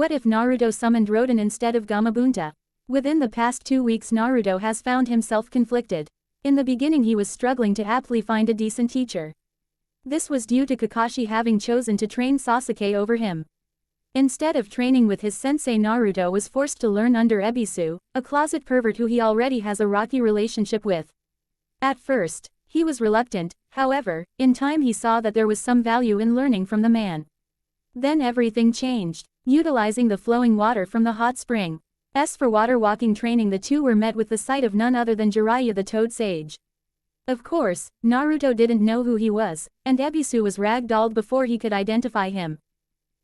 What if Naruto summoned Rodan instead of Gamabunta? Within the past 2 weeks Naruto has found himself conflicted. In the beginning he was struggling to aptly find a decent teacher. This was due to Kakashi having chosen to train Sasuke over him. Instead of training with his sensei, Naruto was forced to learn under Ebisu, a closet pervert who he already has a rocky relationship with. At first, he was reluctant, however, in time he saw that there was some value in learning from the man. Then everything changed. Utilizing the flowing water from the hot spring. As for water walking training, the two were met with the sight of none other than Jiraiya the Toad Sage. Of course, Naruto didn't know who he was, and Ebisu was ragdolled before he could identify him.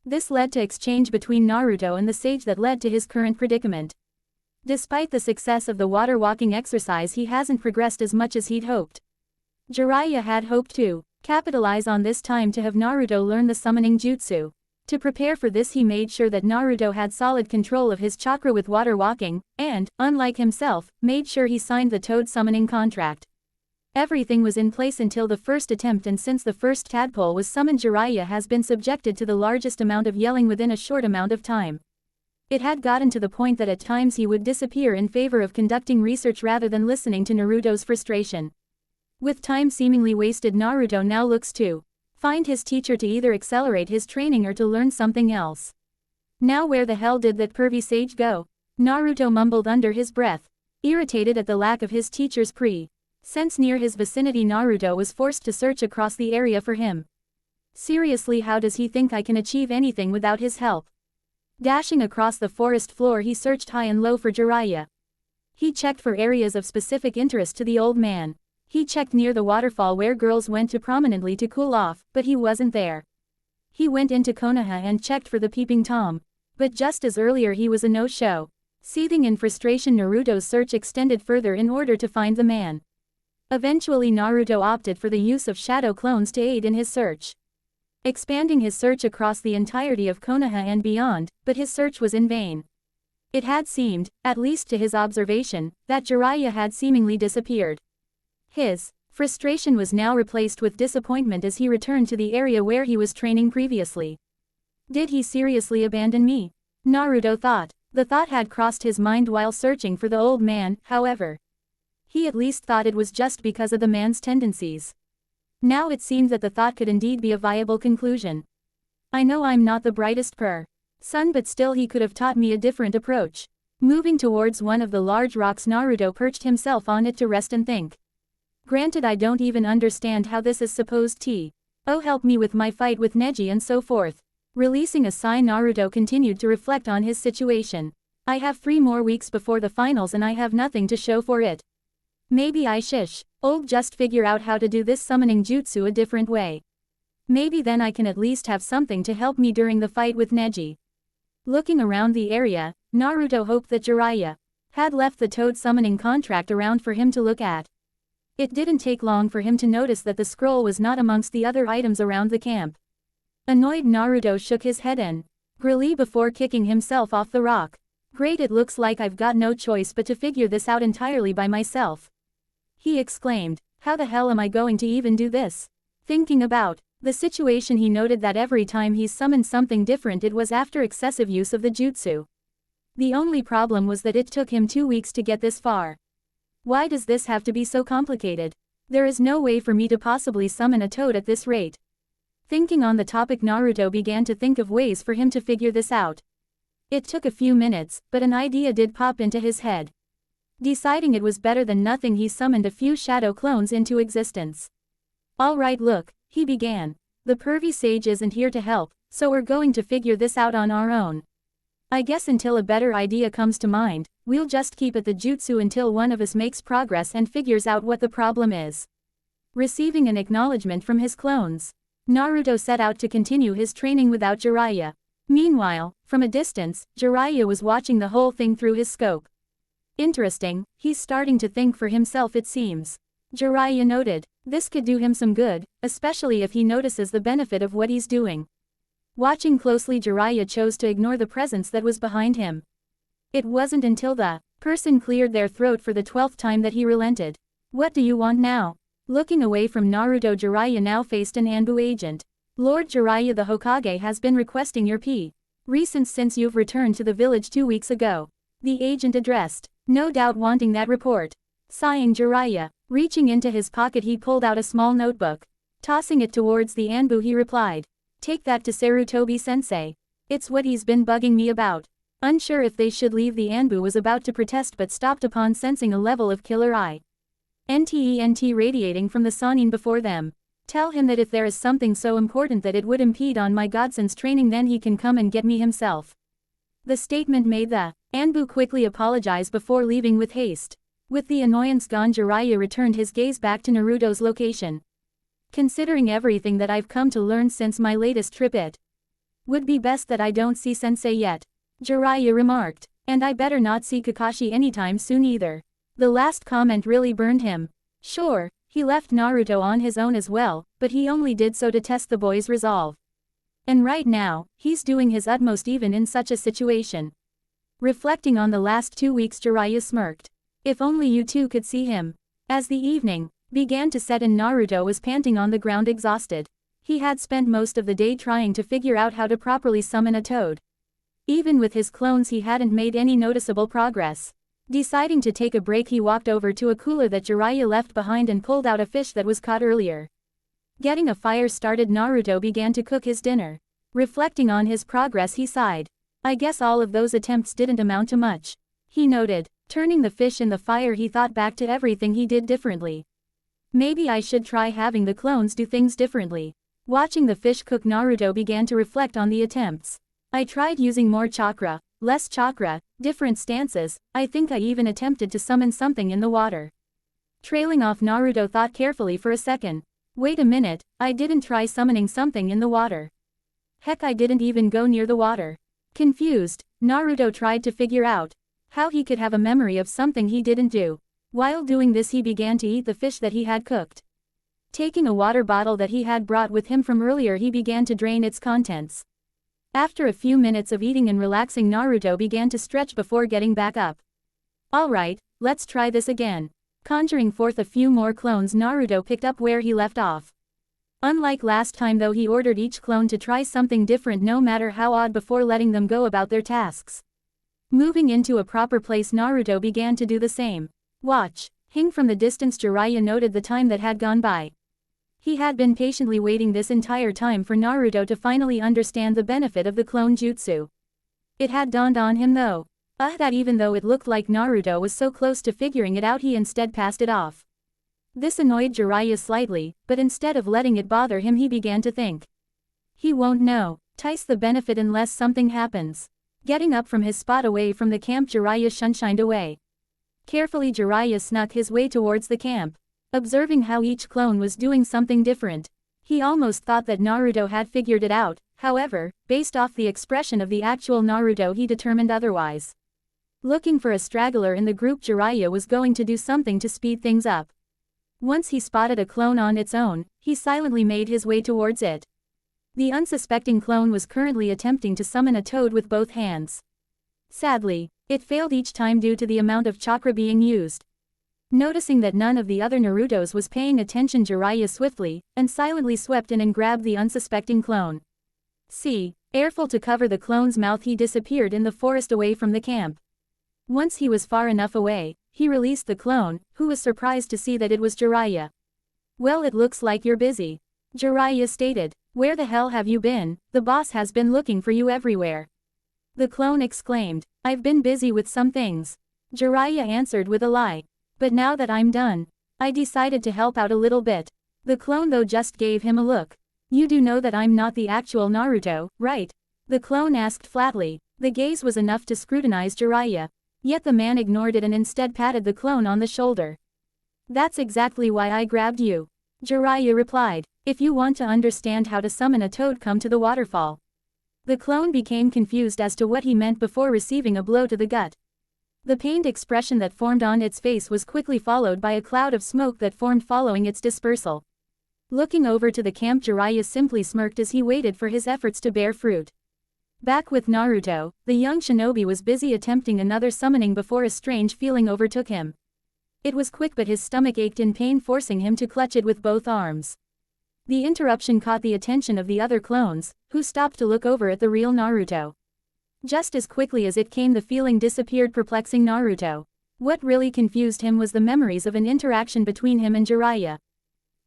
This led to exchange between Naruto and the sage that led to his current predicament. Despite the success of the water walking exercise, he hasn't progressed as much as he'd hoped. Jiraiya had hoped to capitalize on this time to have Naruto learn the summoning jutsu. To prepare for this, he made sure that Naruto had solid control of his chakra with water walking, and, unlike himself, made sure he signed the toad summoning contract. Everything was in place until the first attempt, and since the first tadpole was summoned, Jiraiya has been subjected to the largest amount of yelling within a short amount of time. It had gotten to the point that at times he would disappear in favor of conducting research rather than listening to Naruto's frustration. With time seemingly wasted, Naruto now looks to find his teacher to either accelerate his training or to learn something else. Now where the hell did that pervy sage go? Naruto mumbled under his breath. Irritated at the lack of his teacher's presence near his vicinity, Naruto was forced to search across the area for him. Seriously, how does he think I can achieve anything without his help? Dashing across the forest floor, he searched high and low for Jiraiya. He checked for areas of specific interest to the old man. He checked near the waterfall where girls went to prominently to cool off, but he wasn't there. He went into Konoha and checked for the peeping Tom. But just as earlier, he was a no-show. Seething in frustration, Naruto's search extended further in order to find the man. Eventually Naruto opted for the use of shadow clones to aid in his search. Expanding his search across the entirety of Konoha and beyond, but his search was in vain. It had seemed, at least to his observation, that Jiraiya had seemingly disappeared. His frustration was now replaced with disappointment as he returned to the area where he was training previously. Did he seriously abandon me? Naruto thought. The thought had crossed his mind while searching for the old man, however. He at least thought it was just because of the man's tendencies. Now it seemed that the thought could indeed be a viable conclusion. I know I'm not the brightest son, but still he could have taught me a different approach. Moving towards one of the large rocks, Naruto perched himself on it to rest and think. Granted, I don't even understand how this is supposed to help me with my fight with Neji and so forth. Releasing a sigh, Naruto continued to reflect on his situation. I have 3 more weeks before the finals and I have nothing to show for it. Maybe I just figure out how to do this summoning jutsu a different way. Maybe then I can at least have something to help me during the fight with Neji. Looking around the area, Naruto hoped that Jiraiya had left the toad summoning contract around for him to look at. It didn't take long for him to notice that the scroll was not amongst the other items around the camp. Annoyed, Naruto shook his head angrily before kicking himself off the rock. Great, it looks like I've got no choice but to figure this out entirely by myself. He exclaimed, how the hell am I going to even do this? Thinking about the situation, he noted that every time he summoned something different, it was after excessive use of the jutsu. The only problem was that it took him 2 weeks to get this far. Why does this have to be so complicated? There is no way for me to possibly summon a toad at this rate. Thinking on the topic, Naruto began to think of ways for him to figure this out. It took a few minutes, but an idea did pop into his head. Deciding it was better than nothing, he summoned a few shadow clones into existence. Alright, look, he began. The pervy sage isn't here to help, so we're going to figure this out on our own. I guess until a better idea comes to mind, we'll just keep at the jutsu until one of us makes progress and figures out what the problem is. Receiving an acknowledgement from his clones, Naruto set out to continue his training without Jiraiya. Meanwhile, from a distance, Jiraiya was watching the whole thing through his scope. Interesting, he's starting to think for himself, it seems. Jiraiya noted. This could do him some good, especially if he notices the benefit of what he's doing. Watching closely, Jiraiya chose to ignore the presence that was behind him. It wasn't until the person cleared their throat for the 12th time that he relented. What do you want now? Looking away from Naruto, Jiraiya now faced an Anbu agent. Lord Jiraiya, the Hokage has been requesting your Recent since you've returned to the village 2 weeks ago. The agent addressed, no doubt wanting that report. Sighing Jiraiya, reaching into his pocket he pulled out a small notebook. Tossing it towards the Anbu he replied. Take that to Sarutobi-sensei. It's what he's been bugging me about. Unsure if they should leave, the Anbu was about to protest but stopped upon sensing a level of killer ent radiating from the Sannin before them. Tell him that if there is something so important that it would impede on my godson's training, then he can come and get me himself. The statement made, the Anbu quickly apologized before leaving with haste. With the annoyance gone, Jiraiya returned his gaze back to Naruto's location. Considering everything that I've come to learn since my latest trip, it would be best that I don't see sensei yet. Jiraiya remarked. And I better not see Kakashi anytime soon either. The last comment really burned him. Sure, he left Naruto on his own as well, but he only did so to test the boy's resolve. And right now, he's doing his utmost even in such a situation. Reflecting on the last 2 weeks, Jiraiya smirked. If only you two could see him. As the evening began to set in, Naruto was panting on the ground, exhausted. He had spent most of the day trying to figure out how to properly summon a toad. Even with his clones he hadn't made any noticeable progress. Deciding to take a break, he walked over to a cooler that Jiraiya left behind and pulled out a fish that was caught earlier. Getting a fire started, Naruto began to cook his dinner. Reflecting on his progress, he sighed. I guess all of those attempts didn't amount to much. He noted. Turning the fish in the fire, he thought back to everything he did differently. Maybe I should try having the clones do things differently. Watching the fish cook, Naruto began to reflect on the attempts. I tried using more chakra, less chakra, different stances. I think I even attempted to summon something in the water. Trailing off, Naruto thought carefully for a second. Wait a minute, I didn't try summoning something in the water. Heck, I didn't even go near the water. Confused, Naruto tried to figure out how he could have a memory of something he didn't do. While doing this, he began to eat the fish that he had cooked. Taking a water bottle that he had brought with him from earlier, he began to drain its contents. After a few minutes of eating and relaxing, Naruto began to stretch before getting back up. Alright, let's try this again. Conjuring forth a few more clones, Naruto picked up where he left off. Unlike last time though, he ordered each clone to try something different, no matter how odd, before letting them go about their tasks. Moving into a proper place, Naruto began to do the same. Watch. Hing from the distance, Jiraiya noted the time that had gone by. He had been patiently waiting this entire time for Naruto to finally understand the benefit of the clone jutsu. It had dawned on him though. That even though it looked like Naruto was so close to figuring it out, he instead passed it off. This annoyed Jiraiya slightly, but instead of letting it bother him, he began to think. He won't know the benefit unless something happens. Getting up from his spot away from the camp, Jiraiya shunshined away. Carefully, Jiraiya snuck his way towards the camp. Observing how each clone was doing something different, he almost thought that Naruto had figured it out. However, based off the expression of the actual Naruto, he determined otherwise. Looking for a straggler in the group, Jiraiya was going to do something to speed things up. Once he spotted a clone on its own, he silently made his way towards it. The unsuspecting clone was currently attempting to summon a toad with both hands. Sadly, it failed each time due to the amount of chakra being used. Noticing that none of the other Narutos was paying attention, Jiraiya swiftly and silently swept in and grabbed the unsuspecting clone. Careful to cover the clone's mouth, he disappeared in the forest away from the camp. Once he was far enough away, he released the clone, who was surprised to see that it was Jiraiya. Well, it looks like you're busy. Jiraiya stated. Where the hell have you been? The boss has been looking for you everywhere. The clone exclaimed. I've been busy with some things. Jiraiya answered with a lie. But now that I'm done, I decided to help out a little bit. The clone though just gave him a look. You do know that I'm not the actual Naruto, right? The clone asked flatly. The gaze was enough to scrutinize Jiraiya. Yet the man ignored it and instead patted the clone on the shoulder. That's exactly why I grabbed you. Jiraiya replied. If you want to understand how to summon a toad, come to the waterfall. The clone became confused as to what he meant before receiving a blow to the gut. The pained expression that formed on its face was quickly followed by a cloud of smoke that formed following its dispersal. Looking over to the camp, Jiraiya simply smirked as he waited for his efforts to bear fruit. Back with Naruto, the young shinobi was busy attempting another summoning before a strange feeling overtook him. It was quick, but his stomach ached in pain, forcing him to clutch it with both arms. The interruption caught the attention of the other clones, who stopped to look over at the real Naruto. Just as quickly as it came, the feeling disappeared, perplexing Naruto. What really confused him was the memories of an interaction between him and Jiraiya.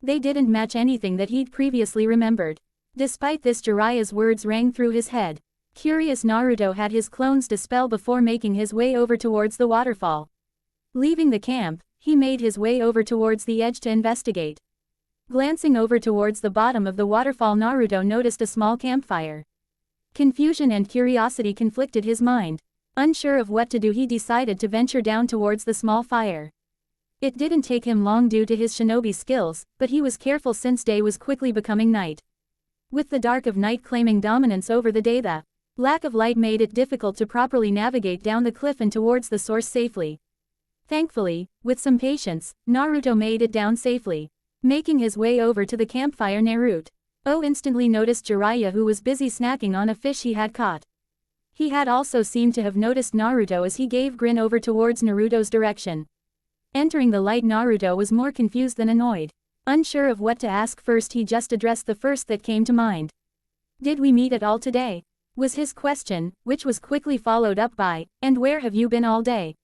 They didn't match anything that he'd previously remembered. Despite this, Jiraiya's words rang through his head. Curious, Naruto had his clones dispel before making his way over towards the waterfall. Leaving the camp, he made his way over towards the edge to investigate. Glancing over towards the bottom of the waterfall, Naruto noticed a small campfire. Confusion and curiosity conflicted his mind. Unsure of what to do, he decided to venture down towards the small fire. It didn't take him long due to his shinobi skills, but he was careful since day was quickly becoming night. With the dark of night claiming dominance over the day, the lack of light made it difficult to properly navigate down the cliff and towards the source safely. Thankfully, with some patience, Naruto made it down safely. Making his way over to the campfire, Naruto instantly noticed Jiraiya, who was busy snacking on a fish he had caught. He had also seemed to have noticed Naruto as he gave grin over towards Naruto's direction. Entering the light, Naruto was more confused than annoyed. Unsure of what to ask first, he just addressed the first that came to mind. "Did we meet at all today?" was his question, which was quickly followed up by, "And where have you been all day?"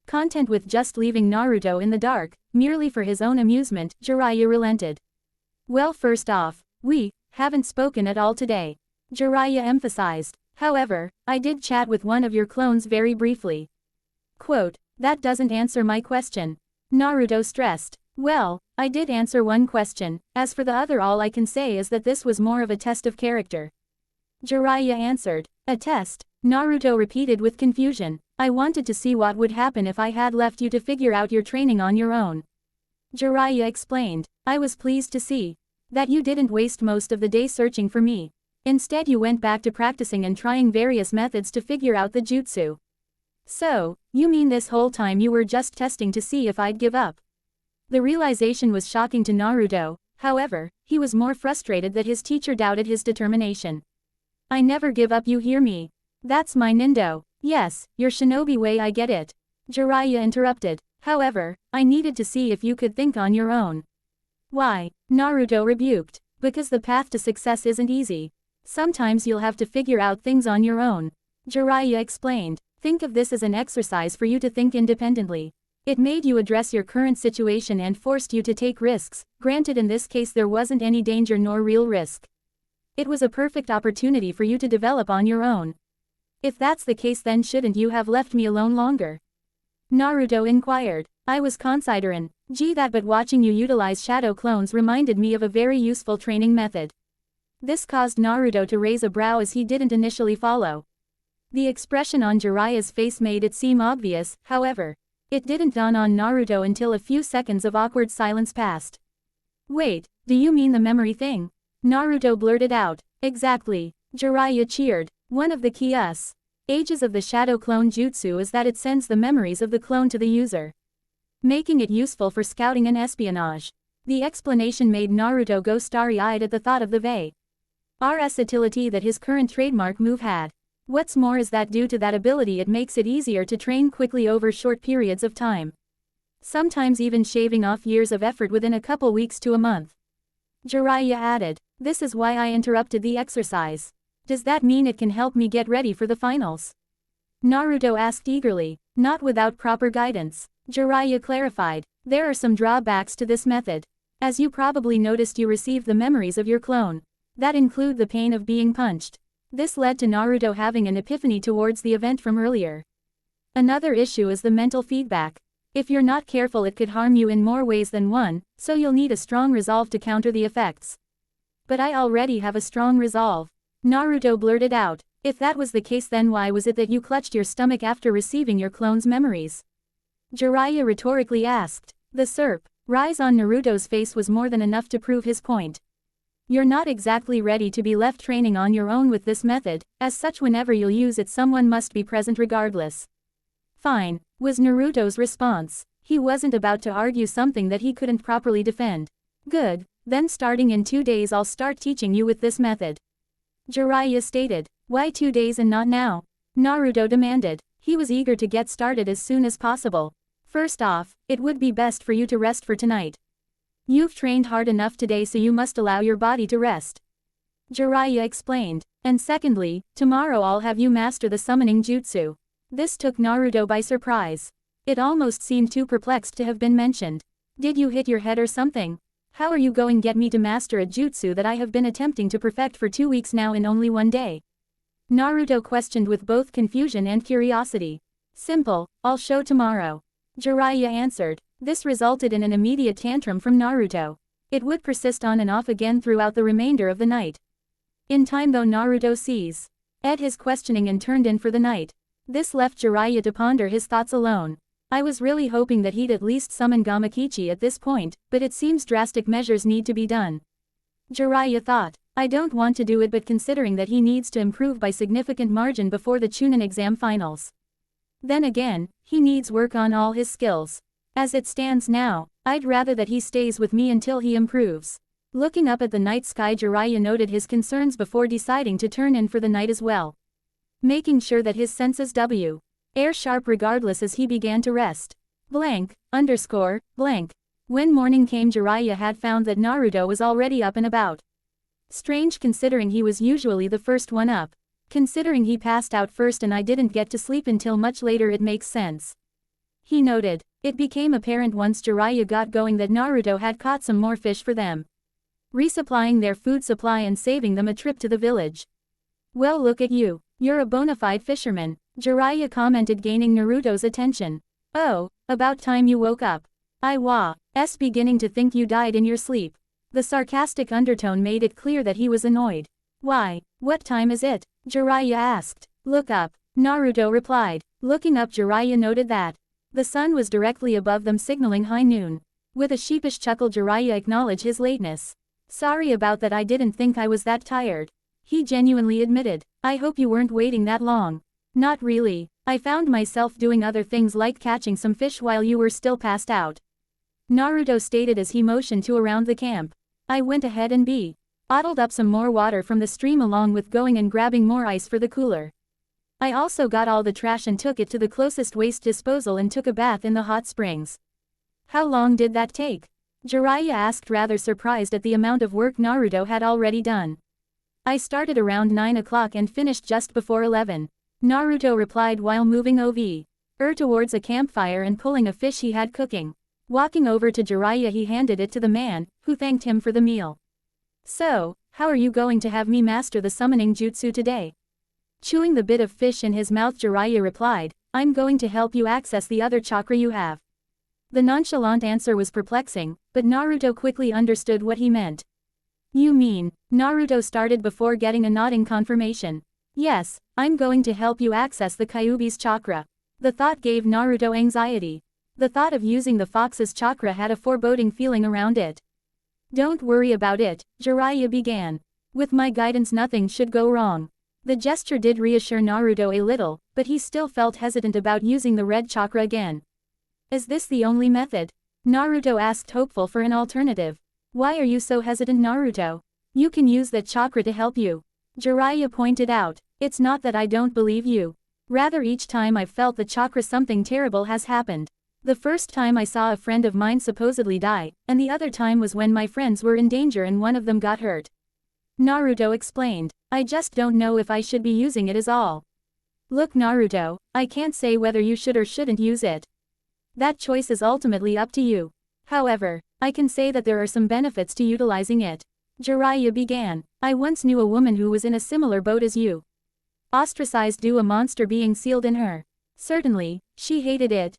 Content with just leaving Naruto in the dark, merely for his own amusement, Jiraiya relented. "Well, first off, we haven't spoken at all today," Jiraiya emphasized. "However, I did chat with one of your clones very briefly." Quote, "That doesn't answer my question," Naruto stressed. "Well, I did answer one question. As for the other, all I can say is that this was more of a test of character," Jiraiya answered. "A test?" Naruto repeated with confusion. "I wanted to see what would happen if I had left you to figure out your training on your own," Jiraiya explained. "I was pleased to see that you didn't waste most of the day searching for me. Instead, you went back to practicing and trying various methods to figure out the jutsu. So, you mean this whole time you were just testing to see if I'd give up?" The realization was shocking to Naruto. However, he was more frustrated that his teacher doubted his determination. "I never give up, you hear me? That's my nindo." "Yes, your shinobi way, I get it," Jiraiya interrupted. "However, I needed to see if you could think on your own." "Why?" Naruto rebuked. "Because the path to success isn't easy. Sometimes you'll have to figure out things on your own," Jiraiya explained. "Think of this as an exercise for you to think independently. It made you address your current situation and forced you to take risks. Granted, in this case there wasn't any danger nor real risk. It was a perfect opportunity for you to develop on your own. If that's the case, then shouldn't you have left me alone longer?" Naruto inquired. "I was considering that, but watching you utilize shadow clones reminded me of a very useful training method." This caused Naruto to raise a brow as he didn't initially follow. The expression on Jiraiya's face made it seem obvious, however. It didn't dawn on Naruto until a few seconds of awkward silence passed. "Wait, do you mean the memory thing?" Naruto blurted out. "Exactly," Jiraiya cheered. "One of the key ages of the shadow clone jutsu is that it sends the memories of the clone to the user, making it useful for scouting and espionage." The explanation made Naruto go starry-eyed at the thought of the versatility that his current trademark move had. What's more is that due to that ability, it makes it easier to train quickly over short periods of time. Sometimes even shaving off years of effort within a couple weeks to a month. Jiraiya added. "This is why I interrupted the exercise. Does that mean it can help me get ready for the finals?" Naruto asked eagerly. "Not without proper guidance," Jiraiya clarified. "There are some drawbacks to this method. As you probably noticed, you receive the memories of your clone. That include the pain of being punched." This led to Naruto having an epiphany towards the event from earlier. Another issue is the mental feedback. If you're not careful, it could harm you in more ways than one, so you'll need a strong resolve to counter the effects. "But I already have a strong resolve," Naruto blurted out. "If that was the case, then why was it that you clutched your stomach after receiving your clone's memories?" Jiraiya rhetorically asked. The surprise on Naruto's face was more than enough to prove his point. "You're not exactly ready to be left training on your own with this method, as such whenever you'll use it someone must be present regardless." "Fine," was Naruto's response. He wasn't about to argue something that he couldn't properly defend. "Good, then starting in 2 days I'll start teaching you with this method," Jiraiya stated. "Why 2 days and not now?" Naruto demanded. He was eager to get started as soon as possible. "First off, it would be best for you to rest for tonight. You've trained hard enough today, so you must allow your body to rest." Jiraiya explained. And secondly, tomorrow I'll have you master the summoning jutsu. This took Naruto by surprise. It almost seemed too perplexed to have been mentioned. Did you hit your head or something? How are you going to get me to master a jutsu that I have been attempting to perfect for 2 weeks now in only one day? Naruto questioned with both confusion and curiosity. Simple, I'll show tomorrow. Jiraiya answered. This resulted in an immediate tantrum from Naruto. It would persist on and off again throughout the remainder of the night. In time though Naruto seized his questioning and turned in for the night. This left Jiraiya to ponder his thoughts alone. I was really hoping that he'd at least summon Gamakichi at this point, but it seems drastic measures need to be done. Jiraiya thought. I don't want to do it, but considering that he needs to improve by significant margin before the Chunin exam finals. Then again, he needs work on all his skills. As it stands now, I'd rather that he stays with me until he improves. Looking up at the night sky, Jiraiya noted his concerns before deciding to turn in for the night as well. Making sure that his senses air sharp regardless as he began to rest. Blank. When morning came, Jiraiya had found that Naruto was already up and about. Strange considering he was usually the first one up. Considering he passed out first and I didn't get to sleep until much later, it makes sense. He noted. It became apparent once Jiraiya got going that Naruto had caught some more fish for them, resupplying their food supply and saving them a trip to the village. Well, look at you. You're a bona fide fisherman, Jiraiya commented, gaining Naruto's attention. Oh, about time you woke up. I was beginning to think you died in your sleep. The sarcastic undertone made it clear that he was annoyed. Why, what time is it? Jiraiya asked. Look up, Naruto replied. Looking up, Jiraiya noted that the sun was directly above them, signaling high noon. With a sheepish chuckle, Jiraiya acknowledged his lateness. Sorry about that, I didn't think I was that tired. He genuinely admitted. I hope you weren't waiting that long. Not really. I found myself doing other things like catching some fish while you were still passed out. Naruto stated as he motioned to around the camp. I went ahead and bottled up some more water from the stream along with going and grabbing more ice for the cooler. I also got all the trash and took it to the closest waste disposal and took a bath in the hot springs. How long did that take? Jiraiya asked, rather surprised at the amount of work Naruto had already done. I started around 9 o'clock and finished just before 11. Naruto replied while moving over towards a campfire and pulling a fish he had cooking. Walking over to Jiraiya, he handed it to the man, who thanked him for the meal. So, how are you going to have me master the summoning jutsu today? Chewing the bit of fish in his mouth, Jiraiya replied, I'm going to help you access the other chakra you have. The nonchalant answer was perplexing, but Naruto quickly understood what he meant. You mean, Naruto started before getting a nodding confirmation. Yes, I'm going to help you access the Kyuubi's chakra. The thought gave Naruto anxiety. The thought of using the fox's chakra had a foreboding feeling around it. Don't worry about it, Jiraiya began. With my guidance nothing should go wrong. The gesture did reassure Naruto a little, but he still felt hesitant about using the red chakra again. Is this the only method? Naruto asked, hopeful for an alternative. Why are you so hesitant, Naruto? You can use that chakra to help you. Jiraiya pointed out. It's not that I don't believe you. Rather, each time I've felt the chakra something terrible has happened. The first time I saw a friend of mine supposedly die, and the other time was when my friends were in danger and one of them got hurt. Naruto explained. I just don't know if I should be using it is all. Look, Naruto, I can't say whether you should or shouldn't use it. That choice is ultimately up to you. However, I can say that there are some benefits to utilizing it. Jiraiya began. I once knew a woman who was in a similar boat as you. Ostracized due a monster being sealed in her. Certainly, she hated it,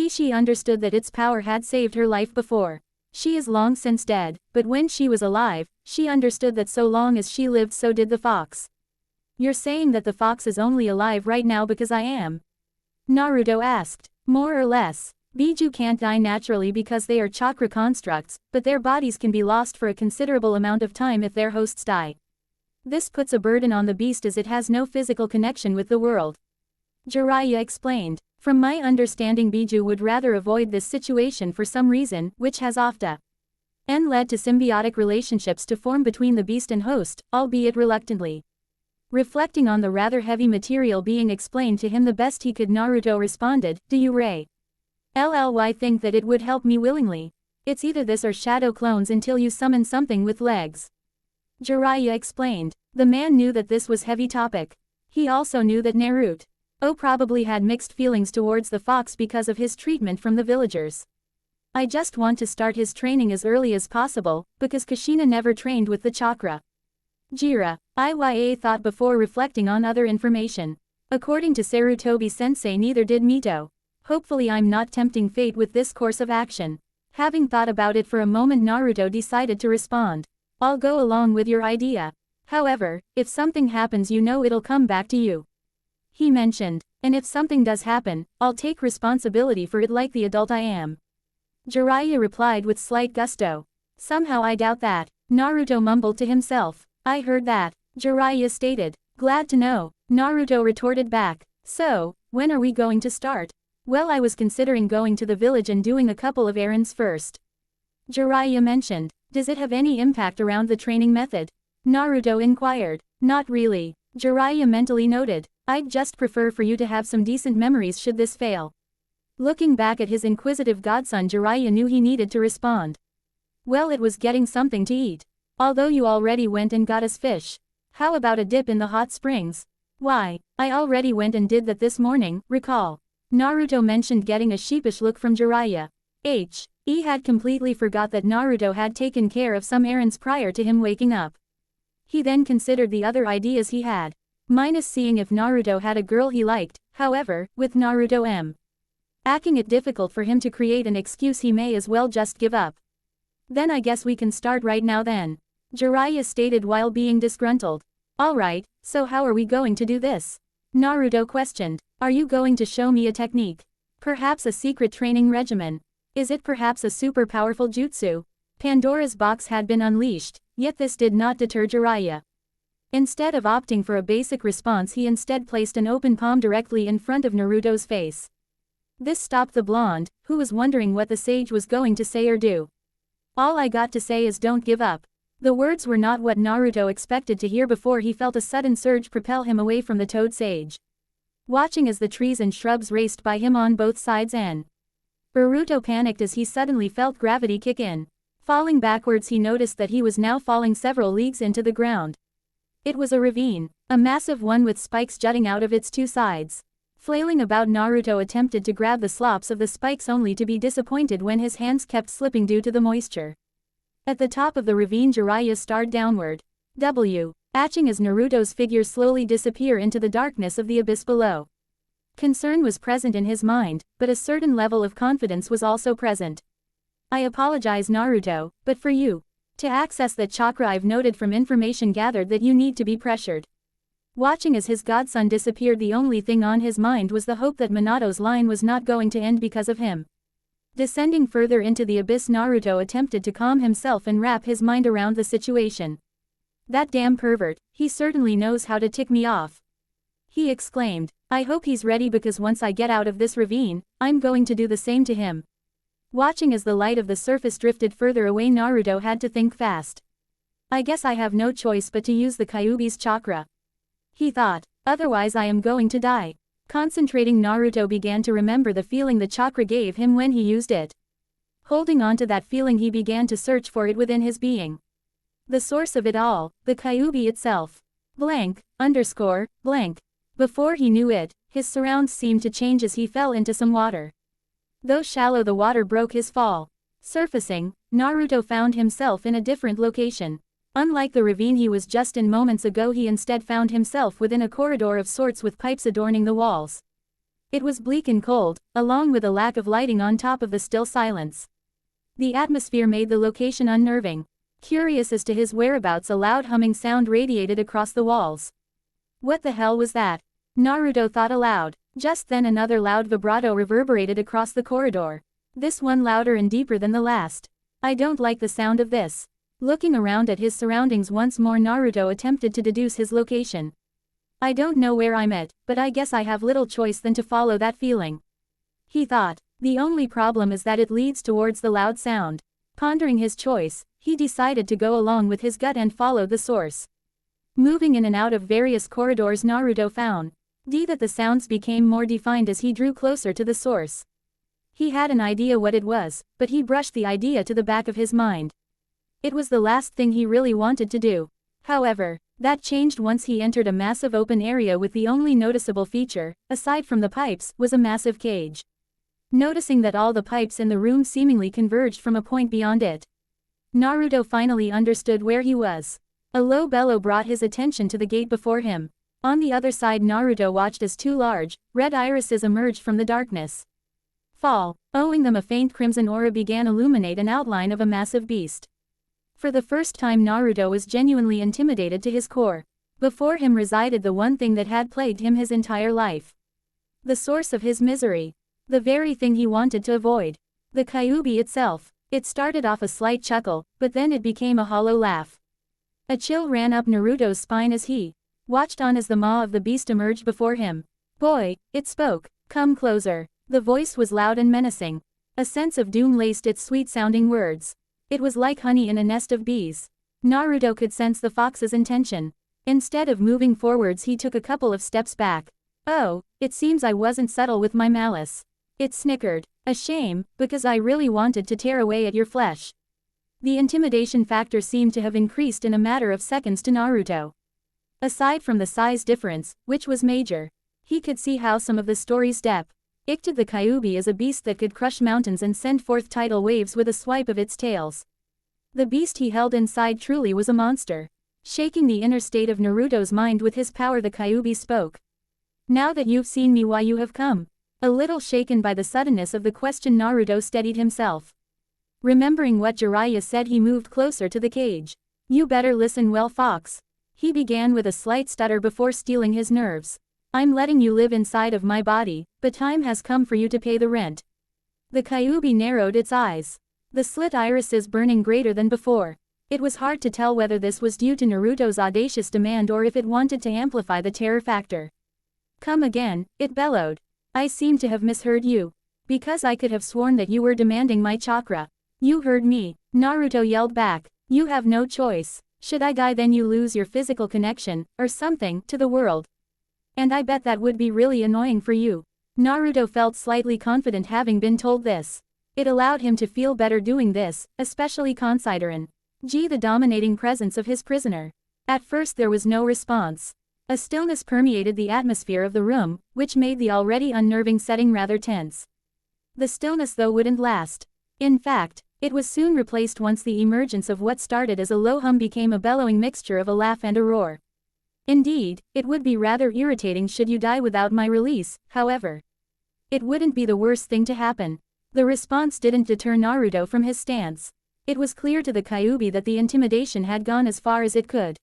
she understood that its power had saved her life before. She is long since dead, but when she was alive, she understood that so long as she lived so did the fox. You're saying that the fox is only alive right now because I am? Naruto asked. More or less. Biju can't die naturally because they are chakra constructs, but their bodies can be lost for a considerable amount of time if their hosts die. This puts a burden on the beast as it has no physical connection with the world. Jiraiya explained. From my understanding, Biju would rather avoid this situation for some reason, which has often led to symbiotic relationships to form between the beast and host, albeit reluctantly. Reflecting on the rather heavy material being explained to him the best he could, Naruto responded, do you really think that it would help me willingly? It's either this or shadow clones until you summon something with legs. Jiraiya explained. The man knew that this was heavy topic. He also knew that Naruto probably had mixed feelings towards the fox because of his treatment from the villagers. I just want to start his training as early as possible, because Kushina never trained with the chakra. Iya thought before reflecting on other information. According to Sarutobi-sensei, neither did Mito. Hopefully I'm not tempting fate with this course of action. Having thought about it for a moment, Naruto decided to respond. I'll go along with your idea. However, if something happens, you know it'll come back to you. He mentioned. And if something does happen, I'll take responsibility for it like the adult I am. Jiraiya replied with slight gusto. Somehow I doubt that. Naruto mumbled to himself. I heard that. Jiraiya stated. Glad to know. Naruto retorted back. So, when are we going to start? Well, I was considering going to the village and doing a couple of errands first. Jiraiya mentioned. Does it have any impact around the training method? Naruto inquired. Not really. Jiraiya mentally noted. I'd just prefer for you to have some decent memories should this fail. Looking back at his inquisitive godson, Jiraiya knew he needed to respond. Well, it was getting something to eat. Although you already went and got us fish. How about a dip in the hot springs? Why, I already went and did that this morning, recall. Naruto mentioned, getting a sheepish look from Jiraiya. He had completely forgot that Naruto had taken care of some errands prior to him waking up. He then considered the other ideas he had. Minus seeing if Naruto had a girl he liked. However, with Naruto acting it difficult for him to create an excuse, he may as well just give up. Then I guess we can start right now then. Jiraiya stated while being disgruntled. Alright, so how are we going to do this? Naruto questioned. Are you going to show me a technique? Perhaps a secret training regimen? Is it perhaps a super powerful jutsu? Pandora's box had been unleashed, yet this did not deter Jiraiya. Instead of opting for a basic response, he instead placed an open palm directly in front of Naruto's face. This stopped the blonde, who was wondering what the sage was going to say or do. All I got to say is don't give up. The words were not what Naruto expected to hear before he felt a sudden surge propel him away from the toad sage. Watching as the trees and shrubs raced by him on both sides, Naruto panicked as he suddenly felt gravity kick in. Falling backwards, he noticed that he was now falling several leagues into the ground. It was a ravine, a massive one with spikes jutting out of its two sides. Flailing about, Naruto attempted to grab the slopes of the spikes, only to be disappointed when his hands kept slipping due to the moisture. At the top of the ravine, Jiraiya stared downward. Watching as Naruto's figure slowly disappear into the darkness of the abyss below. Concern was present in his mind, but a certain level of confidence was also present. I apologize, Naruto, but for you to access that chakra, I've noted from information gathered that you need to be pressured. Watching as his godson disappeared, the only thing on his mind was the hope that Minato's line was not going to end because of him. Descending further into the abyss, Naruto attempted to calm himself and wrap his mind around the situation. That damn pervert, he certainly knows how to tick me off. He exclaimed. I hope he's ready, because once I get out of this ravine, I'm going to do the same to him. Watching as the light of the surface drifted further away, Naruto had to think fast. I guess I have no choice but to use the Kyuubi's chakra. He thought. Otherwise I am going to die. Concentrating, Naruto began to remember the feeling the chakra gave him when he used it. Holding on to that feeling, he began to search for it within his being. The source of it all, the Kyuubi itself. Blank. Before he knew it, his surrounds seemed to change as he fell into some water. Though shallow, the water broke his fall. Surfacing, Naruto found himself in a different location. Unlike the ravine he was just in moments ago, he instead found himself within a corridor of sorts with pipes adorning the walls. It was bleak and cold, along with a lack of lighting on top of the still silence. The atmosphere made the location unnerving. Curious as to his whereabouts, a loud humming sound radiated across the walls. What the hell was that? Naruto thought aloud. Just then another loud vibrato reverberated across the corridor. This one louder and deeper than the last. I don't like the sound of this. Looking around at his surroundings once more, Naruto attempted to deduce his location. I don't know where I'm at, but I guess I have little choice than to follow that feeling. He thought. The only problem is that it leads towards the loud sound. Pondering his choice, he decided to go along with his gut and follow the source. Moving in and out of various corridors, Naruto found that the sounds became more defined as he drew closer to the source. He had an idea what it was, but he brushed the idea to the back of his mind. It was the last thing he really wanted to do. However, that changed once he entered a massive open area with the only noticeable feature, aside from the pipes, was a massive cage. Noticing that all the pipes in the room seemingly converged from a point beyond it, Naruto finally understood where he was. A low bellow brought his attention to the gate before him. On the other side, Naruto watched as two large, red irises emerged from the darkness. Owing them a faint crimson aura began illuminate an outline of a massive beast. For the first time Naruto was genuinely intimidated to his core. Before him resided the one thing that had plagued him his entire life. The source of his misery. The very thing he wanted to avoid. The Kyuubi itself. It started off a slight chuckle, but then it became a hollow laugh. A chill ran up Naruto's spine as he watched on as the maw of the beast emerged before him. "Boy," it spoke, "come closer." The voice was loud and menacing. A sense of doom laced its sweet-sounding words. It was like honey in a nest of bees. Naruto could sense the fox's intention. Instead of moving forwards, he took a couple of steps back. "Oh, it seems I wasn't subtle with my malice." It snickered. "A shame, because I really wanted to tear away at your flesh." The intimidation factor seemed to have increased in a matter of seconds to Naruto. Aside from the size difference, which was major, he could see how some of the story's depth. Ikted the Kyuubi is a beast that could crush mountains and send forth tidal waves with a swipe of its tails. The beast he held inside truly was a monster. Shaking the inner state of Naruto's mind with his power, the Kyuubi spoke. "Now that you've seen me, why you have come?" A little shaken by the suddenness of the question, Naruto steadied himself. Remembering what Jiraiya said, he moved closer to the cage. "You better listen well, Fox." He began with a slight stutter before steeling his nerves. "I'm letting you live inside of my body, but time has come for you to pay the rent." The Kyuubi narrowed its eyes, the slit irises burning greater than before. It was hard to tell whether this was due to Naruto's audacious demand or if it wanted to amplify the terror factor. "Come again," it bellowed. "I seem to have misheard you. Because I could have sworn that you were demanding my chakra." "You heard me," Naruto yelled back. "You have no choice. Should I die, then you lose your physical connection, or something, to the world. And I bet that would be really annoying for you." Naruto felt slightly confident having been told this. It allowed him to feel better doing this, especially considering the dominating presence of his prisoner. At first there was no response. A stillness permeated the atmosphere of the room, which made the already unnerving setting rather tense. The stillness, though, wouldn't last. In fact, it was soon replaced once the emergence of what started as a low hum became a bellowing mixture of a laugh and a roar. "Indeed, it would be rather irritating should you die without my release, however. It wouldn't be the worst thing to happen." The response didn't deter Naruto from his stance. It was clear to the Kyuubi that the intimidation had gone as far as it could.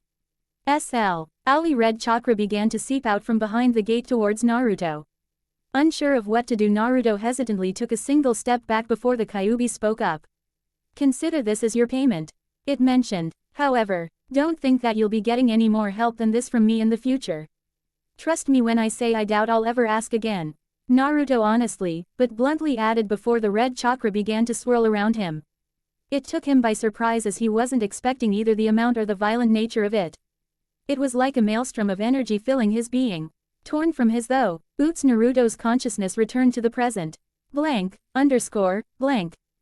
Ali red chakra began to seep out from behind the gate towards Naruto. Unsure of what to do, Naruto hesitantly took a single step back before the Kyuubi spoke up. "Consider this as your payment," it mentioned. "However, don't think that you'll be getting any more help than this from me in the future. Trust me when I say I doubt I'll ever ask again." Naruto honestly, but bluntly added before the red chakra began to swirl around him. It took him by surprise as he wasn't expecting either the amount or the violent nature of it. It was like a maelstrom of energy filling his being. Torn from his Naruto's consciousness returned to the present. Blank.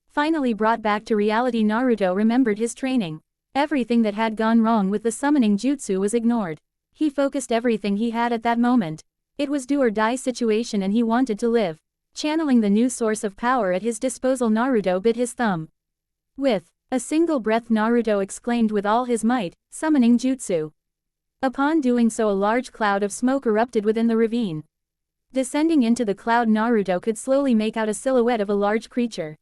Finally brought back to reality, Naruto remembered his training. Everything that had gone wrong with the summoning jutsu was ignored. He focused everything he had at that moment. It was do or die situation and he wanted to live. Channeling the new source of power at his disposal, Naruto bit his thumb. With a single breath, Naruto exclaimed with all his might, "Summoning jutsu." Upon doing so, a large cloud of smoke erupted within the ravine. Descending into the cloud, Naruto could slowly make out a silhouette of a large creature.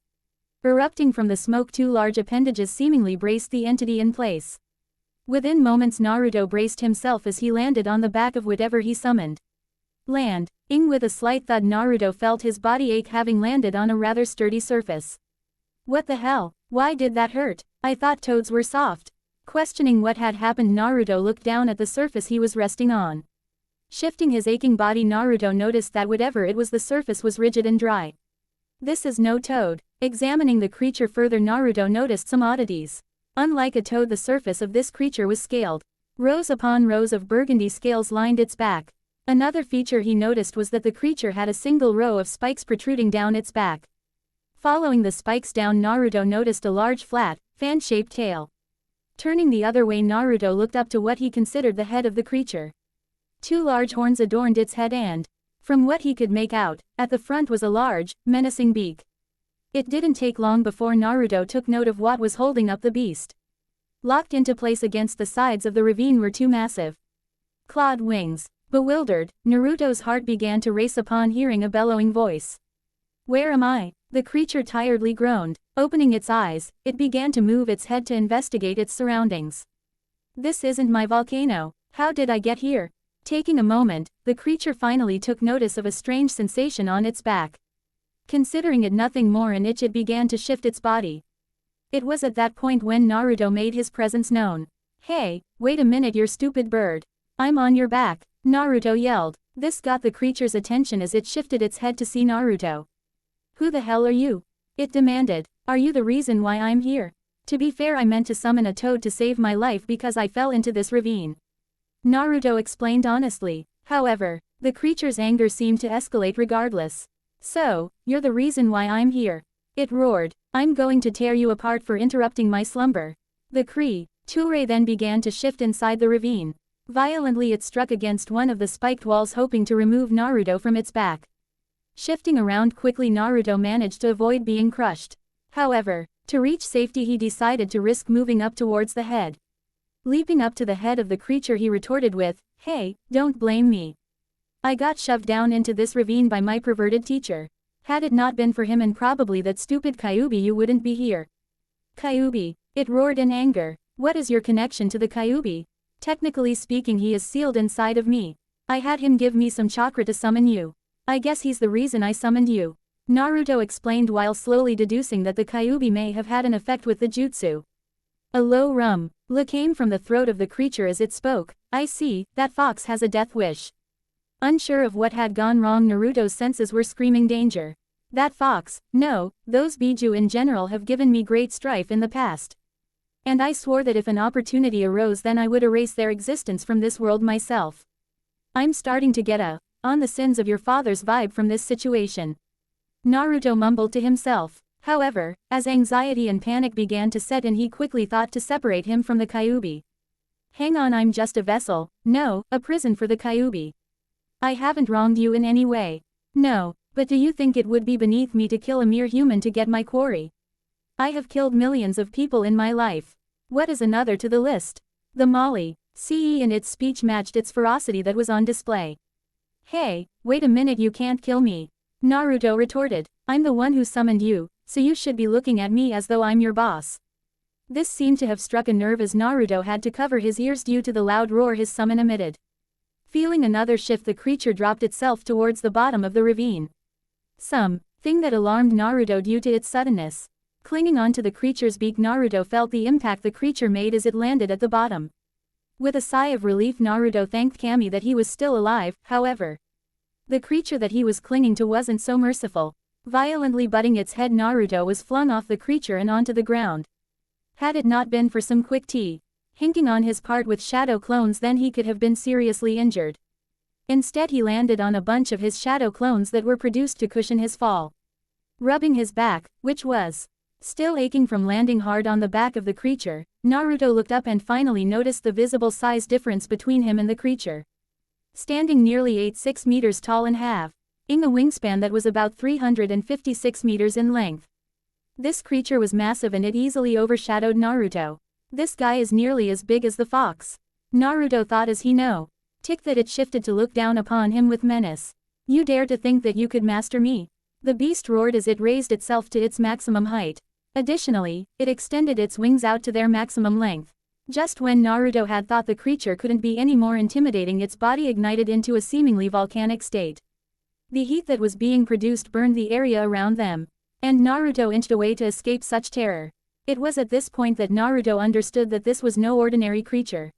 Erupting from the smoke, two large appendages seemingly braced the entity in place. Within moments, Naruto braced himself as he landed on the back of whatever he summoned. With a slight thud, Naruto felt his body ache having landed on a rather sturdy surface. "What the hell? Why did that hurt? I thought toads were soft." Questioning what had happened, Naruto looked down at the surface he was resting on. Shifting his aching body, Naruto noticed that whatever it was, the surface was rigid and dry. "This is no toad." Examining the creature further, Naruto noticed some oddities. Unlike a toad, the surface of this creature was scaled. Rows upon rows of burgundy scales lined its back. Another feature he noticed was that the creature had a single row of spikes protruding down its back. Following the spikes down, Naruto noticed a large flat, fan-shaped tail. Turning the other way, Naruto looked up to what he considered the head of the creature. Two large horns adorned its head and, from what he could make out, at the front was a large, menacing beak. It didn't take long before Naruto took note of what was holding up the beast. Locked into place against the sides of the ravine were two massive clawed wings. Bewildered, Naruto's heart began to race upon hearing a bellowing voice. "Where am I?" The creature tiredly groaned. Opening its eyes, it began to move its head to investigate its surroundings. "This isn't my volcano. How did I get here?" Taking a moment, the creature finally took notice of a strange sensation on its back. Considering it nothing more an itch, it began to shift its body. It was at that point when Naruto made his presence known. "Hey, wait a minute, you stupid bird. I'm on your back," Naruto yelled. This got the creature's attention as it shifted its head to see Naruto. "Who the hell are you?" it demanded. "Are you the reason why I'm here?" "To be fair, I meant to summon a toad to save my life because I fell into this ravine," Naruto explained honestly. However, the creature's anger seemed to escalate regardless. "So, you're the reason why I'm here," it roared. "I'm going to tear you apart for interrupting my slumber." The creature then began to shift inside the ravine. Violently it struck against one of the spiked walls, hoping to remove Naruto from its back. Shifting around quickly, Naruto managed to avoid being crushed. However, to reach safety he decided to risk moving up towards the head. Leaping up to the head of the creature, he retorted with, "Hey, don't blame me. I got shoved down into this ravine by my perverted teacher. Had it not been for him and probably that stupid Kyuubi, you wouldn't be here." "Kyuubi," it roared in anger. "What is your connection to the Kyuubi? Technically speaking, he is sealed inside of me. I had him give me some chakra to summon you. I guess he's the reason I summoned you," Naruto explained while slowly deducing that the Kyuubi may have had an effect with the jutsu. A low rumble came from the throat of the creature as it spoke. "I see, that fox has a death wish." Unsure of what had gone wrong, Naruto's senses were screaming danger. "That fox, no, those Biju in general have given me great strife in the past. And I swore that if an opportunity arose then I would erase their existence from this world myself. I'm starting to get on the sins of your father's vibe from this situation," Naruto mumbled to himself. However, as anxiety and panic began to set in, he quickly thought to separate him from the Kyuubi. "Hang on, I'm just a vessel, no, a prison for the Kyuubi. I haven't wronged you in any way. No, but do you think it would be beneath me to kill a mere human to get my quarry? I have killed millions of people in my life. What is another to the list?" The Mali CE in its speech matched its ferocity that was on display. "Hey, wait a minute, you can't kill me," Naruto retorted. "I'm the one who summoned you, so you should be looking at me as though I'm your boss." This seemed to have struck a nerve as Naruto had to cover his ears due to the loud roar his summon emitted. Feeling another shift, the creature dropped itself towards the bottom of the ravine. Something that alarmed Naruto due to its suddenness. Clinging onto the creature's beak, Naruto felt the impact the creature made as it landed at the bottom. With a sigh of relief, Naruto thanked Kami that he was still alive. However, the creature that he was clinging to wasn't so merciful. Violently butting its head, Naruto was flung off the creature and onto the ground. Had it not been for some quick hinking on his part with shadow clones, then he could have been seriously injured. Instead, he landed on a bunch of his shadow clones that were produced to cushion his fall. Rubbing his back, which was still aching from landing hard on the back of the creature, Naruto looked up and finally noticed the visible size difference between him and the creature. Standing nearly 86 meters tall and having a wingspan that was about 356 meters in length. This creature was massive and it easily overshadowed Naruto. "This guy is nearly as big as the fox," Naruto thought as he noticed that it shifted to look down upon him with menace. "You dare to think that you could master me?" The beast roared as it raised itself to its maximum height. Additionally, it extended its wings out to their maximum length. Just when Naruto had thought the creature couldn't be any more intimidating, its body ignited into a seemingly volcanic state. The heat that was being produced burned the area around them, and Naruto inched away to escape such terror. It was at this point that Naruto understood that this was no ordinary creature.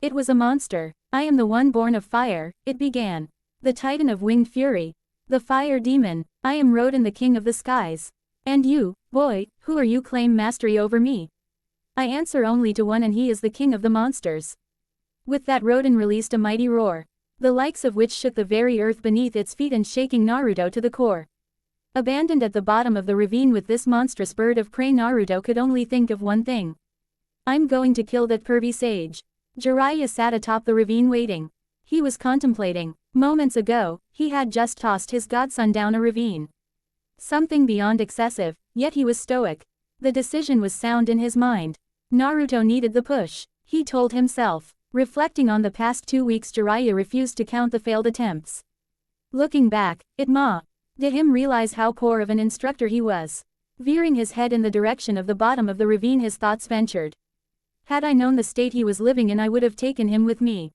It was a monster. "I am the one born of fire," it began. "The titan of winged fury. The fire demon. I am Rodan, the king of the skies. And you, boy, who are you claim mastery over me? I answer only to one, and he is the king of the monsters." With that, Rodan released a mighty roar, the likes of which shook the very earth beneath its feet and shaking Naruto to the core. Abandoned at the bottom of the ravine with this monstrous bird of prey, Naruto could only think of one thing. I'm going to kill that pervy sage. Jiraiya sat atop the ravine waiting. He was contemplating. Moments ago, he had just tossed his godson down a ravine. Something beyond excessive, yet he was stoic. The decision was sound in his mind. Naruto needed the push, he told himself. Reflecting on the past 2 weeks, Jiraiya refused to count the failed attempts. Looking back, it did him realize how poor of an instructor he was. Veering his head in the direction of the bottom of the ravine, his thoughts ventured. Had I known the state he was living in, I would have taken him with me.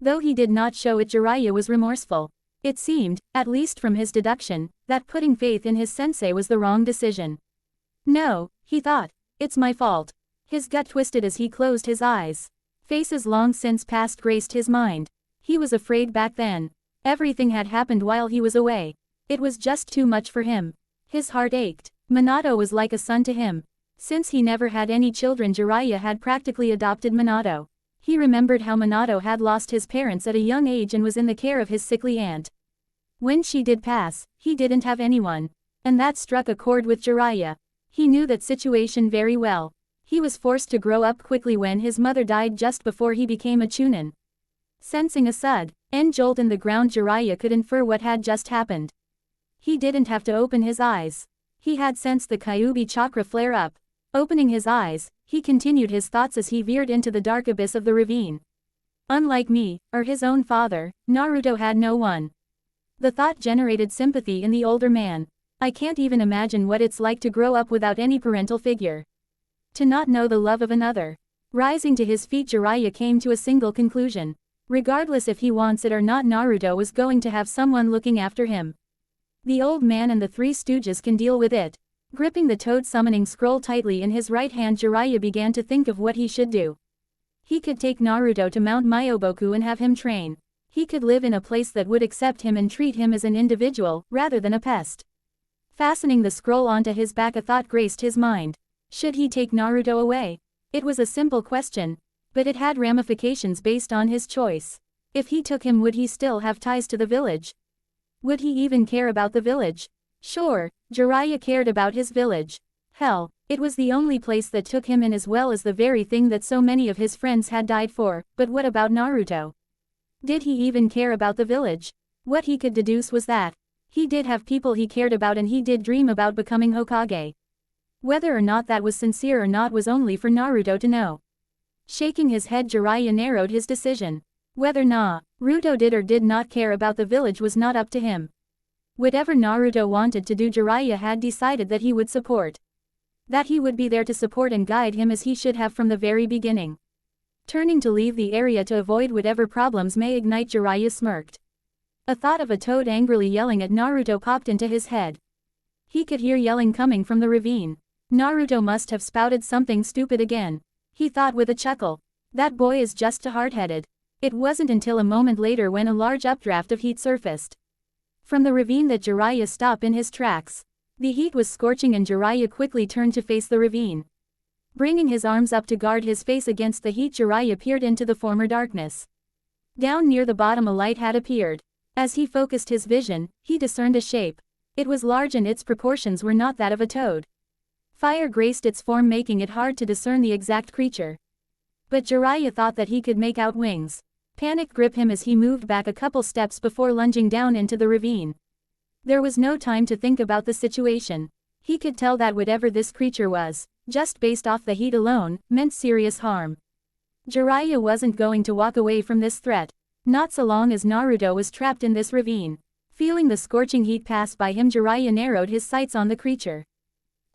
Though he did not show it, Jiraiya was remorseful. It seemed, at least from his deduction, that putting faith in his sensei was the wrong decision. No, he thought, it's my fault. His gut twisted as he closed his eyes. Faces long since past graced his mind. He was afraid back then. Everything had happened while he was away. It was just too much for him. His heart ached. Minato was like a son to him. Since he never had any children, Jiraiya had practically adopted Minato. He remembered how Minato had lost his parents at a young age and was in the care of his sickly aunt. When she did pass, he didn't have anyone. And that struck a chord with Jiraiya. He knew that situation very well. He was forced to grow up quickly when his mother died just before he became a Chunin. Sensing a sudden jolt in the ground, Jiraiya could infer what had just happened. He didn't have to open his eyes. He had sensed the Kyuubi chakra flare up. Opening his eyes, he continued his thoughts as he veered into the dark abyss of the ravine. Unlike me, or his own father, Naruto had no one. The thought generated sympathy in the older man. I can't even imagine what it's like to grow up without any parental figure. To not know the love of another. Rising to his feet, Jiraiya came to a single conclusion. Regardless if he wants it or not, Naruto was going to have someone looking after him. The old man and the three stooges can deal with it. Gripping the toad summoning scroll tightly in his right hand, Jiraiya began to think of what he should do. He could take Naruto to Mount Myoboku and have him train. He could live in a place that would accept him and treat him as an individual, rather than a pest. Fastening the scroll onto his back, a thought graced his mind. Should he take Naruto away? It was a simple question, but it had ramifications based on his choice. If he took him, would he still have ties to the village? Would he even care about the village? Sure, Jiraiya cared about his village. Hell, it was the only place that took him in, as well as the very thing that so many of his friends had died for. But what about Naruto? Did he even care about the village? What he could deduce was that he did have people he cared about, and he did dream about becoming Hokage. Whether or not that was sincere or not was only for Naruto to know. Shaking his head, Jiraiya narrowed his decision. Whether Naruto did or did not care about the village was not up to him. Whatever Naruto wanted to do, Jiraiya had decided that he would support. That he would be there to support and guide him as he should have from the very beginning. Turning to leave the area to avoid whatever problems may ignite, Jiraiya smirked. A thought of a toad angrily yelling at Naruto popped into his head. He could hear yelling coming from the ravine. Naruto must have spouted something stupid again. He thought with a chuckle. That boy is just too hard-headed. It wasn't until a moment later, when a large updraft of heat surfaced from the ravine, that Jiraiya stopped in his tracks. The heat was scorching and Jiraiya quickly turned to face the ravine. Bringing his arms up to guard his face against the heat, Jiraiya peered into the former darkness. Down near the bottom, a light had appeared. As he focused his vision, he discerned a shape. It was large and its proportions were not that of a toad. Fire graced its form, making it hard to discern the exact creature. But Jiraiya thought that he could make out wings. Panic gripped him as he moved back a couple steps before lunging down into the ravine. There was no time to think about the situation. He could tell that whatever this creature was, just based off the heat alone, meant serious harm. Jiraiya wasn't going to walk away from this threat. Not so long as Naruto was trapped in this ravine. Feeling the scorching heat pass by him, Jiraiya narrowed his sights on the creature.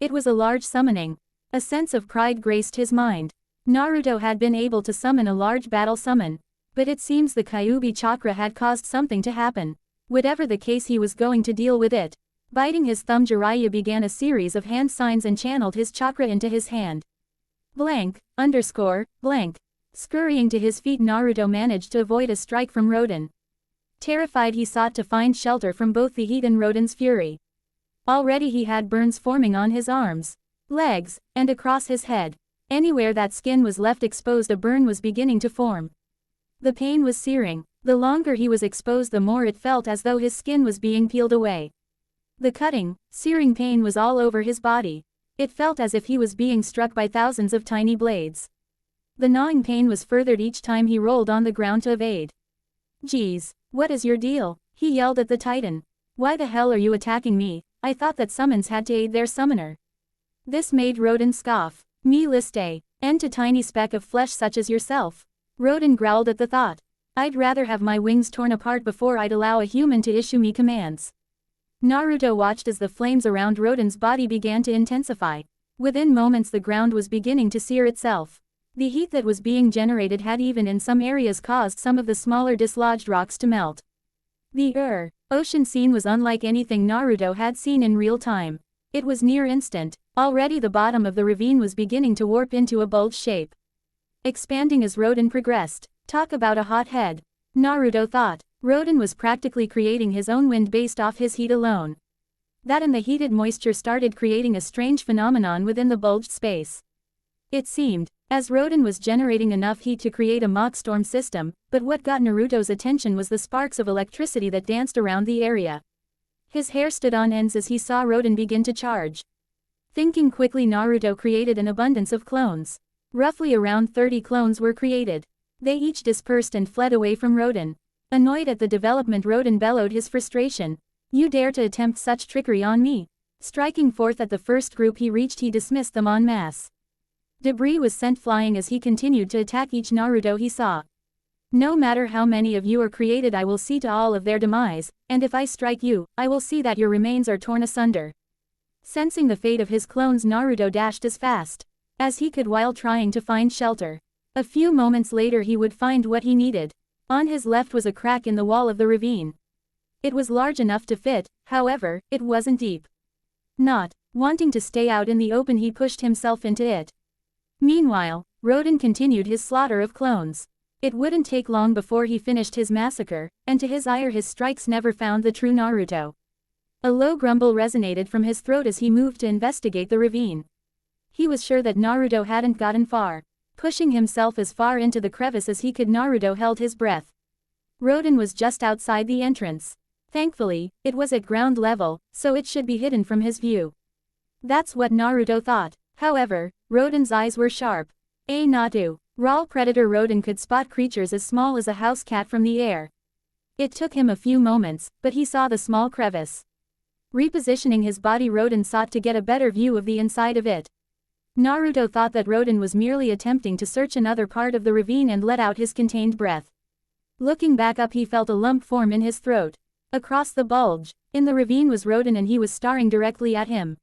It was a large summoning. A sense of pride graced his mind. Naruto had been able to summon a large battle summon. But it seems the Kyuubi chakra had caused something to happen. Whatever the case, he was going to deal with it. Biting his thumb, Jiraiya began a series of hand signs and channeled his chakra into his hand. Blank, blank. Scurrying to his feet, Naruto managed to avoid a strike from Rodan. Terrified, he sought to find shelter from both the heat and Rodan's fury. Already he had burns forming on his arms, legs, and across his head. Anywhere that skin was left exposed, a burn was beginning to form. The pain was searing. The longer he was exposed, the more it felt as though his skin was being peeled away. The cutting, searing pain was all over his body. It felt as if he was being struck by thousands of tiny blades. The gnawing pain was furthered each time he rolled on the ground to evade. "Geez, what is your deal?" he yelled at the Titan. "Why the hell are you attacking me? I thought that summons had to aid their summoner." This made Rodan scoff. "Me liste, and to tiny speck of flesh such as yourself." Rodan growled at the thought. "I'd rather have my wings torn apart before I'd allow a human to issue me commands." Naruto watched as the flames around Rodan's body began to intensify. Within moments the ground was beginning to sear itself. The heat that was being generated had even in some areas caused some of the smaller dislodged rocks to melt. The ocean scene was unlike anything Naruto had seen in real time. It was near instant. Already the bottom of the ravine was beginning to warp into a bulge shape, expanding as Rodan progressed. Talk about a hot head, Naruto thought. Rodan was practically creating his own wind based off his heat alone. That and the heated moisture started creating a strange phenomenon within the bulged space. It seemed, as Rodan was generating enough heat to create a mock storm system, but what got Naruto's attention was the sparks of electricity that danced around the area. His hair stood on ends as he saw Rodan begin to charge. Thinking quickly, Naruto created an abundance of clones. Roughly around 30 clones were created. They each dispersed and fled away from Rodan. Annoyed at the development, Rodan bellowed his frustration. "You dare to attempt such trickery on me?" Striking forth at the first group he reached, he dismissed them en masse. Debris was sent flying as he continued to attack each Naruto he saw. "No matter how many of you are created, I will see to all of their demise, and if I strike you, I will see that your remains are torn asunder." Sensing the fate of his clones, Naruto dashed as fast as he could while trying to find shelter. A few moments later he would find what he needed. On his left was a crack in the wall of the ravine. It was large enough to fit, however, it wasn't deep. Not wanting to stay out in the open, he pushed himself into it. Meanwhile, Rodan continued his slaughter of clones. It wouldn't take long before he finished his massacre, and to his ire his strikes never found the true Naruto. A low grumble resonated from his throat as he moved to investigate the ravine. He was sure that Naruto hadn't gotten far. Pushing himself as far into the crevice as he could, Naruto held his breath. Rodan was just outside the entrance. Thankfully, it was at ground level, so it should be hidden from his view. That's what Naruto thought. However, Rodan's eyes were sharp. Natu. Raw predator Rodan could spot creatures as small as a house cat from the air. It took him a few moments, but he saw the small crevice. Repositioning his body, Rodan sought to get a better view of the inside of it. Naruto thought that Rodan was merely attempting to search another part of the ravine and let out his contained breath. Looking back up, he felt a lump form in his throat. Across the bulge, in the ravine, was Rodan, and he was staring directly at him.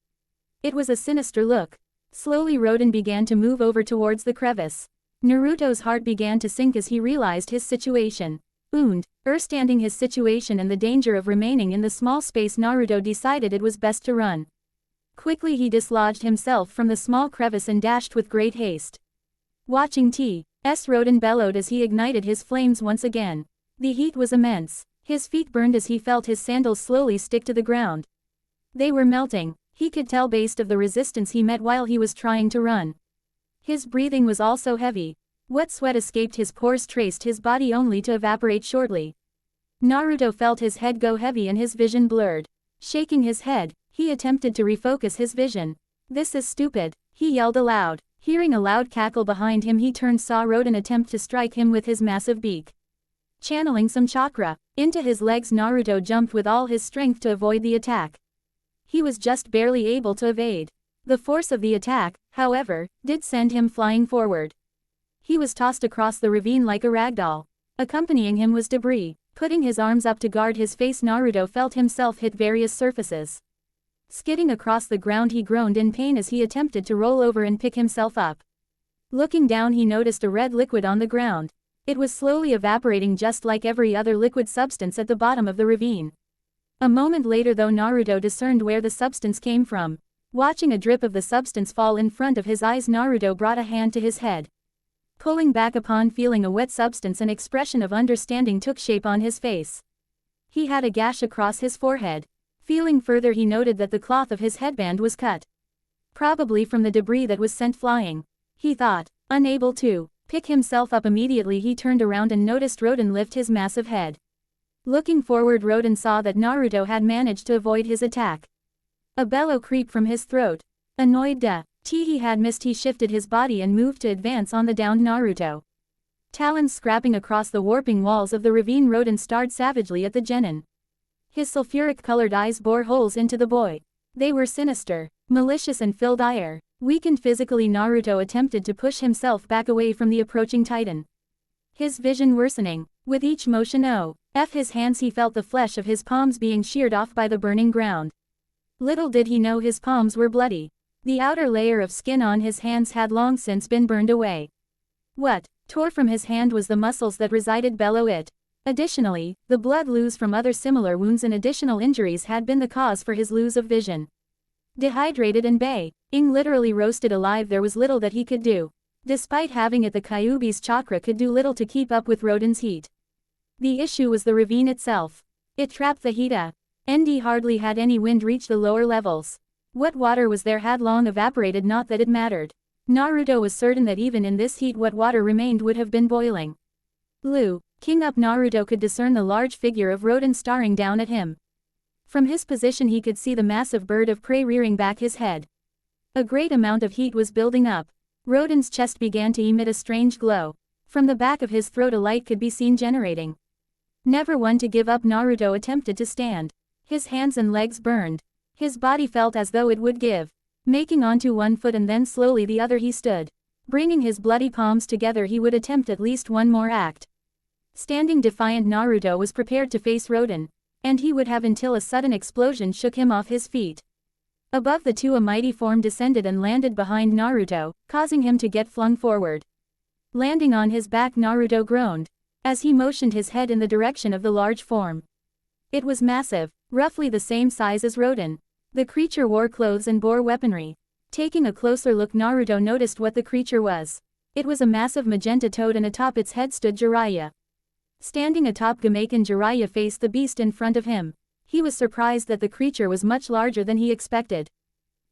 It was a sinister look. Slowly Rodan began to move over towards the crevice. Naruto's heart began to sink as he realized his situation. Understanding his situation and the danger of remaining in the small space, Naruto decided it was best to run. Quickly he dislodged himself from the small crevice and dashed with great haste. Watching T.S. Rodan bellowed as he ignited his flames once again. The heat was immense. His feet burned as he felt his sandals slowly stick to the ground. They were melting, he could tell, based of the resistance he met while he was trying to run. His breathing was also heavy. Wet sweat escaped his pores, traced his body only to evaporate shortly. Naruto felt his head go heavy and his vision blurred. Shaking his head, he attempted to refocus his vision. "This is stupid," he yelled aloud. Hearing a loud cackle behind him, he turned, saw Rodan attempt to strike him with his massive beak. Channeling some chakra into his legs, Naruto jumped with all his strength to avoid the attack. He was just barely able to evade. The force of the attack, however, did send him flying forward. He was tossed across the ravine like a ragdoll. Accompanying him was debris. Putting his arms up to guard his face, Naruto felt himself hit various surfaces. Skidding across the ground, he groaned in pain as he attempted to roll over and pick himself up. Looking down, he noticed a red liquid on the ground. It was slowly evaporating, just like every other liquid substance at the bottom of the ravine. A moment later, though, Naruto discerned where the substance came from. Watching a drip of the substance fall in front of his eyes, Naruto brought a hand to his head. Pulling back upon feeling a wet substance, an expression of understanding took shape on his face. He had a gash across his forehead. Feeling further, he noted that the cloth of his headband was cut. Probably from the debris that was sent flying. He thought. Unable to pick himself up immediately, he turned around and noticed Rodan lift his massive head. Looking forward, Rodan saw that Naruto had managed to avoid his attack. A bellow creeped from his throat. Annoyed, He had missed. He shifted his body and moved to advance on the downed Naruto. Talons scrapping across the warping walls of the ravine. Rodan stared savagely at the genin. His sulfuric-colored eyes bore holes into the boy. They were sinister, malicious and filled ire. Weakened physically, Naruto attempted to push himself back away from the approaching titan. His vision worsening. With each motion of his hands he felt the flesh of his palms being sheared off by the burning ground. Little did he know his palms were bloody. The outer layer of skin on his hands had long since been burned away. What tore from his hand was the muscles that resided below it. Additionally, the blood loose from other similar wounds and additional injuries had been the cause for his lose of vision. Dehydrated and being literally roasted alive, there was little that he could do. Despite having it, the Kyuubi's chakra could do little to keep up with Rodan's heat. The issue was the ravine itself. It trapped the heat. And hardly had any wind reach the lower levels. What water was there had long evaporated, not that it mattered. Naruto was certain that even in this heat what water remained would have been boiling. King up, Naruto could discern the large figure of Rodan staring down at him. From his position he could see the massive bird of prey rearing back his head. A great amount of heat was building up. Rodan's chest began to emit a strange glow. From the back of his throat a light could be seen generating. Never one to give up, Naruto attempted to stand. His hands and legs burned. His body felt as though it would give. Making onto one foot and then slowly the other he stood. Bringing his bloody palms together he would attempt at least one more act. Standing defiant, Naruto was prepared to face Rodan. And he would have until a sudden explosion shook him off his feet. Above the two a mighty form descended and landed behind Naruto, causing him to get flung forward. Landing on his back, Naruto groaned. As he motioned his head in the direction of the large form. It was massive, roughly the same size as Rodan. The creature wore clothes and bore weaponry. Taking a closer look, Naruto noticed what the creature was. It was a massive magenta toad, and atop its head stood Jiraiya. Standing atop Gamabunta, Jiraiya faced the beast in front of him. He was surprised that the creature was much larger than he expected.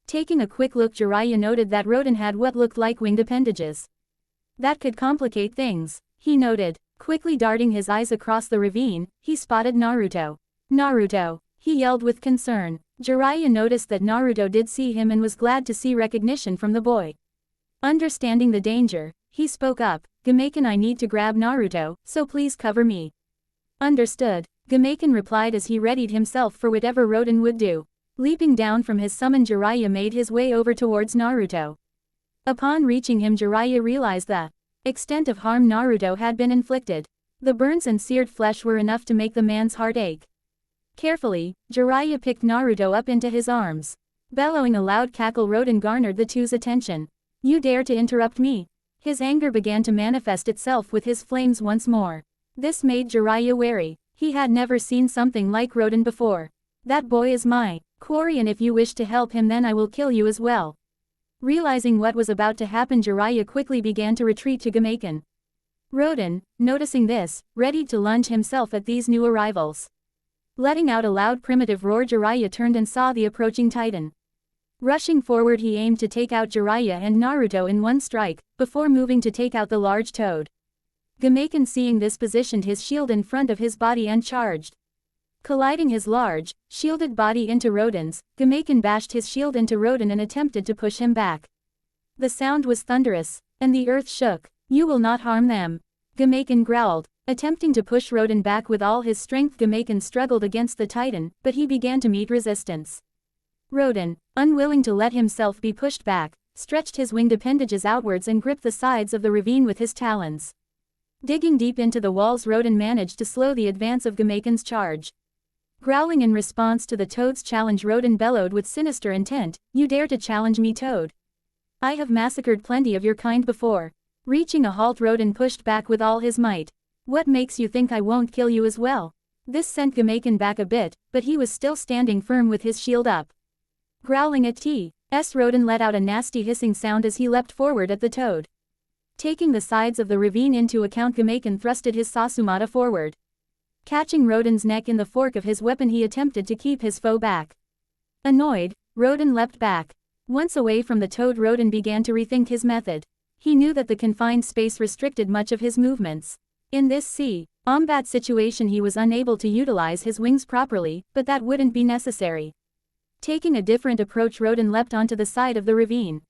Taking a quick look, Jiraiya noted that Rodan had what looked like winged appendages. That could complicate things, he noted. Quickly darting his eyes across the ravine, he spotted Naruto. Naruto, he yelled with concern. Jiraiya noticed that Naruto did see him and was glad to see recognition from the boy. Understanding the danger, he spoke up. Gamabunta, I need to grab Naruto, so please cover me. Understood, Gamabunta replied as he readied himself for whatever Rodan would do. Leaping down from his summon, Jiraiya made his way over towards Naruto. Upon reaching him, Jiraiya realized the extent of harm Naruto had been inflicted. The burns and seared flesh were enough to make the man's heart ache. Carefully, Jiraiya picked Naruto up into his arms. Bellowing a loud cackle, Rodan garnered the two's attention. You dare to interrupt me? His anger began to manifest itself with his flames once more. This made Jiraiya wary. He had never seen something like Rodan before. That boy is my quarry, and if you wish to help him then I will kill you as well. Realizing what was about to happen, Jiraiya quickly began to retreat to Gamabunta. Rodan, noticing this, readied to lunge himself at these new arrivals. Letting out a loud primitive roar, Jiraiya turned and saw the approaching titan. Rushing forward, he aimed to take out Jiraiya and Naruto in one strike, before moving to take out the large toad. Gamabunta, seeing this, positioned his shield in front of his body and charged. Colliding his large, shielded body into Rodan's, Gamabunta bashed his shield into Rodan and attempted to push him back. The sound was thunderous, and the earth shook. You will not harm them, Gamabunta growled. Attempting to push Rodan back with all his strength, Gamabunta struggled against the titan, but he began to meet resistance. Rodan, unwilling to let himself be pushed back, stretched his winged appendages outwards and gripped the sides of the ravine with his talons. Digging deep into the walls, Rodan managed to slow the advance of Gamabunta's charge. Growling in response to the toad's challenge, Rodan bellowed with sinister intent, You dare to challenge me, toad? I have massacred plenty of your kind before. Reaching a halt, Rodan pushed back with all his might. What makes you think I won't kill you as well? This sent Gamabunta back a bit, but he was still standing firm with his shield up. Growling at T.S. Rodan let out a nasty hissing sound as he leapt forward at the toad. Taking the sides of the ravine into account, Gamabunta thrusted his Sasumata forward. Catching Rodan's neck in the fork of his weapon, he attempted to keep his foe back. Annoyed, Rodan leapt back. Once away from the toad, Rodan began to rethink his method. He knew that the confined space restricted much of his movements. In this combat situation he was unable to utilize his wings properly, but that wouldn't be necessary. Taking a different approach, Rodan leapt onto the side of the ravine.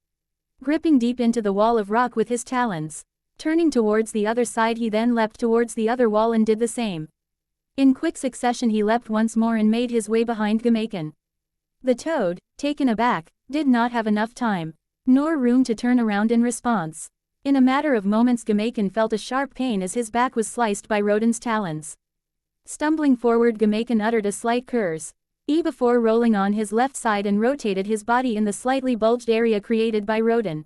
gripping deep into the wall of rock with his talons. Turning towards the other side, he then leapt towards the other wall and did the same. In quick succession he leapt once more and made his way behind Gamaiken. The toad, taken aback, did not have enough time, nor room to turn around in response. In a matter of moments Gamaiken felt a sharp pain as his back was sliced by Rodan's talons. Stumbling forward, Gamaiken uttered a slight curse before rolling on his left side and rotated his body in the slightly bulged area created by Rodan.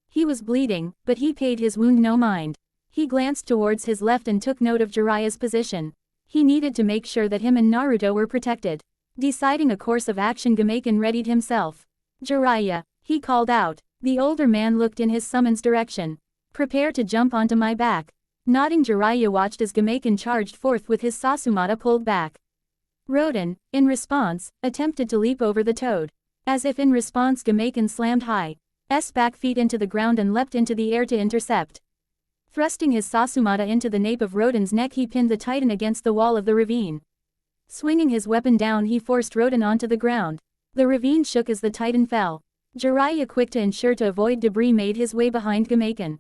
He was bleeding, but he paid his wound no mind. He glanced towards his left and took note of Jiraiya's position. He needed to make sure that him and Naruto were protected. Deciding a course of action, Gamaiken readied himself. "Jiraiya," he called out. The older man looked in his summons direction. "Prepare to jump onto my back." Nodding, Jiraiya watched as Gamaiken charged forth with his Sasumata pulled back. Rodan, in response, attempted to leap over the toad. As if in response, Gamaiken slammed his back feet into the ground and leapt into the air to intercept. Thrusting his Sasumata into the nape of Rodan's neck, he pinned the titan against the wall of the ravine. Swinging his weapon down, he forced Rodan onto the ground. The ravine shook as the titan fell. Jiraiya, quick to ensure to avoid debris, made his way behind Gamaiken.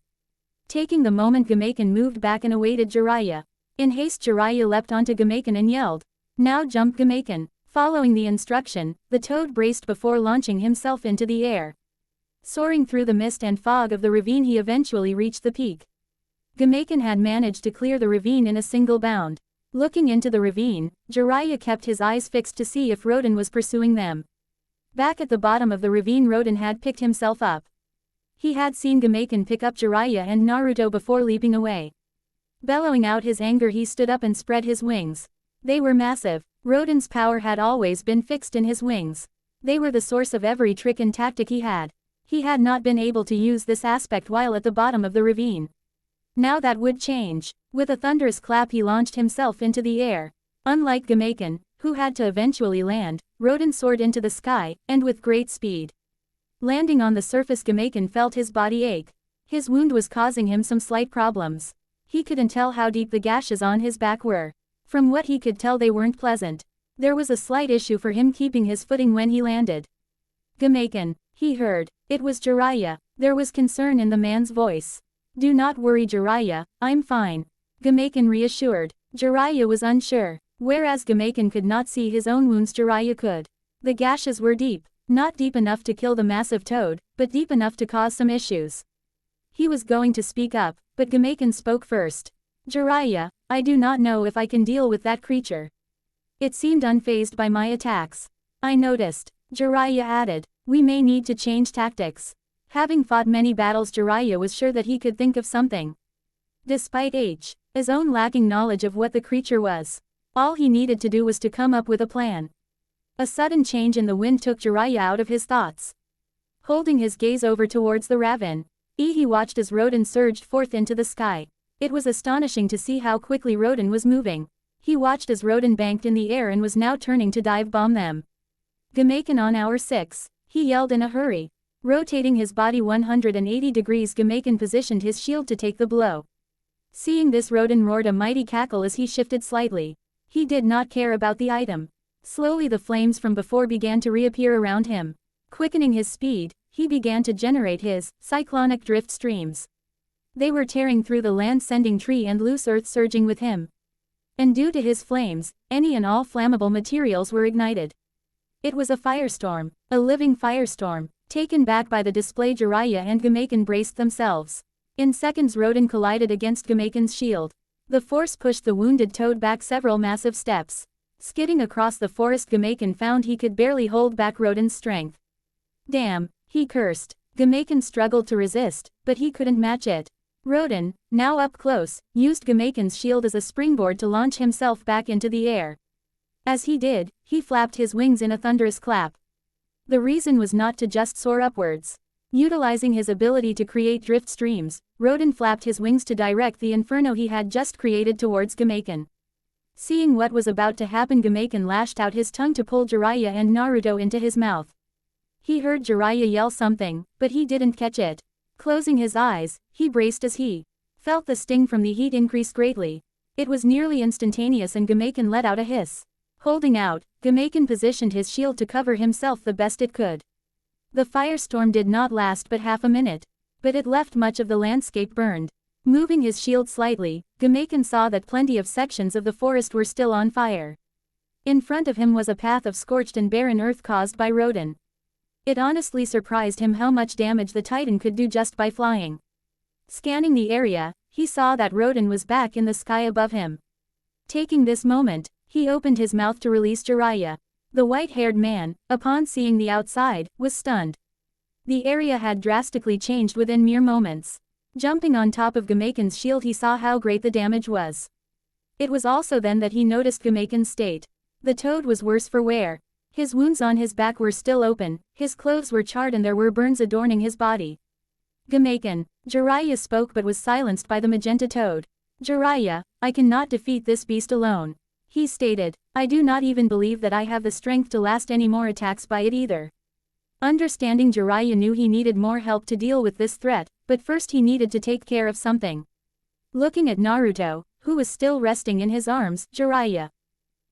Taking the moment, Gamaiken moved back and awaited Jiraiya. In haste, Jiraiya leapt onto Gamaiken and yelled, "Now jump, Gamaiken." Following the instruction, the toad braced before launching himself into the air. Soaring through the mist and fog of the ravine, he eventually reached the peak. Gamaiken had managed to clear the ravine in a single bound. Looking into the ravine, Jiraiya kept his eyes fixed to see if Rodan was pursuing them. Back at the bottom of the ravine, Rodan had picked himself up. He had seen Gamaiken pick up Jiraiya and Naruto before leaping away. Bellowing out his anger, he stood up and spread his wings. They were massive. Rodan's power had always been fixed in his wings. They were the source of every trick and tactic he had. He had not been able to use this aspect while at the bottom of the ravine. Now that would change. With a thunderous clap, he launched himself into the air. Unlike Gamaiken, who had to eventually land, Rodan soared into the sky, and with great speed. Landing on the surface, Gamaiken felt his body ache. His wound was causing him some slight problems. He couldn't tell how deep the gashes on his back were. From what he could tell, they weren't pleasant. There was a slight issue for him keeping his footing when he landed. "Gamaiken," he heard. It was Jiraiya. There was concern in the man's voice. "Do not worry, Jiraiya, I'm fine," Gamaiken reassured. Jiraiya was unsure. Whereas Gamaiken could not see his own wounds, Jiraiya could. The gashes were deep. Not deep enough to kill the massive toad, but deep enough to cause some issues. He was going to speak up, but Gamaiken spoke first. "Jiraiya, I do not know if I can deal with that creature. It seemed unfazed by my attacks." "I noticed," Jiraiya added. "We may need to change tactics." Having fought many battles, Jiraiya was sure that he could think of something. Despite his own lacking knowledge of what the creature was, all he needed to do was to come up with a plan. A sudden change in the wind took Jiraiya out of his thoughts. Holding his gaze over towards the ravine, he watched as Rodan surged forth into the sky. It was astonishing to see how quickly Rodan was moving. He watched as Rodan banked in the air and was now turning to dive bomb them. "Gamaiken on our 6, he yelled in a hurry. Rotating his body 180 degrees, Gamaiken positioned his shield to take the blow. Seeing this, Rodan roared a mighty cackle as he shifted slightly. He did not care about the item. Slowly the flames from before began to reappear around him. Quickening his speed, he began to generate his cyclonic drift streams. They were tearing through the land, sending tree and loose earth surging with him. And due to his flames, any and all flammable materials were ignited. It was a firestorm, a living firestorm. Taken back by the display, Jiraiya and Gamaiken braced themselves. In seconds, Rodan collided against Gamaiken's shield. The force pushed the wounded toad back several massive steps. Skidding across the forest, Gamaiken found he could barely hold back Rodan's strength. "Damn," he cursed. Gamaiken struggled to resist, but he couldn't match it. Rodan, now up close, used Gamaiken's shield as a springboard to launch himself back into the air. As he did, he flapped his wings in a thunderous clap. The reason was not to just soar upwards. Utilizing his ability to create drift streams, Rodan flapped his wings to direct the inferno he had just created towards Gamaiken. Seeing what was about to happen, Gamaiken lashed out his tongue to pull Jiraiya and Naruto into his mouth. He heard Jiraiya yell something, but he didn't catch it. Closing his eyes, he braced as he felt the sting from the heat increase greatly. It was nearly instantaneous and Gamaiken let out a hiss. Holding out, Gamaiken positioned his shield to cover himself the best it could. The firestorm did not last but half a minute. But it left much of the landscape burned. Moving his shield slightly, Gamabunta saw that plenty of sections of the forest were still on fire. In front of him was a path of scorched and barren earth caused by Rodan. It honestly surprised him how much damage the Titan could do just by flying. Scanning the area, he saw that Rodan was back in the sky above him. Taking this moment, he opened his mouth to release Jiraiya. The white-haired man, upon seeing the outside, was stunned. The area had drastically changed within mere moments. Jumping on top of Gamaken's shield, he saw how great the damage was. It was also then that he noticed Gamaken's state. The toad was worse for wear. His wounds on his back were still open, his clothes were charred and there were burns adorning his body. Gamaken. Jiraiya spoke but was silenced by the magenta toad. Jiraiya, I cannot defeat this beast alone. He stated, I do not even believe that I have the strength to last any more attacks by it either. Understanding, Jiraiya knew he needed more help to deal with this threat, but first he needed to take care of something. Looking at Naruto, who was still resting in his arms, Jiraiya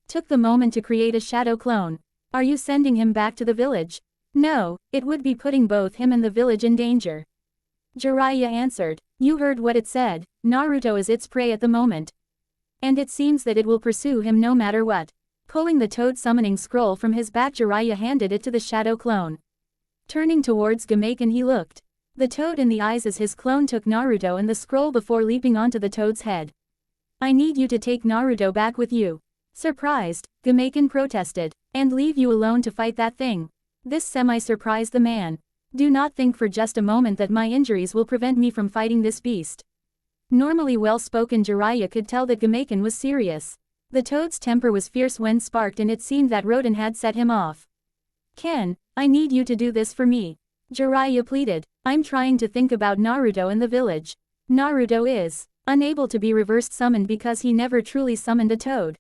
took the moment to create a shadow clone. Are you sending him back to the village? No, it would be putting both him and the village in danger. Jiraiya answered, you heard what it said, Naruto is its prey at the moment. And it seems that it will pursue him no matter what. Pulling the toad summoning scroll from his back, Jiraiya handed it to the shadow clone. Turning towards Gamaken, he looked. The toad in the eyes as his clone took Naruto and the scroll before leaping onto the toad's head. I need you to take Naruto back with you. Surprised, Gamaken protested. And leave you alone to fight that thing. This semi-surprised the man. Do not think for just a moment that my injuries will prevent me from fighting this beast. Normally well-spoken Jiraiya could tell that Gamaken was serious. The toad's temper was fierce when sparked, and it seemed that Rodan had set him off. Ken, I need you to do this for me. Jiraiya pleaded. I'm trying to think about Naruto and the village. Naruto is unable to be reversed summoned because he never truly summoned a toad.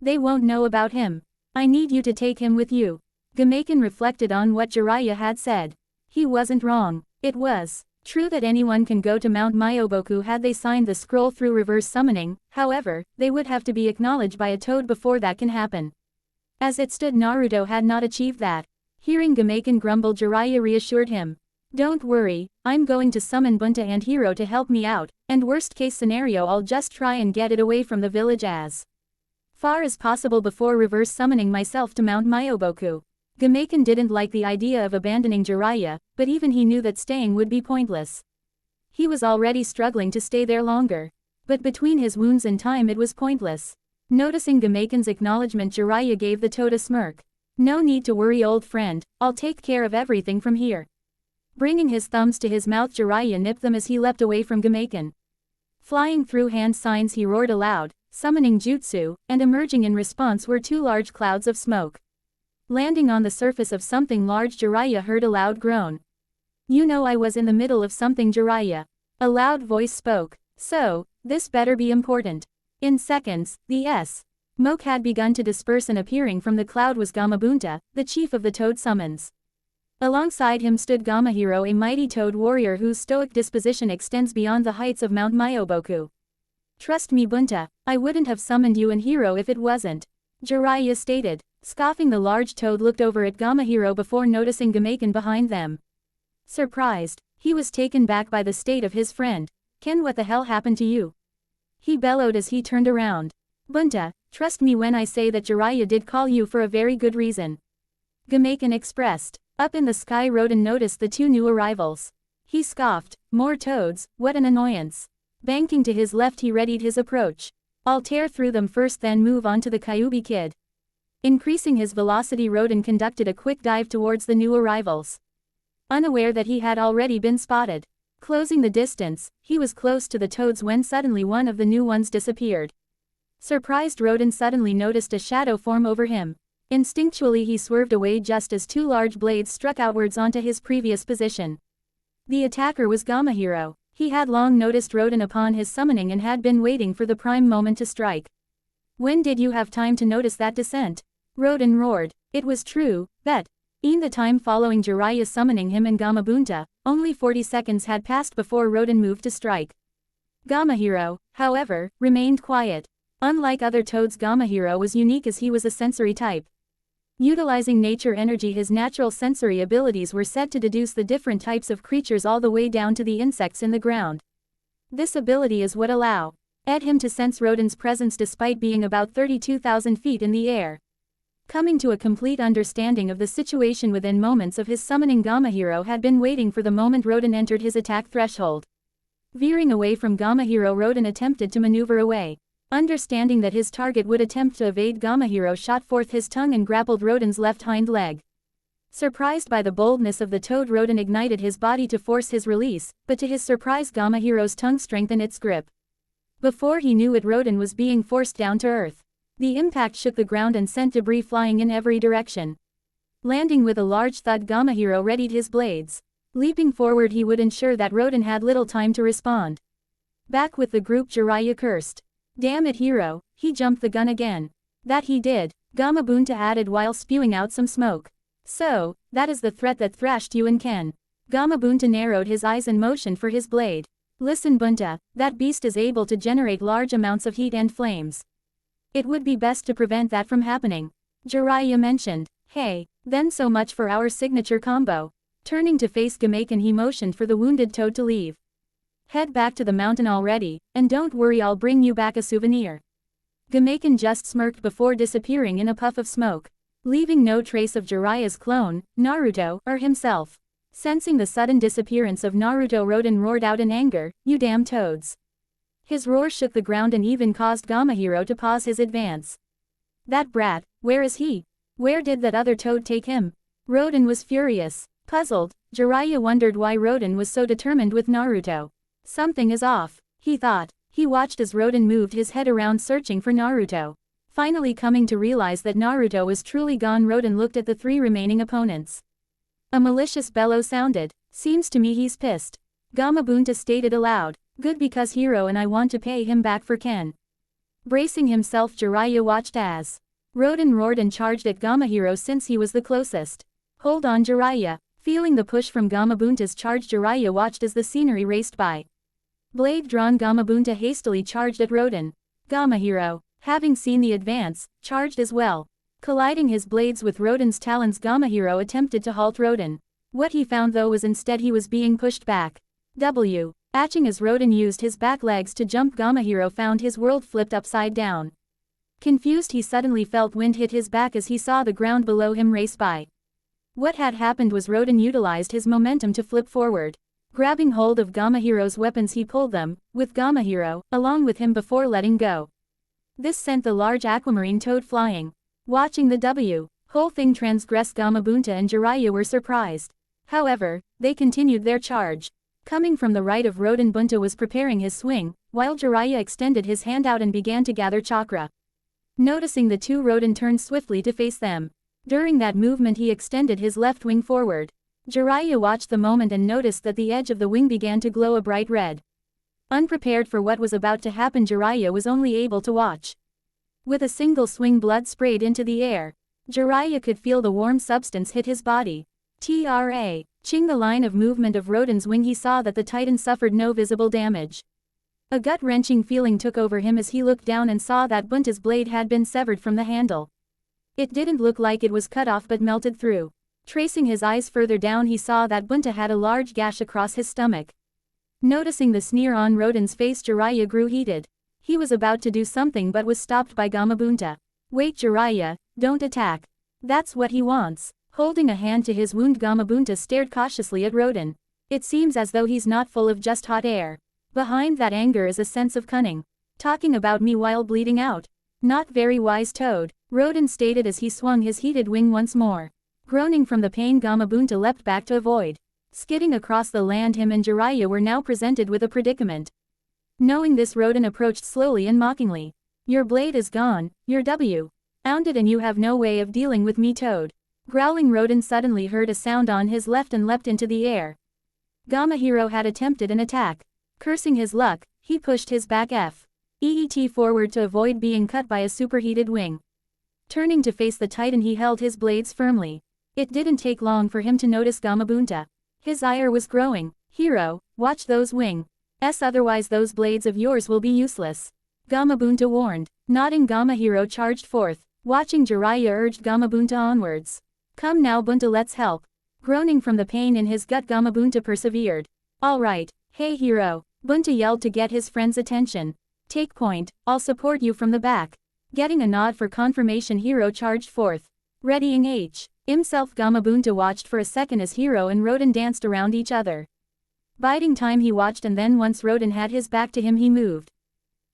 They won't know about him. I need you to take him with you. Gamaken reflected on what Jiraiya had said. He wasn't wrong. It was true that anyone can go to Mount Myoboku had they signed the scroll through reverse summoning, however, they would have to be acknowledged by a toad before that can happen. As it stood, Naruto had not achieved that. Hearing Gamaken grumble, Jiraiya reassured him. Don't worry, I'm going to summon Bunta and Hiro to help me out, and worst case scenario I'll just try and get it away from the village as far as possible before reverse summoning myself to Mount Myoboku. Gamaken didn't like the idea of abandoning Jiraiya, but even he knew that staying would be pointless. He was already struggling to stay there longer. But between his wounds and time it was pointless. Noticing Gamaken's acknowledgement, Jiraiya gave the toad a smirk. No need to worry, old friend, I'll take care of everything from here. Bringing his thumbs to his mouth, Jiraiya nipped them as he leapt away from Gamaken. Flying through hand signs, he roared aloud, summoning jutsu, and emerging in response were two large clouds of smoke. Landing on the surface of something large, Jiraiya heard a loud groan. You know I was in the middle of something, Jiraiya. A loud voice spoke. So, this better be important. In seconds, the smoke had begun to disperse, and appearing from the cloud was Gamabunta, the chief of the toad summons. Alongside him stood Gamahiro, a mighty toad warrior whose stoic disposition extends beyond the heights of Mount Myoboku. Trust me, Bunta, I wouldn't have summoned you and Hiro if it wasn't. Jiraiya stated. Scoffing, the large toad looked over at Gamahiro before noticing Gamaken behind them. Surprised, he was taken back by the state of his friend. Ken, what the hell happened to you? He bellowed as he turned around. Bunta, trust me when I say that Jiraiya did call you for a very good reason. Gamaken expressed. Up in the sky, Rodan noticed the two new arrivals. He scoffed. More toads, what an annoyance. Banking to his left, he readied his approach. I'll tear through them first, then move on to the Kyuubi kid. Increasing his velocity, Rodan conducted a quick dive towards the new arrivals. Unaware that he had already been spotted. Closing the distance, he was close to the toads when suddenly one of the new ones disappeared. Surprised, Rodan suddenly noticed a shadow form over him. Instinctually he swerved away just as two large blades struck outwards onto his previous position. The attacker was Gamahiro. He had long noticed Rodan upon his summoning and had been waiting for the prime moment to strike. When did you have time to notice that descent? Rodan roared. It was true, that in the time following Jiraiya summoning him and Gamabunta, only 40 seconds had passed before Rodan moved to strike. Gamahiro, however, remained quiet. Unlike other toads, Gamahiro was unique as he was a sensory type. Utilizing nature energy, his natural sensory abilities were said to deduce the different types of creatures all the way down to the insects in the ground. This ability is what allowed him to sense Rodan's presence despite being about 32,000 feet in the air. Coming to a complete understanding of the situation within moments of his summoning, Gamahiro had been waiting for the moment Rodan entered his attack threshold. Veering away from Gamahiro, Rodan attempted to maneuver away. Understanding that his target would attempt to evade, Gamahiro shot forth his tongue and grappled Rodan's left hind leg. Surprised by the boldness of the toad, Rodan ignited his body to force his release, but to his surprise, Gamahiro's tongue strengthened its grip. Before he knew it, Rodan was being forced down to earth. The impact shook the ground and sent debris flying in every direction. Landing with a large thud, Gamahiro readied his blades. Leaping forward, he would ensure that Rodan had little time to respond. Back with the group, Jiraiya cursed. "Damn it, hero, he jumped the gun again." "That he did," Gamabunta added while spewing out some smoke. "So, that is the threat that thrashed you and Ken." Gamabunta narrowed his eyes and motioned for his blade. "Listen, Bunta, that beast is able to generate large amounts of heat and flames. It would be best to prevent that from happening," Jiraiya mentioned. "Hey, then so much for our signature combo." Turning to face Gamaiken, he motioned for the wounded toad to leave. "Head back to the mountain already, and don't worry, I'll bring you back a souvenir." Gamaiken just smirked before disappearing in a puff of smoke, leaving no trace of Jiraiya's clone, Naruto, or himself. Sensing the sudden disappearance of Naruto, Rodan roared out in anger, "You damn toads." His roar shook the ground and even caused Gamahiro to pause his advance. "That brat, where is he? Where did that other toad take him?" Rodan was furious. Puzzled, Jiraiya wondered why Rodan was so determined with Naruto. Something is off, he thought. He watched as Rodan moved his head around searching for Naruto. Finally coming to realize that Naruto was truly gone, Rodan looked at the three remaining opponents. A malicious bellow sounded. "Seems to me he's pissed," Gamabunta stated aloud. "Good, because Hiro and I want to pay him back for Ken." Bracing himself, Jiraiya watched as Rodan roared and charged at Gamahiro since he was the closest. "Hold on, Jiraiya." Feeling the push from Gamabunta's charge, Jiraiya watched as the scenery raced by. Blade drawn, Gamabunta hastily charged at Rodan. Gamahiro, having seen the advance, charged as well. Colliding his blades with Rodan's talons, Gamahiro attempted to halt Rodan. What he found though was instead he was being pushed back. Atching as Rodan used his back legs to jump, Gamahiro found his world flipped upside down. Confused, he suddenly felt wind hit his back as he saw the ground below him race by. What had happened was Rodan utilized his momentum to flip forward. Grabbing hold of Gamahiro's weapons, he pulled them, with Gamahiro, along with him before letting go. This sent the large aquamarine toad flying. Watching the whole thing transgress, Gamabunta and Jiraiya were surprised. However, they continued their charge. Coming from the right of Rodan, Bunta was preparing his swing, while Jiraiya extended his hand out and began to gather chakra. Noticing the two, Rodan turned swiftly to face them. During that movement, he extended his left wing forward. Jiraiya watched the moment and noticed that the edge of the wing began to glow a bright red. Unprepared for what was about to happen, Jiraiya was only able to watch. With a single swing, blood sprayed into the air. Jiraiya could feel the warm substance hit his body. Ching the line of movement of Rodan's wing, he saw that the titan suffered no visible damage. A gut-wrenching feeling took over him as he looked down and saw that Bunta's blade had been severed from the handle. It didn't look like it was cut off but melted through. Tracing his eyes further down, he saw that Bunta had a large gash across his stomach. Noticing the sneer on Rodan's face, Jiraiya grew heated. He was about to do something but was stopped by Gamabunta. "Wait, Jiraiya, don't attack. That's what he wants." Holding a hand to his wound, Gamabunta stared cautiously at Rodan. "It seems as though he's not full of just hot air. Behind that anger is a sense of cunning. Talking about me while bleeding out. Not very wise, toad," Rodan stated as he swung his heated wing once more. Groaning from the pain, Gamabunta leapt back to avoid. Skidding across the land, him and Jiraiya were now presented with a predicament. Knowing this, Rodan approached slowly and mockingly. "Your blade is gone, you're wounded, and you have no way of dealing with me, toad." Growling, Rodan suddenly heard a sound on his left and leapt into the air. Gamahiro had attempted an attack. Cursing his luck, he pushed his back forward to avoid being cut by a superheated wing. Turning to face the titan, he held his blades firmly. It didn't take long for him to notice Gamabunta. His ire was growing. "Hero, watch those wings, otherwise those blades of yours will be useless," Gamabunta warned. Nodding, Gamahiro charged forth. Watching Jiraiya urged Gamabunta onwards. Come now Bunta, let's help. Groaning from the pain in his gut, Gamabunta persevered. Alright, hey hero, Bunta yelled to get his friend's attention. Take point, I'll support you from the back. Getting a nod for confirmation, Hero charged forth. Readying himself, Gamabunta watched for a second as Hero and Rodan danced around each other. Biding time, he watched, and then once Rodan had his back to him, he moved.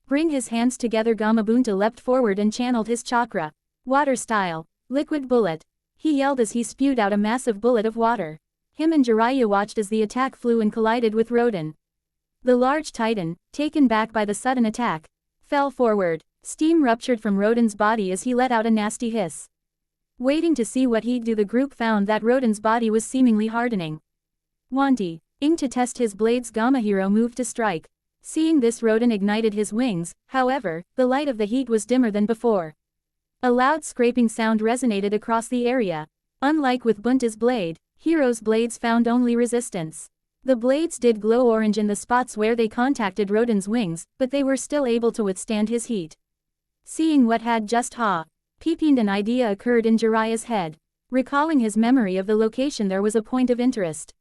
Bring his hands together. Gamabunta leapt forward and channeled his chakra. Water style, liquid bullet. He yelled as he spewed out a massive bullet of water. Him and Jiraiya watched as the attack flew and collided with Rodan. The large titan, taken back by the sudden attack, fell forward. Steam ruptured from Rodan's body as he let out a nasty hiss. Waiting to see what he'd do, the group found that Rodan's body was seemingly hardening. Wanting to test his blades, Gamahiro moved to strike. Seeing this, Rodan ignited his wings. However, the light of the heat was dimmer than before. A loud scraping sound resonated across the area. Unlike with Bunta's blade, Hero's blades found only resistance. The blades did glow orange in the spots where they contacted Rodan's wings, but they were still able to withstand his heat. Seeing what had just happened, an idea occurred in Jiraiya's head. Recalling his memory of the location, there was a point of interest.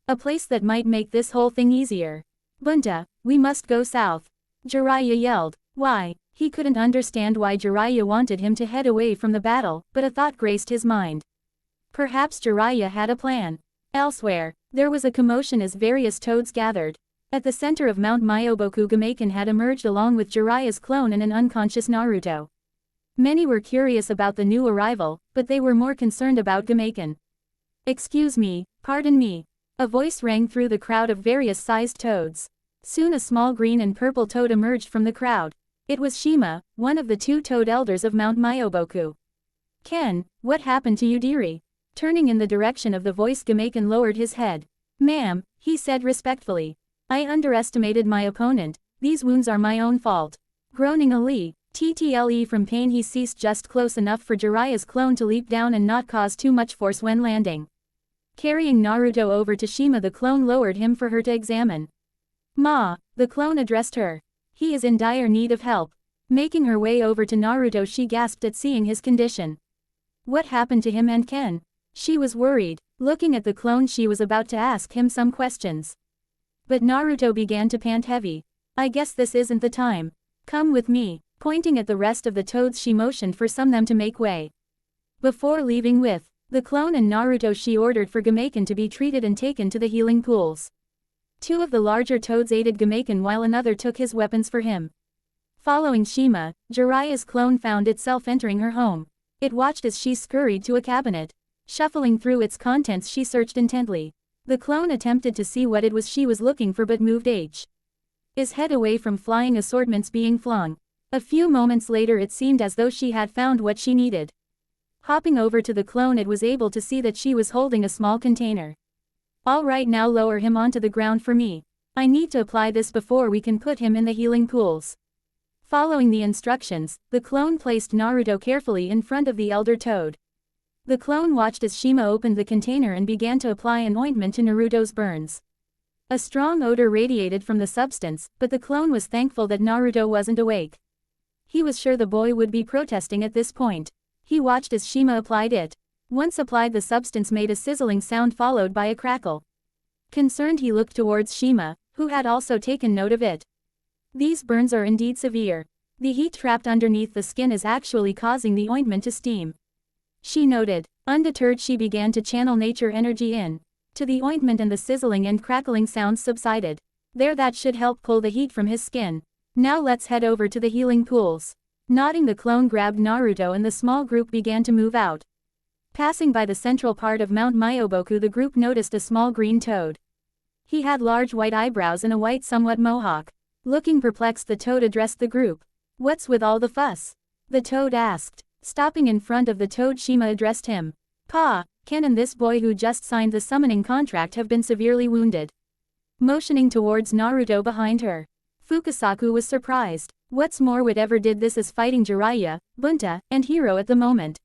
A place that might make this whole thing easier. Bunta, we must go south. Jiraiya yelled. Why? He couldn't understand why Jiraiya wanted him to head away from the battle, but a thought graced his mind. Perhaps Jiraiya had a plan. Elsewhere, there was a commotion as various toads gathered. At the center of Mount Myoboku, Gamaiken had emerged along with Jiraiya's clone and an unconscious Naruto. Many were curious about the new arrival, but they were more concerned about Gamaiken. Excuse me, pardon me. A voice rang through the crowd of various sized toads. Soon a small green and purple toad emerged from the crowd. It was Shima, one of the 2 toad elders of Mount Myoboku. Ken, what happened to you, dearie? Turning in the direction of the voice, Gamaiken lowered his head. Ma'am, he said respectfully. I underestimated my opponent. These wounds are my own fault. Groaning TTLE from pain, he ceased just close enough for Jiraiya's clone to leap down and not cause too much force when landing. Carrying Naruto over to Shima, the clone lowered him for her to examine. Ma, the clone addressed her. He is in dire need of help. Making her way over to Naruto, she gasped at seeing his condition. What happened to him and Ken? She was worried. Looking at the clone, she was about to ask him some questions. But Naruto began to pant heavy. I guess this isn't the time. Come with me. Pointing at the rest of the toads, she motioned for some of them to make way. Before leaving with the clone and Naruto, she ordered for Gamaiken to be treated and taken to the healing pools. 2 of the larger toads aided Gamaiken while another took his weapons for him. Following Shima, Jiraiya's clone found itself entering her home. It watched as she scurried to a cabinet. Shuffling through its contents, she searched intently. The clone attempted to see what it was she was looking for, but moved his head away from flying assortments being flung. A few moments later, it seemed as though she had found what she needed. Hopping over to the clone, it was able to see that she was holding a small container. Alright, now lower him onto the ground for me. I need to apply this before we can put him in the healing pools. Following the instructions, the clone placed Naruto carefully in front of the elder toad. The clone watched as Shima opened the container and began to apply an ointment to Naruto's burns. A strong odor radiated from the substance, but the clone was thankful that Naruto wasn't awake. He was sure the boy would be protesting at this point. He watched as Shima applied it. Once applied, the substance made a sizzling sound followed by a crackle. Concerned, he looked towards Shima, who had also taken note of it. These burns are indeed severe. The heat trapped underneath the skin is actually causing the ointment to steam. She noted. Undeterred, she began to channel nature energy in to the ointment, and the sizzling and crackling sounds subsided. There, that should help pull the heat from his skin. Now let's head over to the healing pools. Nodding, the clone grabbed Naruto and the small group began to move out. Passing by the central part of Mount Myoboku, the group noticed a small green toad. He had large white eyebrows and a white, somewhat mohawk. Looking perplexed, the toad addressed the group. What's with all the fuss? The toad asked. Stopping in front of the toad, Shima addressed him. Pa, Ken and this boy who just signed the summoning contract have been severely wounded. Motioning towards Naruto behind her. Fukasaku was surprised. What's more, whatever did this is fighting Jiraiya, Bunta, and Hiro at the moment.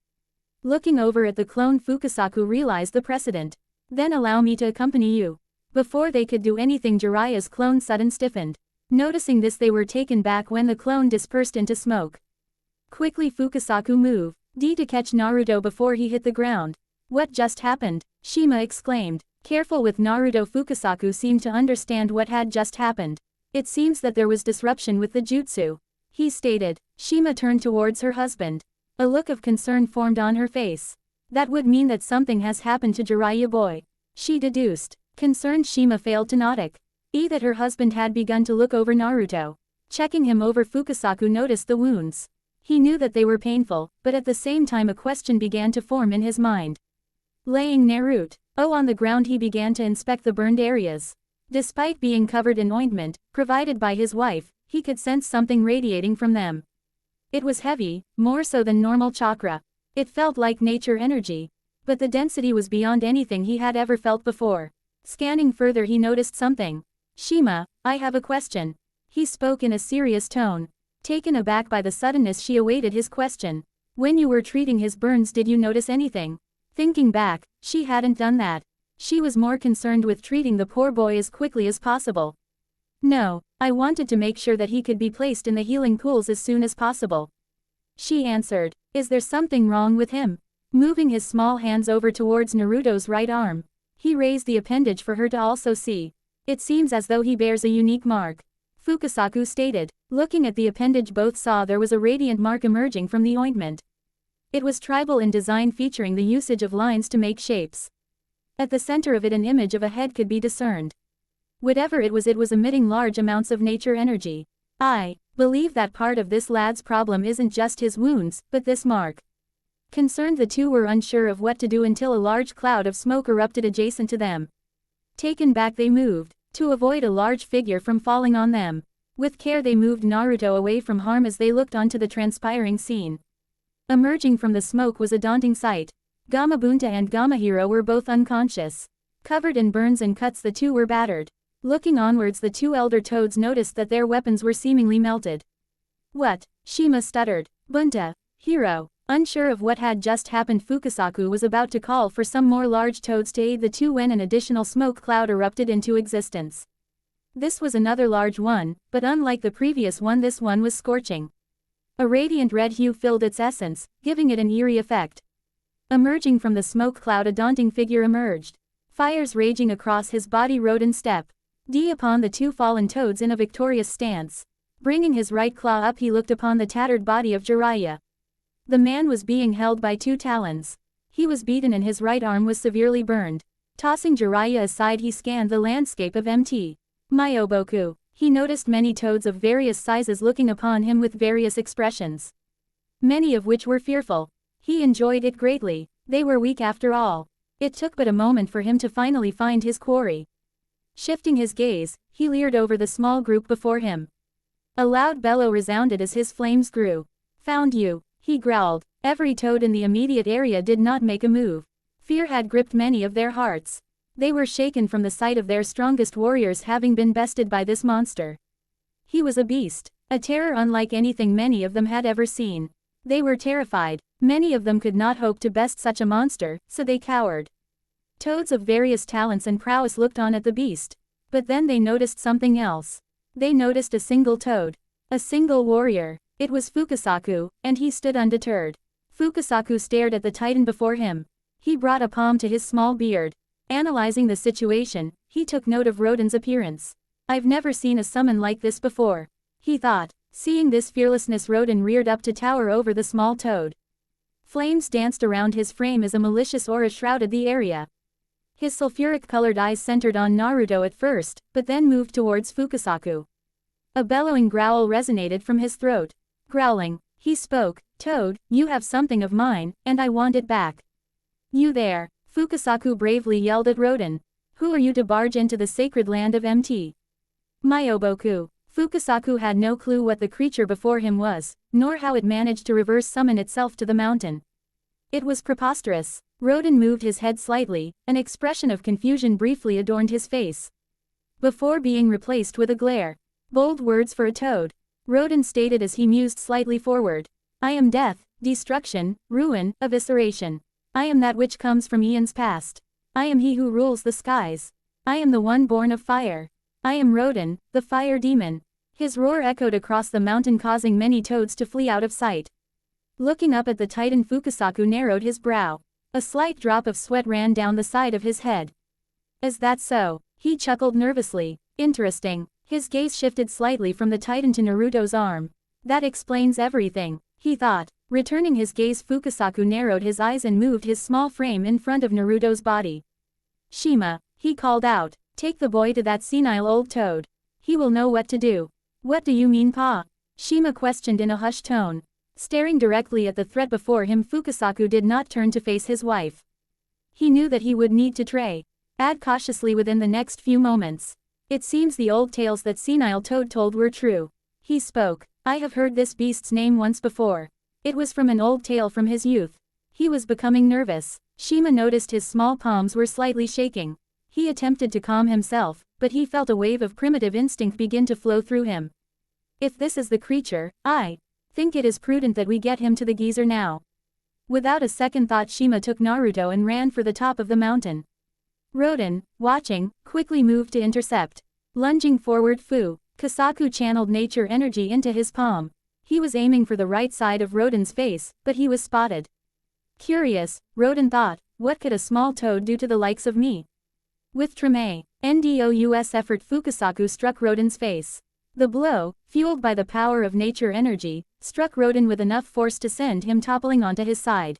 Looking over at the clone, Fukasaku realized the precedent. Then allow me to accompany you. Before they could do anything, Jiraiya's clone suddenly stiffened. Noticing this, they were taken back when the clone dispersed into smoke. Quickly, Fukasaku moved To catch Naruto before he hit the ground. What just happened? Shima exclaimed. Careful with Naruto. Fukasaku seemed to understand what had just happened. It seems that there was disruption with the jutsu. He stated. Shima turned towards her husband. A look of concern formed on her face. That would mean that something has happened to Jiraiya boy. She deduced. Concerned, Shima failed to notice that her husband had begun to look over Naruto. Checking him over, Fukasaku noticed the wounds. He knew that they were painful, but at the same time a question began to form in his mind. Laying Naruto on the ground, he began to inspect the burned areas. Despite being covered in ointment, provided by his wife, he could sense something radiating from them. It was heavy, more so than normal chakra. It felt like nature energy. But the density was beyond anything he had ever felt before. Scanning further, he noticed something. Shima, I have a question. He spoke in a serious tone. Taken aback by the suddenness, she awaited his question. When you were treating his burns, did you notice anything? Thinking back, she hadn't done that. She was more concerned with treating the poor boy as quickly as possible. No, I wanted to make sure that he could be placed in the healing pools as soon as possible. She answered. Is there something wrong with him? Moving his small hands over towards Naruto's right arm. He raised the appendage for her to also see. It seems as though he bears a unique mark. Fukasaku stated. Looking at the appendage, both saw there was a radiant mark emerging from the ointment. It was tribal in design, featuring the usage of lines to make shapes. At the center of it, an image of a head could be discerned. Whatever it was emitting large amounts of nature energy. I believe that part of this lad's problem isn't just his wounds, but this mark. Concerned, the two were unsure of what to do until a large cloud of smoke erupted adjacent to them. Taken back, they moved, to avoid a large figure from falling on them. With care, they moved Naruto away from harm as they looked onto the transpiring scene. Emerging from the smoke was a daunting sight. Gamabunta and Gamahiro were both unconscious. Covered in burns and cuts, the two were battered. Looking onwards, the two elder toads noticed that their weapons were seemingly melted. What? Shima stuttered. Bunta, Hiro. Unsure of what had just happened, Fukasaku was about to call for some more large toads to aid the two when an additional smoke cloud erupted into existence. This was another large one, but unlike the previous one, this one was scorching. A radiant red hue filled its essence, giving it an eerie effect. Emerging from the smoke cloud, a daunting figure emerged. Fires raging across his body, Rodan stepped upon the two fallen toads in a victorious stance. Bringing his right claw up, he looked upon the tattered body of Jiraiya. The man was being held by two talons. He was beaten and his right arm was severely burned. Tossing Jiraiya aside, he scanned the landscape of Mt. Myoboku. He noticed many toads of various sizes looking upon him with various expressions. Many of which were fearful. He enjoyed it greatly. They were weak after all. It took but a moment for him to finally find his quarry. Shifting his gaze, he leered over the small group before him. A loud bellow resounded as his flames grew. Found you, he growled. Every toad in the immediate area did not make a move. Fear had gripped many of their hearts. They were shaken from the sight of their strongest warriors having been bested by this monster. He was a beast, a terror unlike anything many of them had ever seen. They were terrified. Many of them could not hope to best such a monster, so they cowered. Toads of various talents and prowess looked on at the beast. But then they noticed something else. They noticed a single toad. A single warrior. It was Fukasaku, and he stood undeterred. Fukasaku stared at the titan before him. He brought a palm to his small beard. Analyzing the situation, he took note of Rodan's appearance. I've never seen a summon like this before, he thought. Seeing this fearlessness, Rodan reared up to tower over the small toad. Flames danced around his frame as a malicious aura shrouded the area. His sulfuric-colored eyes centered on Naruto at first, but then moved towards Fukasaku. A bellowing growl resonated from his throat. Growling, he spoke, Toad, you have something of mine, and I want it back. You there, Fukasaku bravely yelled at Rodan. Who are you to barge into the sacred land of Mt. Myoboku? Fukasaku had no clue what the creature before him was, nor how it managed to reverse summon itself to the mountain. It was preposterous. Rodan moved his head slightly, an expression of confusion briefly adorned his face, before being replaced with a glare. Bold words for a toad, Rodan stated as he mused slightly forward. I am death, destruction, ruin, evisceration. I am that which comes from eons past. I am he who rules the skies. I am the one born of fire. I am Rodan, the fire demon. His roar echoed across the mountain, causing many toads to flee out of sight. Looking up at the Titan, Fukasaku narrowed his brow. A slight drop of sweat ran down the side of his head. Is that so? He chuckled nervously. Interesting. His gaze shifted slightly from the Titan to Naruto's arm. That explains everything, he thought. Returning his gaze, Fukasaku narrowed his eyes and moved his small frame in front of Naruto's body. Shima, he called out, take the boy to that senile old toad. He will know what to do. What do you mean, Pa? Shima questioned in a hushed tone. Staring directly at the threat before him, Fukasaku did not turn to face his wife. He knew that he would need to add cautiously within the next few moments. It seems the old tales that senile toad told were true. He spoke. I have heard this beast's name once before. It was from an old tale from his youth. He was becoming nervous. Shima noticed his small palms were slightly shaking. He attempted to calm himself, but he felt a wave of primitive instinct begin to flow through him. If this is the creature, I think it is prudent that we get him to the geyser now. Without a second thought, Shima took Naruto and ran for the top of the mountain. Rodan, watching, quickly moved to intercept. Lunging forward, Fukasaku channeled nature energy into his palm. He was aiming for the right side of Rodan's face, but he was spotted. Curious, Rodan thought, what could a small toad do to the likes of me? With tremendous effort, Fukasaku struck Rodan's face. The blow, fueled by the power of nature energy, struck Rodan with enough force to send him toppling onto his side.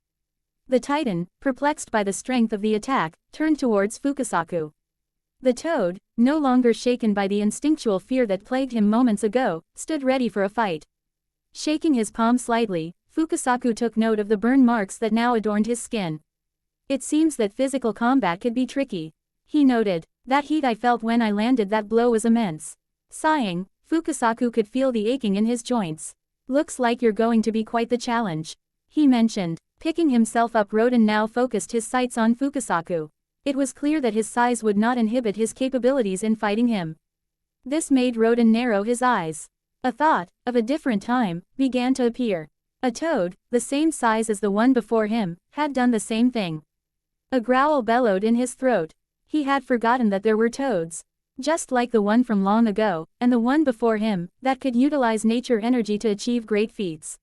The Titan, perplexed by the strength of the attack, turned towards Fukasaku. The toad, no longer shaken by the instinctual fear that plagued him moments ago, stood ready for a fight. Shaking his palm slightly, Fukasaku took note of the burn marks that now adorned his skin. It seems that physical combat could be tricky. He noted, that heat I felt when I landed that blow was immense. Sighing, Fukasaku could feel the aching in his joints. Looks like you're going to be quite the challenge, he mentioned. Picking himself up, Rodan now focused his sights on Fukasaku. It was clear that his size would not inhibit his capabilities in fighting him. This made Rodan narrow his eyes. A thought, of a different time, began to appear. A toad, the same size as the one before him, had done the same thing. A growl bellowed in his throat. He had forgotten that there were toads, just like the one from long ago, and the one before him, that could utilize nature energy to achieve great feats.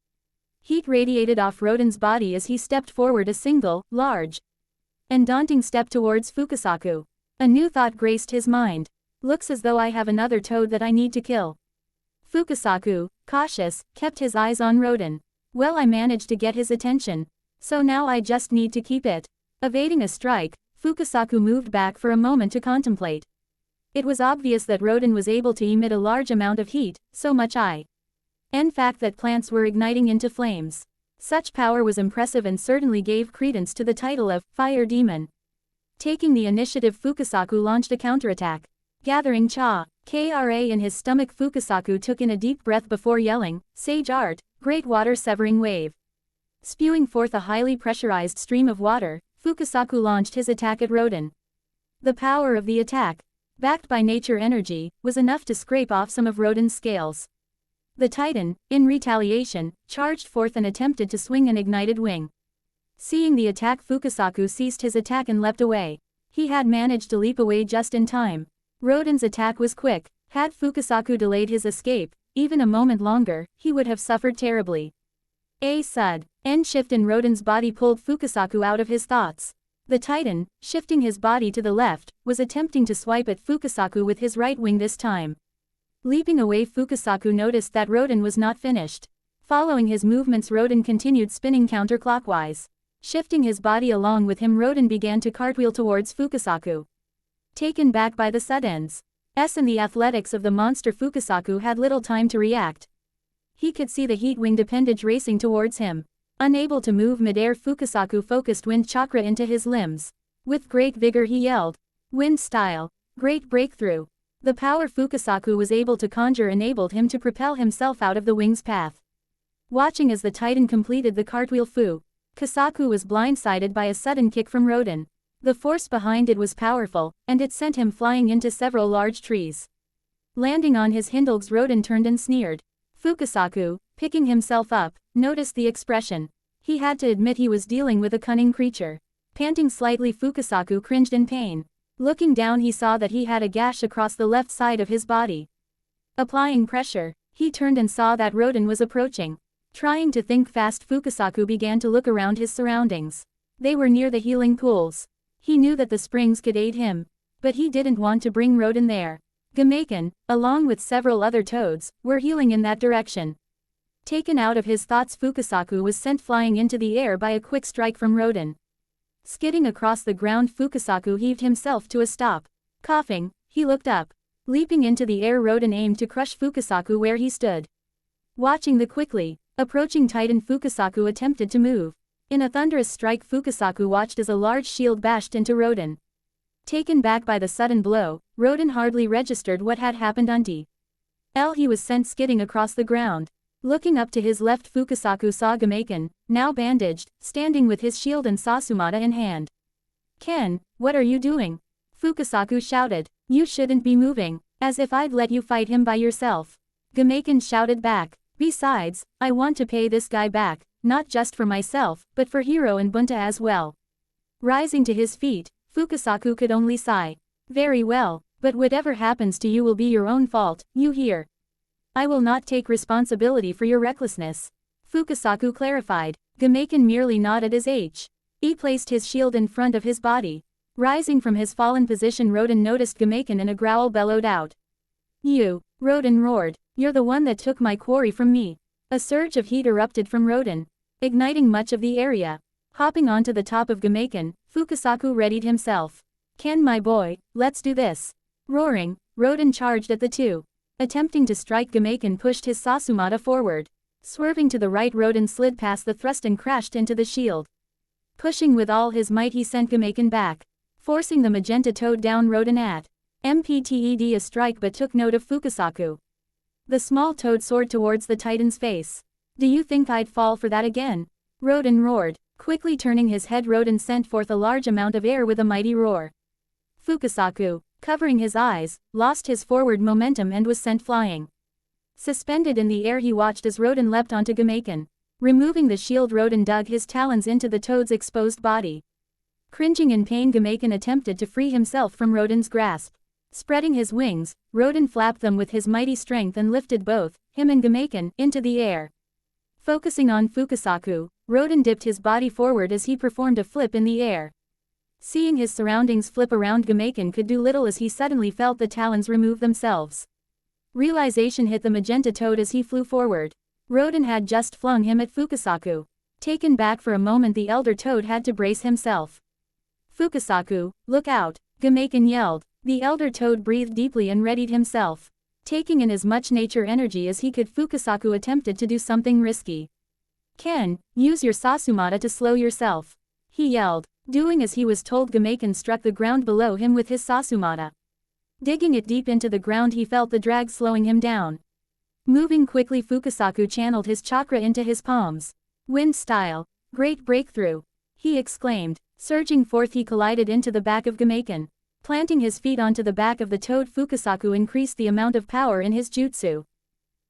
Heat radiated off Rodan's body as he stepped forward, a single, large, and daunting step towards Fukasaku. A new thought graced his mind. Looks as though I have another toad that I need to kill. Fukasaku, cautious, kept his eyes on Rodan. Well, I managed to get his attention. So now I just need to keep it. Evading a strike, Fukasaku moved back for a moment to contemplate. It was obvious that Rodan was able to emit a large amount of heat, so much in fact that plants were igniting into flames. Such power was impressive and certainly gave credence to the title of Fire Demon. Taking the initiative, Fukasaku launched a counterattack. Gathering Kra in his stomach, Fukasaku took in a deep breath before yelling, Sage Art, Great Water Severing Wave. Spewing forth a highly pressurized stream of water, Fukasaku launched his attack at Rodan. The power of the attack, backed by nature energy, was enough to scrape off some of Rodan's scales. The Titan, in retaliation, charged forth and attempted to swing an ignited wing. Seeing the attack, Fukasaku ceased his attack and leapt away. He had managed to leap away just in time. Rodan's attack was quick. Had Fukasaku delayed his escape, even a moment longer, he would have suffered terribly. A sudden shift in Rodan's body pulled Fukasaku out of his thoughts. The Titan, shifting his body to the left, was attempting to swipe at Fukasaku with his right wing this time. Leaping away, Fukasaku noticed that Rodan was not finished. Following his movements, Rodan continued spinning counterclockwise. Shifting his body along with him, Rodan began to cartwheel towards Fukasaku. Taken back by the suddenness and the athletics of the monster, Fukasaku had little time to react. He could see the heat-winged appendage racing towards him. Unable to move midair, Fukasaku focused wind chakra into his limbs. With great vigor he yelled, "Wind style! Great breakthrough!" The power Fukasaku was able to conjure enabled him to propel himself out of the wing's path. Watching as the Titan completed the cartwheel, Fukasaku was blindsided by a sudden kick from Rodan. The force behind it was powerful, and it sent him flying into several large trees. Landing on his hindlegs, Rodan turned and sneered. Fukasaku, picking himself up, noticed the expression. He had to admit he was dealing with a cunning creature. Panting slightly, Fukasaku cringed in pain. Looking down, he saw that he had a gash across the left side of his body. Applying pressure, he turned and saw that Rodan was approaching. Trying to think fast, Fukasaku began to look around his surroundings. They were near the healing pools. He knew that the springs could aid him. But he didn't want to bring Rodan there. Gamaiken, along with several other toads, were healing in that direction. Taken out of his thoughts, Fukasaku was sent flying into the air by a quick strike from Rodan. Skidding across the ground, Fukasaku heaved himself to a stop. Coughing, he looked up. Leaping into the air, Rodan aimed to crush Fukasaku where he stood. Watching the quickly approaching Titan, Fukasaku attempted to move. In a thunderous strike, Fukasaku watched as a large shield bashed into Rodan. Taken back by the sudden blow, Rodan hardly registered what had happened until he was sent skidding across the ground. Looking up to his left, Fukasaku saw Gamaiken, now bandaged, standing with his shield and Sasumata in hand. "Ken, what are you doing?" Fukasaku shouted. "You shouldn't be moving, as if I'd let you fight him by yourself." Gamaiken shouted back. "Besides, I want to pay this guy back, not just for myself, but for Hiro and Bunta as well." Rising to his feet, Fukasaku could only sigh. "Very well, but whatever happens to you will be your own fault, you hear? I will not take responsibility for your recklessness," Fukasaku clarified. Gamaiken merely nodded as he placed his shield in front of his body. Rising from his fallen position, Rodan noticed Gamaiken and a growl bellowed out. "You," Rodan roared, "you're the one that took my quarry from me." A surge of heat erupted from Rodan, igniting much of the area. Hopping onto the top of Gamaiken, Fukasaku readied himself. "Ken, my boy, let's do this." Roaring, Rodan charged at the two. Attempting to strike, Gamaiken pushed his Sasumata forward. Swerving to the right, Rodan slid past the thrust and crashed into the shield. Pushing with all his might, he sent Gamaiken back, forcing the magenta toad down. Rodan mpted a strike but took note of Fukasaku. The small toad soared towards the Titan's face. "Do you think I'd fall for that again?" Rodan roared. Quickly turning his head, Rodan sent forth a large amount of air with a mighty roar. Fukasaku, covering his eyes, lost his forward momentum and was sent flying. Suspended in the air, he watched as Rodan leapt onto Gamaiken. Removing the shield, Rodan dug his talons into the toad's exposed body. Cringing in pain, Gamaiken attempted to free himself from Rodan's grasp. Spreading his wings, Rodan flapped them with his mighty strength and lifted both him and Gamaiken into the air. Focusing on Fukasaku, Rodan dipped his body forward as he performed a flip in the air. Seeing his surroundings flip around, Gamaiken could do little as he suddenly felt the talons remove themselves. Realization hit the magenta toad as he flew forward. Rodan had just flung him at Fukasaku. Taken back for a moment, the elder toad had to brace himself. "Fukasaku, look out!" Gamaiken yelled. The elder toad breathed deeply and readied himself. Taking in as much nature energy as he could, Fukasaku attempted to do something risky. "Ken, use your Sasumata to slow yourself," he yelled. Doing as he was told, Gamaiken struck the ground below him with his Sasumata. Digging it deep into the ground, he felt the drag slowing him down. Moving quickly, Fukasaku channeled his chakra into his palms. "Wind style, great breakthrough," he exclaimed. Surging forth, he collided into the back of Gamaiken. Planting his feet onto the back of the toad, Fukasaku increased the amount of power in his jutsu.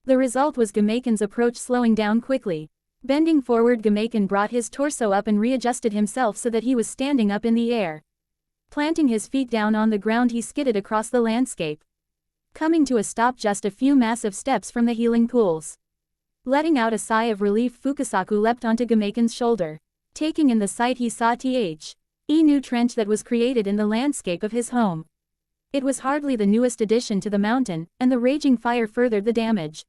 The result was Gamaiken's approach slowing down quickly. Bending forward, Gamaiken brought his torso up and readjusted himself so that he was standing up in the air. Planting his feet down on the ground, he skidded across the landscape, coming to a stop just a few massive steps from the healing pools. Letting out a sigh of relief, Fukasaku leapt onto Gamaiken's shoulder. Taking in the sight, he saw a new trench that was created in the landscape of his home. It was hardly the newest addition to the mountain, and the raging fire furthered the damage.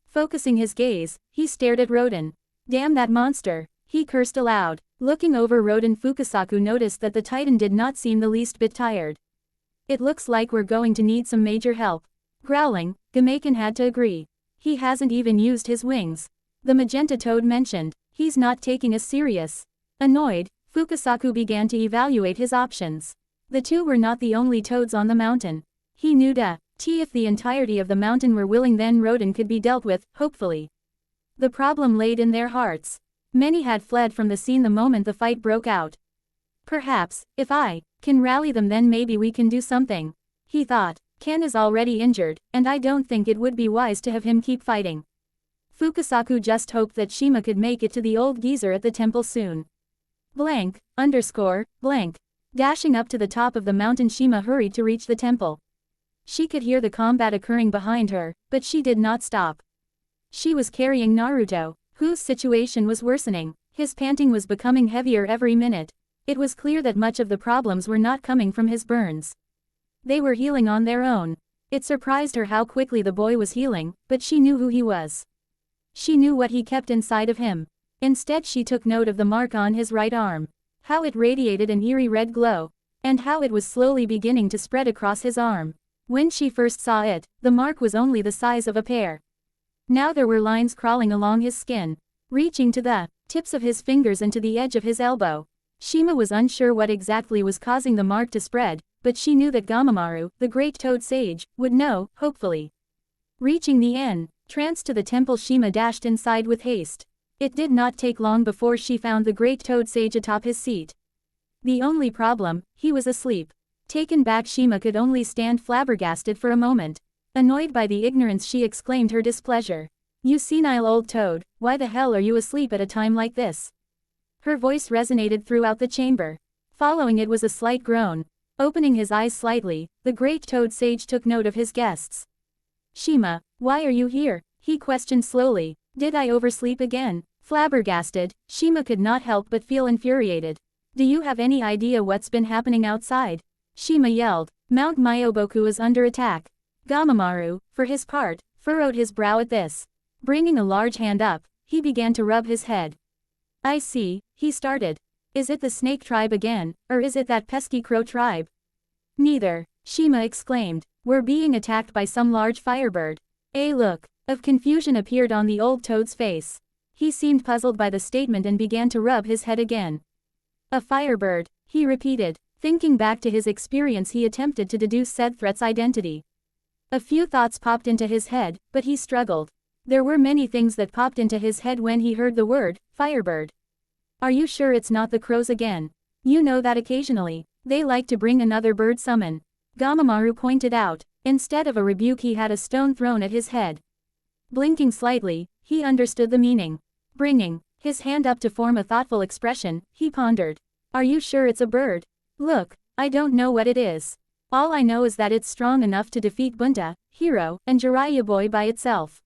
Focusing his gaze, he stared at Rodan. "Damn that monster," he cursed aloud. Looking over Rodan, Fukasaku noticed that the Titan did not seem the least bit tired. "It looks like we're going to need some major help." Growling, Gamaiken had to agree. "He hasn't even used his wings," the magenta toad mentioned. "He's not taking us serious." Annoyed, Fukasaku began to evaluate his options. The two were not the only toads on the mountain. He knew if the entirety of the mountain were willing, then Rodan could be dealt with, hopefully. The problem laid in their hearts. Many had fled from the scene the moment the fight broke out. "Perhaps, if I can rally them, then maybe we can do something," he thought. "Ken is already injured, and I don't think it would be wise to have him keep fighting." Fukasaku just hoped that Shima could make it to the old geezer at the temple soon. Blank. Dashing up to the top of the mountain, Shima hurried to reach the temple. She could hear the combat occurring behind her, but she did not stop. She was carrying Naruto, whose situation was worsening. His panting was becoming heavier every minute. It was clear that much of the problems were not coming from his burns. They were healing on their own. It surprised her how quickly the boy was healing, but she knew who he was. She knew what he kept inside of him. Instead she took note of the mark on his right arm. How it radiated an eerie red glow. And how it was slowly beginning to spread across his arm. When she first saw it, the mark was only the size of a pear. Now there were lines crawling along his skin, reaching to the tips of his fingers and to the edge of his elbow. Shima was unsure what exactly was causing the mark to spread, but she knew that Gamamaru, the great toad sage, would know, hopefully. Reaching the entrance to the temple, Shima dashed inside with haste. It did not take long before she found the great toad sage atop his seat. The only problem, he was asleep. Taken back, Shima could only stand flabbergasted for a moment. Annoyed by the ignorance, she exclaimed her displeasure. "You senile old toad, why the hell are you asleep at a time like this?" Her voice resonated throughout the chamber. Following it was a slight groan. Opening his eyes slightly, the great toad sage took note of his guests. "Shima, why are you here?" he questioned slowly. "Did I oversleep again?" Flabbergasted, Shima could not help but feel infuriated. "Do you have any idea what's been happening outside?" Shima yelled. "Mount Myoboku is under attack." Gamamaru, for his part, furrowed his brow at this. Bringing a large hand up, he began to rub his head. "I see," he started. "Is it the snake tribe again, or is it that pesky crow tribe?" "Neither," Shima exclaimed. "We're being attacked by some large firebird." A look of confusion appeared on the old toad's face. He seemed puzzled by the statement and began to rub his head again. "A firebird," he repeated. Thinking back to his experience, he attempted to deduce said threat's identity. A few thoughts popped into his head, but he struggled. There were many things that popped into his head when he heard the word, firebird. "Are you sure it's not the crows again? You know that occasionally, they like to bring another bird summon," Gamamaru pointed out. Instead of a rebuke, he had a stone thrown at his head. Blinking slightly, he understood the meaning. Bringing his hand up to form a thoughtful expression, he pondered. "Are you sure it's a bird?" "Look, I don't know what it is. All I know is that it's strong enough to defeat Bunta, Hiro, and Jiraiya boy by itself."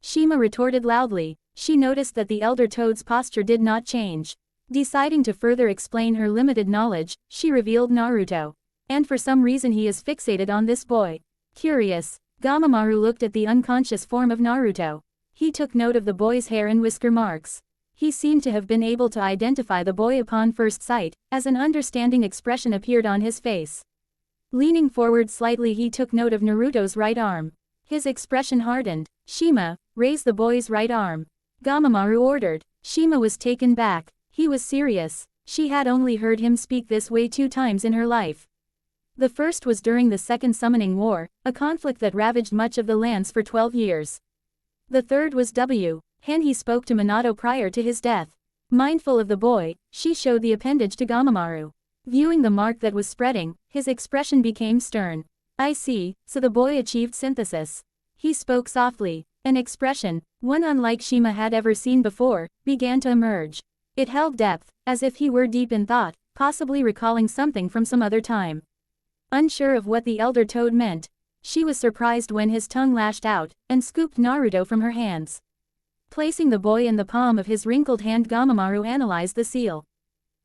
Shima retorted loudly. She noticed that the elder toad's posture did not change. Deciding to further explain her limited knowledge, she revealed Naruto. "And for some reason he is fixated on this boy." Curious, Gamamaru looked at the unconscious form of Naruto. He took note of the boy's hair and whisker marks. He seemed to have been able to identify the boy upon first sight, as an understanding expression appeared on his face. Leaning forward slightly, he took note of Naruto's right arm. His expression hardened. "Shima, raise the boy's right arm," Gamamaru ordered. Shima was taken back. He was serious. She had only heard him speak this way 2 times in her life. The first was during the Second Summoning War, a conflict that ravaged much of the lands for 12 years. The third was when he spoke to Minato prior to his death. Mindful of the boy, she showed the appendage to Gamamaru. Viewing the mark that was spreading, his expression became stern. "I see, so the boy achieved synthesis." He spoke softly. An expression, one unlike Shima had ever seen before, began to emerge. It held depth, as if he were deep in thought, possibly recalling something from some other time. Unsure of what the elder toad meant, she was surprised when his tongue lashed out, and scooped Naruto from her hands. Placing the boy in the palm of his wrinkled hand, Gamamaru analyzed the seal.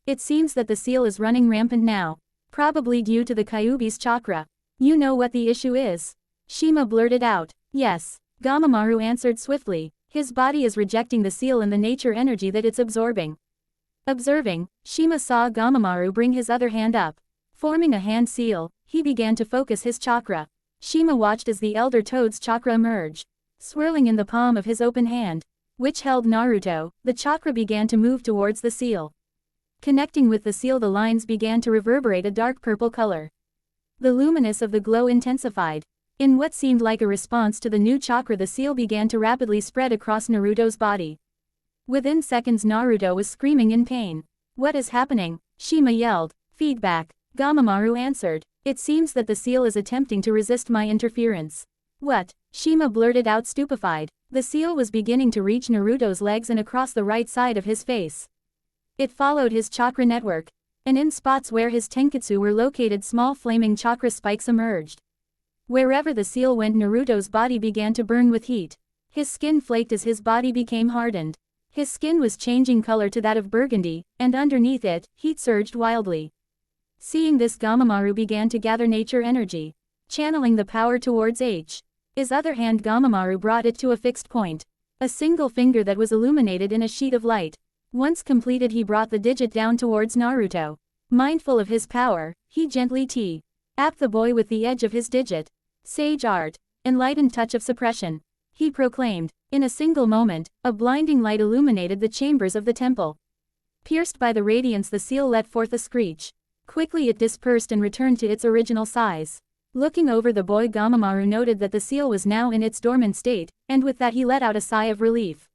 "It seems that the seal is running rampant now. Probably due to the Kyuubi's chakra. You know what the issue is?" Shima blurted out. "Yes," Gamamaru answered swiftly. "His body is rejecting the seal and the nature energy that it's absorbing." Observing, Shima saw Gamamaru bring his other hand up. Forming a hand seal, he began to focus his chakra. Shima watched as the elder toad's chakra emerge. Swirling in the palm of his open hand, which held Naruto, the chakra began to move towards the seal. Connecting with the seal, the lines began to reverberate a dark purple color. The luminous of the glow intensified. In what seemed like a response to the new chakra, the seal began to rapidly spread across Naruto's body. Within seconds, Naruto was screaming in pain. "What is happening?" Shima yelled. "Feedback," Gamamaru answered. "It seems that the seal is attempting to resist my interference." "What?" Shima blurted out, stupefied. The seal was beginning to reach Naruto's legs and across the right side of his face. It followed his chakra network, and in spots where his tenketsu were located, small flaming chakra spikes emerged. Wherever the seal went, Naruto's body began to burn with heat. His skin flaked as his body became hardened. His skin was changing color to that of burgundy, and underneath it, heat surged wildly. Seeing this, Gamamaru began to gather nature energy, channeling the power towards his other hand. Gamamaru brought it to a fixed point. A single finger that was illuminated in a sheet of light. Once completed, he brought the digit down towards Naruto. Mindful of his power, he gently tapped the boy with the edge of his digit. Sage art. Enlightened touch of suppression. He proclaimed. In a single moment, a blinding light illuminated the chambers of the temple. Pierced by the radiance, the seal let forth a screech. Quickly it dispersed and returned to its original size. Looking over the boy, Gamamaru noted that the seal was now in its dormant state, and with that he let out a sigh of relief.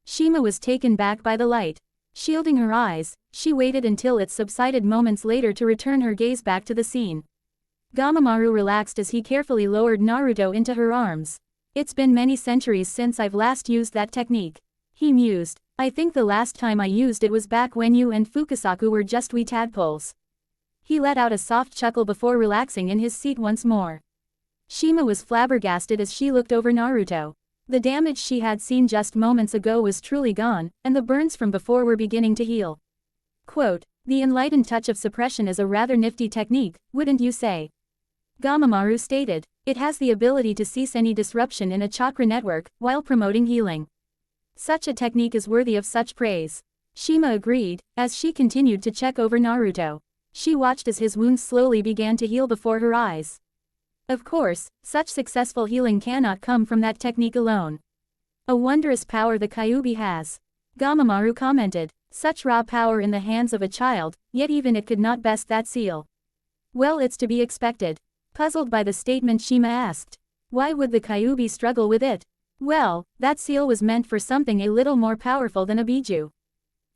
Shima was taken back by the light. Shielding her eyes, she waited until it subsided moments later to return her gaze back to the scene. Gamamaru relaxed as he carefully lowered Naruto into her arms. It's been many centuries since I've last used that technique, he mused. I think the last time I used it was back when you and Fukasaku were just wee tadpoles. He let out a soft chuckle before relaxing in his seat once more. Shima was flabbergasted as she looked over Naruto. The damage she had seen just moments ago was truly gone, and the burns from before were beginning to heal. Quote, the enlightened touch of suppression is a rather nifty technique, wouldn't you say? Gamamaru stated. It has the ability to cease any disruption in a chakra network, while promoting healing. Such a technique is worthy of such praise. Shima agreed, as she continued to check over Naruto. She watched as his wounds slowly began to heal before her eyes. Of course, such successful healing cannot come from that technique alone. A wondrous power the Kyuubi has. Gamamaru commented. Such raw power in the hands of a child, yet even it could not best that seal. Well, it's to be expected. Puzzled by the statement, Shima asked. Why would the Kyuubi struggle with it? Well, that seal was meant for something a little more powerful than a biju.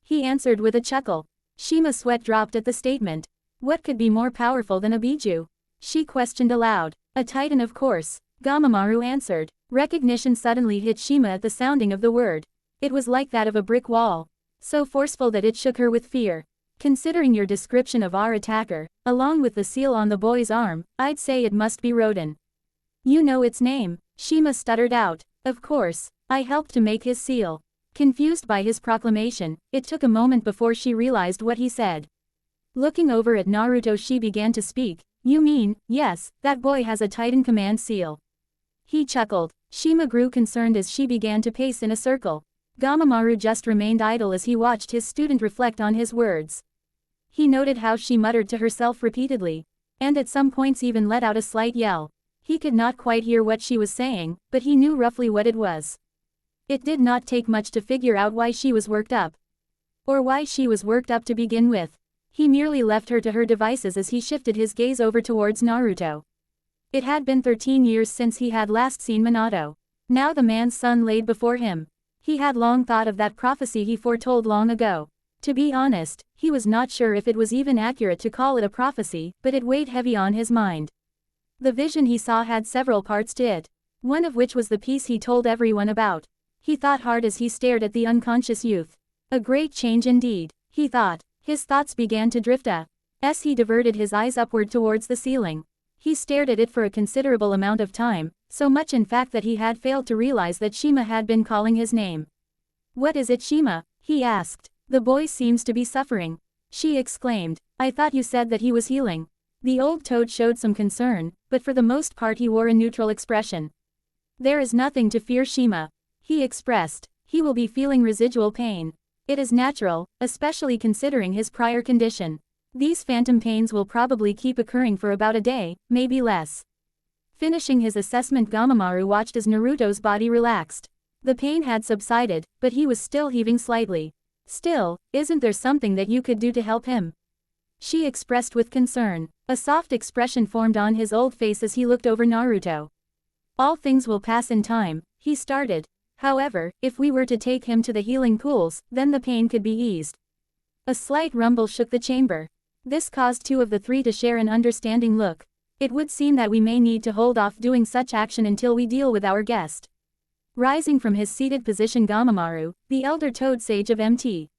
He answered with a chuckle. Shima's sweat dropped at the statement. What could be more powerful than a biju? She questioned aloud. A titan, of course. Gamamaru answered. Recognition suddenly hit Shima at the sounding of the word. It was like that of a brick wall. So forceful that it shook her with fear. Considering your description of our attacker, along with the seal on the boy's arm, I'd say it must be Rodan. You know its name? Shima stuttered out. Of course, I helped to make his seal. Confused by his proclamation, it took a moment before she realized what he said. Looking over at Naruto, she began to speak. You mean, yes, that boy has a Titan command seal. He chuckled. Shima grew concerned as she began to pace in a circle. Gamamaru just remained idle as he watched his student reflect on his words. He noted how she muttered to herself repeatedly, and at some points even let out a slight yell. He could not quite hear what she was saying, but he knew roughly what it was. It did not take much to figure out why she was worked up. Or why she was worked up to begin with. He merely left her to her devices as he shifted his gaze over towards Naruto. It had been 13 years since he had last seen Minato. Now the man's son laid before him. He had long thought of that prophecy he foretold long ago. To be honest, he was not sure if it was even accurate to call it a prophecy, but it weighed heavy on his mind. The vision he saw had several parts to it, one of which was the piece he told everyone about. He thought hard as he stared at the unconscious youth. A great change indeed, he thought. His thoughts began to drift as he diverted his eyes upward towards the ceiling. He stared at it for a considerable amount of time, so much in fact that he had failed to realize that Shima had been calling his name. What is it, Shima? He asked. The boy seems to be suffering. She exclaimed. I thought you said that he was healing. The old toad showed some concern, but for the most part he wore a neutral expression. There is nothing to fear, Shima. He expressed. He will be feeling residual pain. It is natural, especially considering his prior condition. These phantom pains will probably keep occurring for about a day, maybe less. Finishing his assessment, Gamamaru watched as Naruto's body relaxed. The pain had subsided, but he was still heaving slightly. Still, isn't there something that you could do to help him? She expressed with concern. A soft expression formed on his old face as he looked over Naruto. All things will pass in time, he started. However, if we were to take him to the healing pools, then the pain could be eased. A slight rumble shook the chamber. This caused two of the three to share an understanding look. It would seem that we may need to hold off doing such action until we deal with our guest. Rising from his seated position, Gamamaru, the elder toad sage of Mt.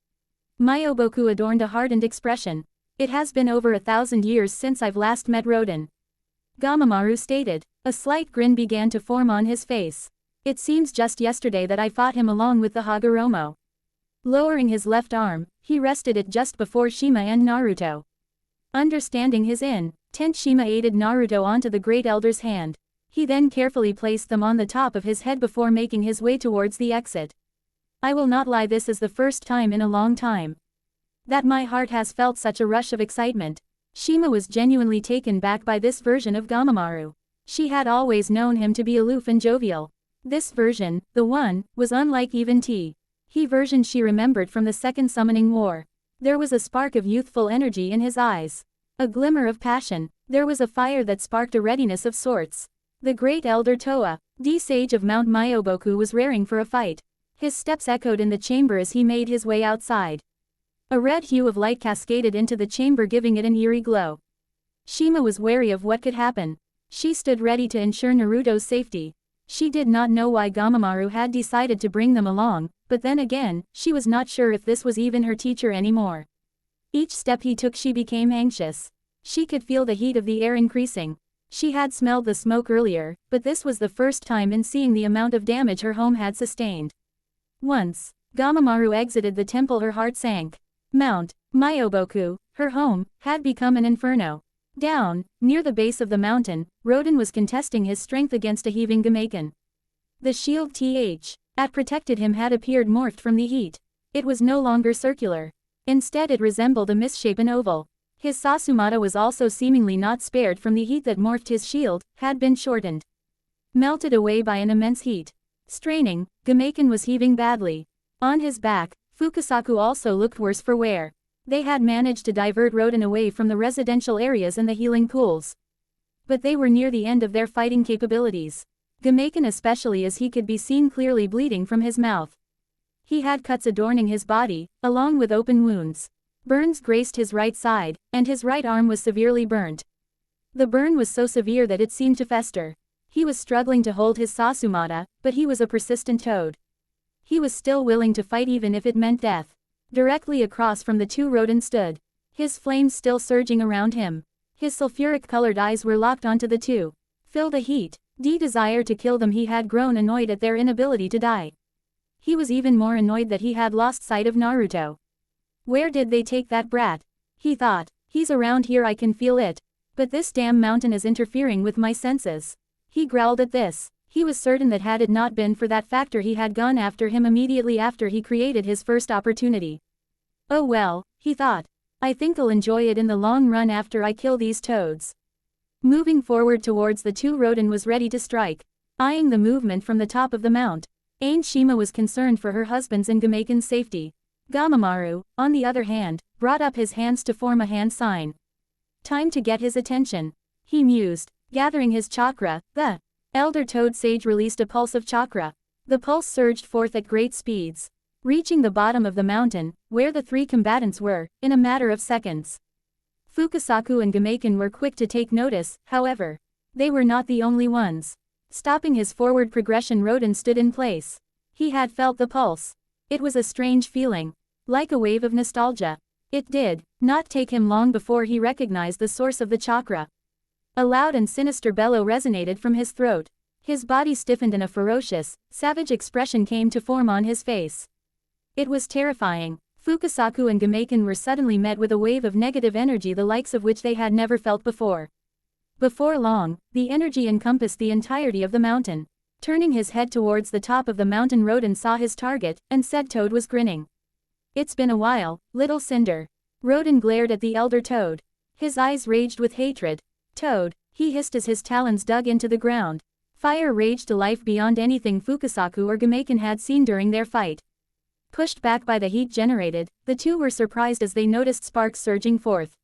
Myoboku, adorned a hardened expression. It has been over 1,000 years since I've last met Rodan. Gamamaru stated. A slight grin began to form on his face. It seems just yesterday that I fought him along with the Hagoromo. Lowering his left arm, he rested it just before Shima and Naruto. Understanding his intent, Shima aided Naruto onto the Great Elder's hand. He then carefully placed them on the top of his head before making his way towards the exit. I will not lie, this is the first time in a long time that my heart has felt such a rush of excitement. Shima was genuinely taken back by this version of Gamamaru. She had always known him to be aloof and jovial. This version, the one, was unlike even he version she remembered from the Second Summoning War. There was a spark of youthful energy in his eyes. A glimmer of passion. There was a fire that sparked a readiness of sorts. The Great Elder Toa, the sage of Mount Myoboku, was raring for a fight. His steps echoed in the chamber as he made his way outside. A red hue of light cascaded into the chamber, giving it an eerie glow. Shima was wary of what could happen. She stood ready to ensure Naruto's safety. She did not know why Gamamaru had decided to bring them along, but then again, she was not sure if this was even her teacher anymore. Each step he took, she became anxious. She could feel the heat of the air increasing. She had smelled the smoke earlier, but this was the first time in seeing the amount of damage her home had sustained. Once Gamamaru exited the temple, her heart sank. Mount Myoboku, her home, had become an inferno. Down, near the base of the mountain, Rodan was contesting his strength against a heaving Gamaiken. The shield that protected him had appeared morphed from the heat. It was no longer circular. Instead it resembled a misshapen oval. His Sasumata was also seemingly not spared from the heat that morphed his shield, had been shortened. Melted away by an immense heat. Straining, Gamaiken was heaving badly. On his back, Fukasaku also looked worse for wear. They had managed to divert Rodan away from the residential areas and the healing pools. But they were near the end of their fighting capabilities. Gamaiken especially, as he could be seen clearly bleeding from his mouth. He had cuts adorning his body, along with open wounds. Burns graced his right side, and his right arm was severely burnt. The burn was so severe that it seemed to fester. He was struggling to hold his Sasumata, but he was a persistent toad. He was still willing to fight even if it meant death. Directly across from the two, Rodan stood. His flames still surging around him. His sulfuric-colored eyes were locked onto the two. Filled a heat, desire to kill them. He had grown annoyed at their inability to die. He was even more annoyed that he had lost sight of Naruto. Where did they take that brat? He thought. He's around here, I can feel it. But this damn mountain is interfering with my senses. He growled at this. He was certain that had it not been for that factor, he had gone after him immediately after he created his first opportunity. Oh well, he thought. I think I'll enjoy it in the long run after I kill these toads. Moving forward towards the two, Rodan was ready to strike. Eyeing the movement from the top of the mount, Shima was concerned for her husband's and Gamaiken's safety. Gamamaru, on the other hand, brought up his hands to form a hand sign. Time to get his attention. He mused. Gathering his chakra, the Elder Toad Sage released a pulse of chakra. The pulse surged forth at great speeds, reaching the bottom of the mountain, where the three combatants were, in a matter of seconds. Fukasaku and Gamaiken were quick to take notice, however. They were not the only ones. Stopping his forward progression, Rodan stood in place. He had felt the pulse. It was a strange feeling. Like a wave of nostalgia. It did not take him long before he recognized the source of the chakra. A loud and sinister bellow resonated from his throat. His body stiffened and a ferocious, savage expression came to form on his face. It was terrifying. Fukasaku and Gamaiken were suddenly met with a wave of negative energy, the likes of which they had never felt before. Before long, the energy encompassed the entirety of the mountain. Turning his head towards the top of the mountain, Rodan saw his target, and said Toad was grinning. It's been a while, little cinder. Rodan glared at the elder Toad. His eyes raged with hatred. Toad, he hissed as his talons dug into the ground. Fire raged to life beyond anything Fukasaku or Gamaiken had seen during their fight. Pushed back by the heat generated, the two were surprised as they noticed sparks surging forth.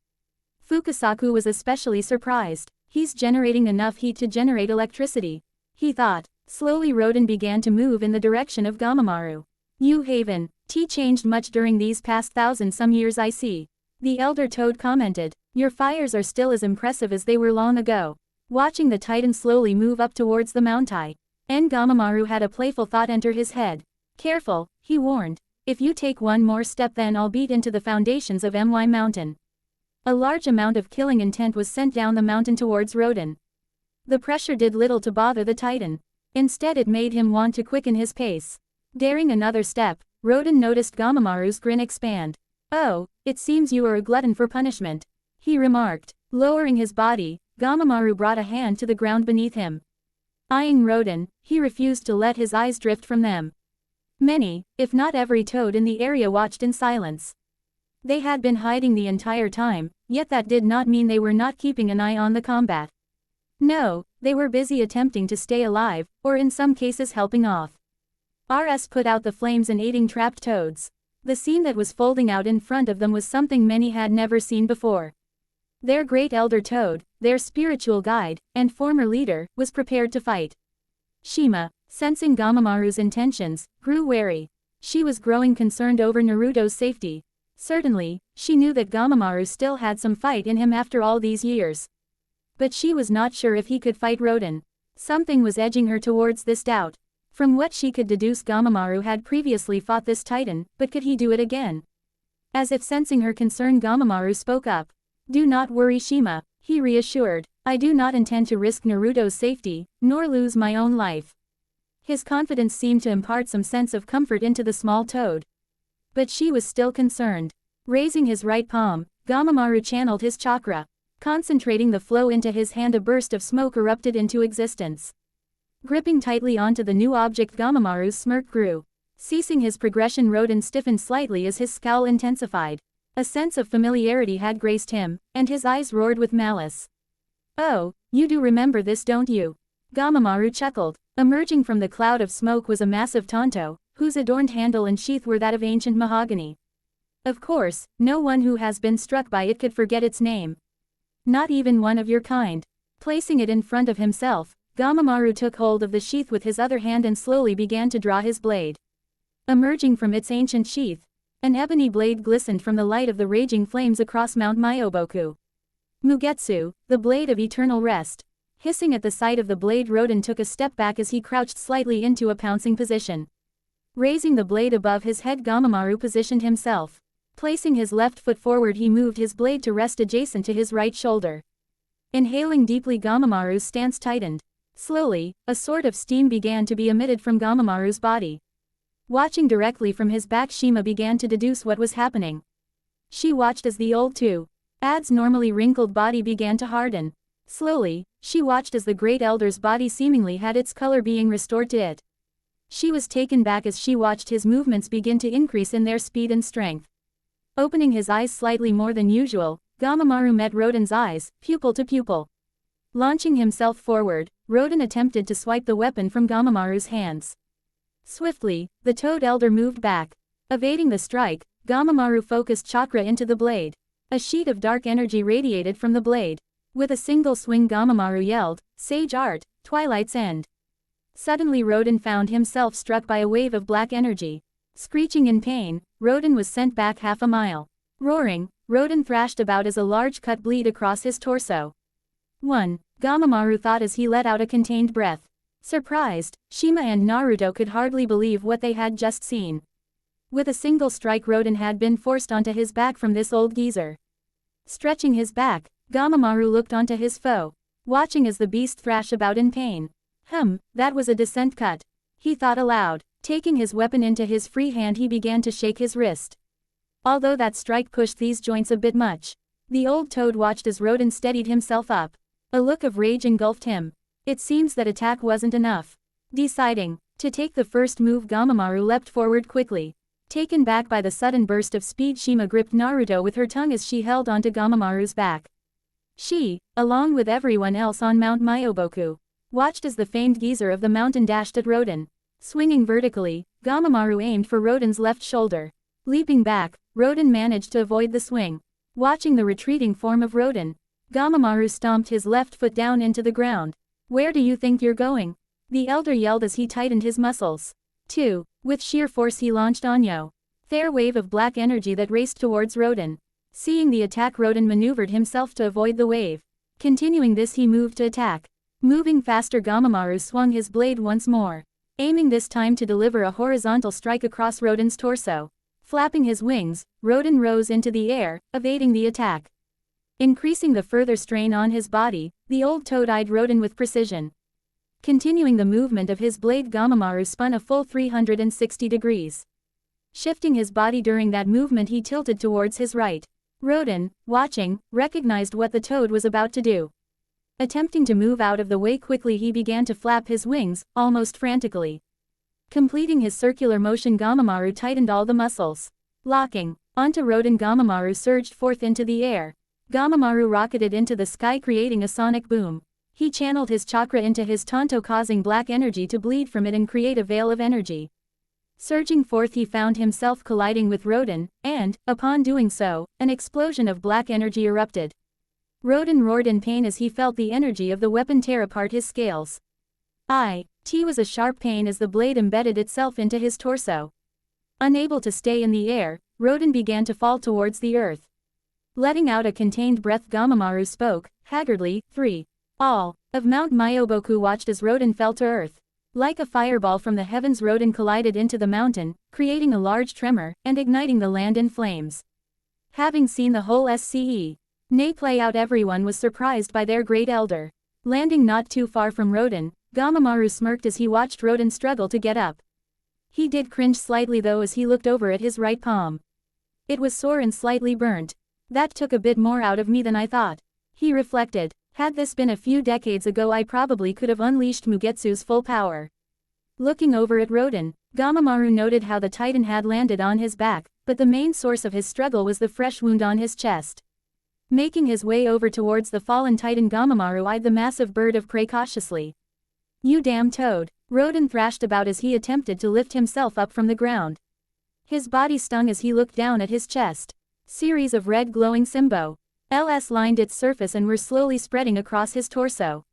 Fukasaku was especially surprised. He's generating enough heat to generate electricity, he thought. Slowly Rodan began to move in the direction of Gamamaru. New Haven, changed much during these past 1,000-some years, I see. The elder Toad commented. Your fires are still as impressive as they were long ago. Watching the Titan slowly move up towards the mountain, Gamamaru had a playful thought enter his head. Careful, he warned. If you take one more step, then I'll beat into the foundations of My Mountain. A large amount of killing intent was sent down the mountain towards Rodan. The pressure did little to bother the Titan. Instead it made him want to quicken his pace. Daring another step, Rodan noticed Gamamaru's grin expand. "Oh, it seems you are a glutton for punishment," he remarked. Lowering his body, Gamamaru brought a hand to the ground beneath him. Eyeing Rodan, he refused to let his eyes drift from them. Many, if not every toad in the area watched in silence. They had been hiding the entire time, yet that did not mean they were not keeping an eye on the combat. No, they were busy attempting to stay alive, or in some cases helping off. RS put out the flames and aiding trapped toads. The scene that was folding out in front of them was something many had never seen before. Their great elder toad, their spiritual guide, and former leader, was prepared to fight. Shima, sensing Gamamaru's intentions, grew wary. She was growing concerned over Naruto's safety. Certainly, she knew that Gamamaru still had some fight in him after all these years. But she was not sure if he could fight Rodan. Something was edging her towards this doubt. From what she could deduce, Gamamaru had previously fought this titan, but could he do it again? As if sensing her concern, Gamamaru spoke up. "Do not worry, Shima," he reassured. "I do not intend to risk Naruto's safety, nor lose my own life." His confidence seemed to impart some sense of comfort into the small toad. But she was still concerned. Raising his right palm, Gamamaru channeled his chakra. Concentrating the flow into his hand, a burst of smoke erupted into existence. Gripping tightly onto the new object, Gamamaru's smirk grew. Ceasing his progression, Rodan stiffened slightly as his scowl intensified. A sense of familiarity had graced him, and his eyes roared with malice. "Oh, you do remember this, don't you?" Gamamaru chuckled. Emerging from the cloud of smoke was a massive tanto, whose adorned handle and sheath were that of ancient mahogany. Of course, no one who has been struck by it could forget its name. Not even one of your kind. Placing it in front of himself, Gamamaru took hold of the sheath with his other hand and slowly began to draw his blade. Emerging from its ancient sheath, an ebony blade glistened from the light of the raging flames across Mount Myoboku. Mugetsu, the blade of eternal rest. Hissing at the sight of the blade, Rodan took a step back as he crouched slightly into a pouncing position. Raising the blade above his head, Gamamaru positioned himself. Placing his left foot forward, he moved his blade to rest adjacent to his right shoulder. Inhaling deeply, Gamamaru's stance tightened. Slowly, a sort of steam began to be emitted from Gamamaru's body. Watching directly from his back, Shima began to deduce what was happening. She watched as the old Ad's normally wrinkled body began to harden. Slowly, she watched as the great elder's body seemingly had its color being restored to it. She was taken back as she watched his movements begin to increase in their speed and strength. Opening his eyes slightly more than usual, Gamamaru met Rodan's eyes, pupil to pupil. Launching himself forward, Rodan attempted to swipe the weapon from Gamamaru's hands. Swiftly, the Toad Elder moved back. Evading the strike, Gamamaru focused chakra into the blade. A sheet of dark energy radiated from the blade. With a single swing, Gamamaru yelled, "Sage Art, Twilight's End." Suddenly Rodan found himself struck by a wave of black energy. Screeching in pain, Rodan was sent back half a mile. Roaring, Rodan thrashed about as a large cut bleed across his torso. Gamamaru thought as he let out a contained breath. Surprised, Shima and Naruto could hardly believe what they had just seen. With a single strike, Rodan had been forced onto his back from this old geezer. Stretching his back, Gamamaru looked onto his foe, watching as the beast thrashed about in pain. That was a decent cut. He thought aloud. Taking his weapon into his free hand, he began to shake his wrist. Although that strike pushed these joints a bit much. The old toad watched as Rodan steadied himself up. A look of rage engulfed him. It seems that attack wasn't enough. Deciding to take the first move, Gamamaru leapt forward quickly. Taken back by the sudden burst of speed, Shima gripped Naruto with her tongue as she held onto Gamamaru's back. She, along with everyone else on Mount Myoboku, watched as the famed geezer of the mountain dashed at Rodan. Swinging vertically, Gamamaru aimed for Rodan's left shoulder. Leaping back, Rodan managed to avoid the swing. Watching the retreating form of Rodan, Gamamaru stomped his left foot down into the ground. "Where do you think you're going?" the elder yelled as he tightened his muscles. With sheer force he launched Anyo. Fair wave of black energy that raced towards Rodan. Seeing the attack, Rodan maneuvered himself to avoid the wave. Continuing this, he moved to attack. Moving faster, Gamamaru swung his blade once more, aiming this time to deliver a horizontal strike across Rodan's torso. Flapping his wings, Rodan rose into the air, evading the attack. Increasing the further strain on his body, the old toad eyed Rodan with precision. Continuing the movement of his blade, Gamamaru spun a full 360 degrees. Shifting his body during that movement, he tilted towards his right. Rodan, watching, recognized what the toad was about to do. Attempting to move out of the way quickly, he began to flap his wings, almost frantically. Completing his circular motion, Gamamaru tightened all the muscles. Locking onto Rodan, Gamamaru surged forth into the air. Gamamaru rocketed into the sky, creating a sonic boom. He channeled his chakra into his tanto, causing black energy to bleed from it and create a veil of energy. Surging forth, he found himself colliding with Rodan, and, upon doing so, an explosion of black energy erupted. Rodan roared in pain as he felt the energy of the weapon tear apart his scales. It was a sharp pain as the blade embedded itself into his torso. Unable to stay in the air, Rodan began to fall towards the earth. Letting out a contained breath, Gamamaru spoke, haggardly, All of Mount Myoboku watched as Rodan fell to earth. Like a fireball from the heavens, Rodan collided into the mountain, creating a large tremor, and igniting the land in flames. Having seen the whole scene play out, everyone was surprised by their great elder. Landing not too far from Rodan, Gamamaru smirked as he watched Rodan struggle to get up. He did cringe slightly though as he looked over at his right palm. It was sore and slightly burnt. That took a bit more out of me than I thought. He reflected. Had this been a few decades ago, I probably could have unleashed Mugetsu's full power. Looking over at Rodan, Gamamaru noted how the Titan had landed on his back, but the main source of his struggle was the fresh wound on his chest. Making his way over towards the fallen Titan, Gamamaru eyed the massive bird of prey cautiously. "You damn toad," Rodan thrashed about as he attempted to lift himself up from the ground. His body stung as he looked down at his chest. Series of red glowing symbols lined its surface and were slowly spreading across his torso.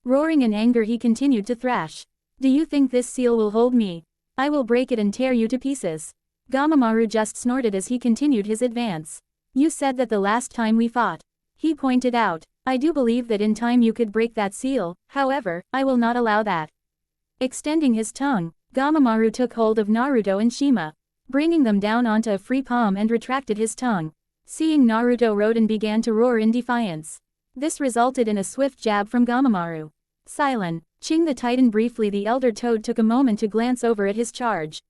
Roaring in anger, he continued to thrash. "Do you think this seal will hold me? I will break it and tear you to pieces." Gamamaru just snorted as he continued his advance. "You said that the last time we fought," he pointed out. "I do believe that in time you could break that seal, however, I will not allow that." Extending his tongue, Gamamaru took hold of Naruto and Shima, bringing them down onto a free palm, and retracted his tongue. Seeing Naruto, Rodan began to roar in defiance. This resulted in a swift jab from Gamamaru. Ching the Titan. Briefly, the elder toad took a moment to glance over at his charge.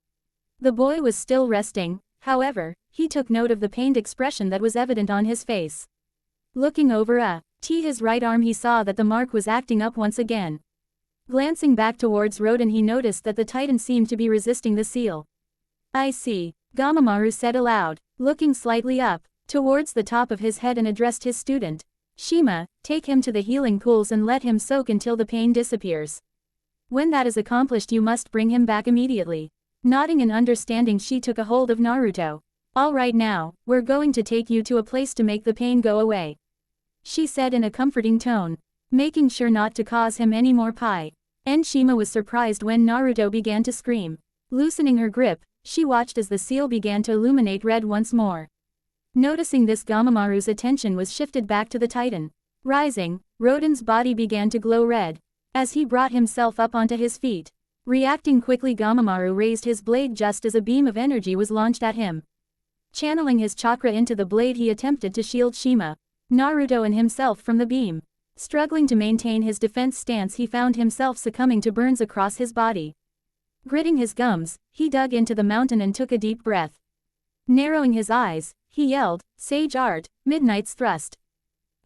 The boy was still resting, however, he took note of the pained expression that was evident on his face. Looking over his right arm, he saw that the mark was acting up once again. Glancing back towards Rodan, he noticed that the Titan seemed to be resisting the seal. "I see," Gamamaru said aloud, looking slightly up towards the top of his head, and addressed his student. "Shima, take him to the healing pools and let him soak until the pain disappears. When that is accomplished, you must bring him back immediately." Nodding in understanding, she took a hold of Naruto. "All right, now, we're going to take you to a place to make the pain go away," she said in a comforting tone, making sure not to cause him any more pain. And Shima was surprised when Naruto began to scream. Loosening her grip, she watched as the seal began to illuminate red once more. Noticing this, Gamamaru's attention was shifted back to the Titan. Rising, Rodan's body began to glow red as he brought himself up onto his feet. Reacting quickly, Gamamaru raised his blade just as a beam of energy was launched at him. Channeling his chakra into the blade, he attempted to shield Shima, Naruto and himself from the beam. Struggling to maintain his defense stance, he found himself succumbing to burns across his body. Gritting his gums, he dug into the mountain and took a deep breath. Narrowing his eyes, he yelled, "Sage Art, Midnight's Thrust."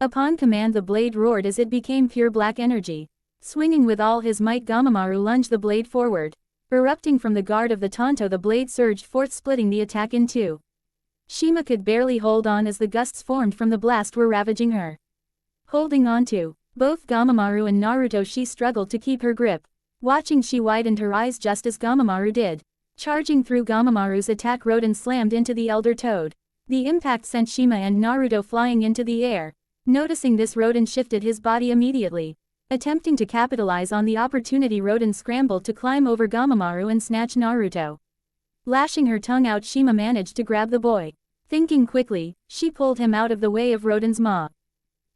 Upon command, the blade roared as it became pure black energy. Swinging with all his might, Gamamaru lunged the blade forward. Erupting from the guard of the Tanto, the blade surged forth, splitting the attack in two. Shima could barely hold on as the gusts formed from the blast were ravaging her. Holding on to both Gamamaru and Naruto, she struggled to keep her grip. Watching, she widened her eyes just as Gamamaru did. Charging through Gamamaru's attack, Rodan slammed into the elder toad. The impact sent Shima and Naruto flying into the air. Noticing this, Rodan shifted his body immediately. Attempting to capitalize on the opportunity, Rodan scrambled to climb over Gamamaru and snatch Naruto. Lashing her tongue out, Shima managed to grab the boy. Thinking quickly, she pulled him out of the way of Rodan's maw.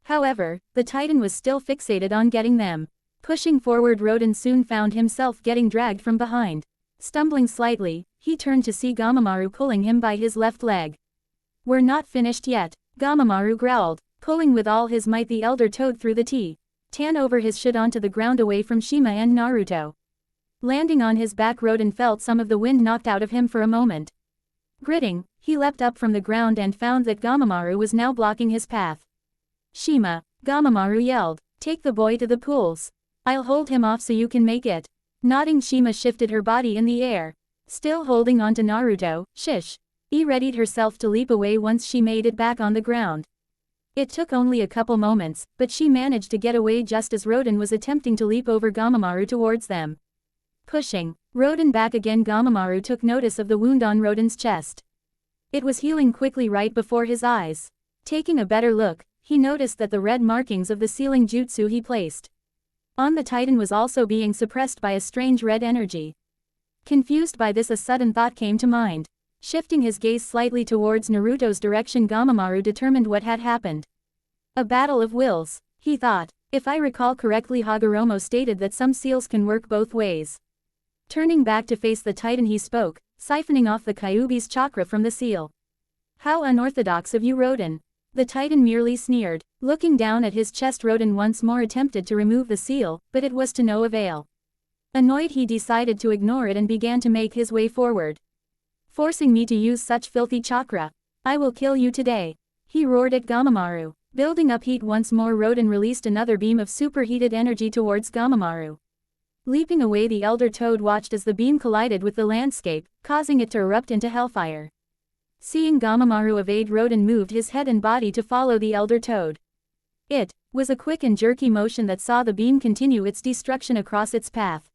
However, the Titan was still fixated on getting them. Pushing forward, Rodan soon found himself getting dragged from behind. Stumbling slightly, he turned to see Gamamaru pulling him by his left leg. "We're not finished yet," Gamamaru growled, pulling with all his might. The elder toad threw the tan over his should onto the ground away from Shima and Naruto. Landing on his back, Rodan felt some of the wind knocked out of him for a moment. Gritting, he leapt up from the ground and found that Gamamaru was now blocking his path. Shima, Gamamaru yelled, take the boy to the pools. I'll hold him off so you can make it. Nodding, Shima shifted her body in the air. Still holding on to Naruto, readied herself to leap away once she made it back on the ground. It took only a couple moments, but she managed to get away just as Rodan was attempting to leap over Gamamaru towards them. Pushing Rodan back again, Gamamaru took notice of the wound on Rodan's chest. It was healing quickly right before his eyes. Taking a better look, he noticed that the red markings of the sealing jutsu he placed on the Titan was also being suppressed by a strange red energy. Confused by this, a sudden thought came to mind. Shifting his gaze slightly towards Naruto's direction, Gamamaru determined what had happened. A battle of wills, he thought. If I recall correctly, Hagoromo stated that some seals can work both ways. Turning back to face the Titan, he spoke, siphoning off the Kyuubi's chakra from the seal. How unorthodox of you, Rodan. The Titan merely sneered. Looking down at his chest, Rodan once more attempted to remove the seal, but it was to no avail. Annoyed, he decided to ignore it and began to make his way forward. Forcing me to use such filthy chakra. I will kill you today. He roared at Gamamaru. Building up heat once more, Rodan released another beam of superheated energy towards Gamamaru. Leaping away, the Elder Toad watched as the beam collided with the landscape, causing it to erupt into hellfire. Seeing Gamamaru evade, Rodan moved his head and body to follow the Elder Toad. It was a quick and jerky motion that saw the beam continue its destruction across its path.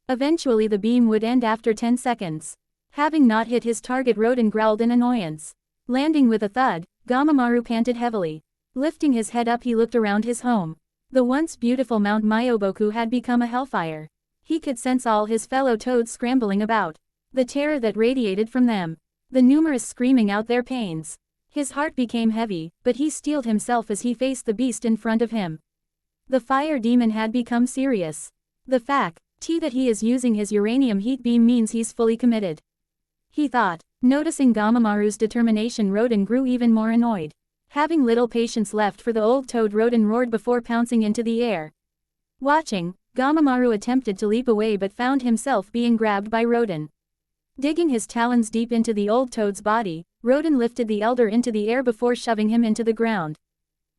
Eventually the beam would end after 10 seconds. Having not hit his target, Rodan growled in annoyance. Landing with a thud, Gamamaru panted heavily. Lifting his head up, he looked around his home. The once beautiful Mount Myoboku had become a hellfire. He could sense all his fellow toads scrambling about. The terror that radiated from them. The numerous screaming out their pains. His heart became heavy, but he steeled himself as he faced the beast in front of him. The fire demon had become serious. The fact that he is using his uranium heat beam means he's fully committed, he thought. Noticing Gamamaru's determination, Rodan grew even more annoyed. Having little patience left for the old toad, Rodan roared before pouncing into the air. Watching, Gamamaru attempted to leap away but found himself being grabbed by Rodan. Digging his talons deep into the old toad's body, Rodan lifted the elder into the air before shoving him into the ground.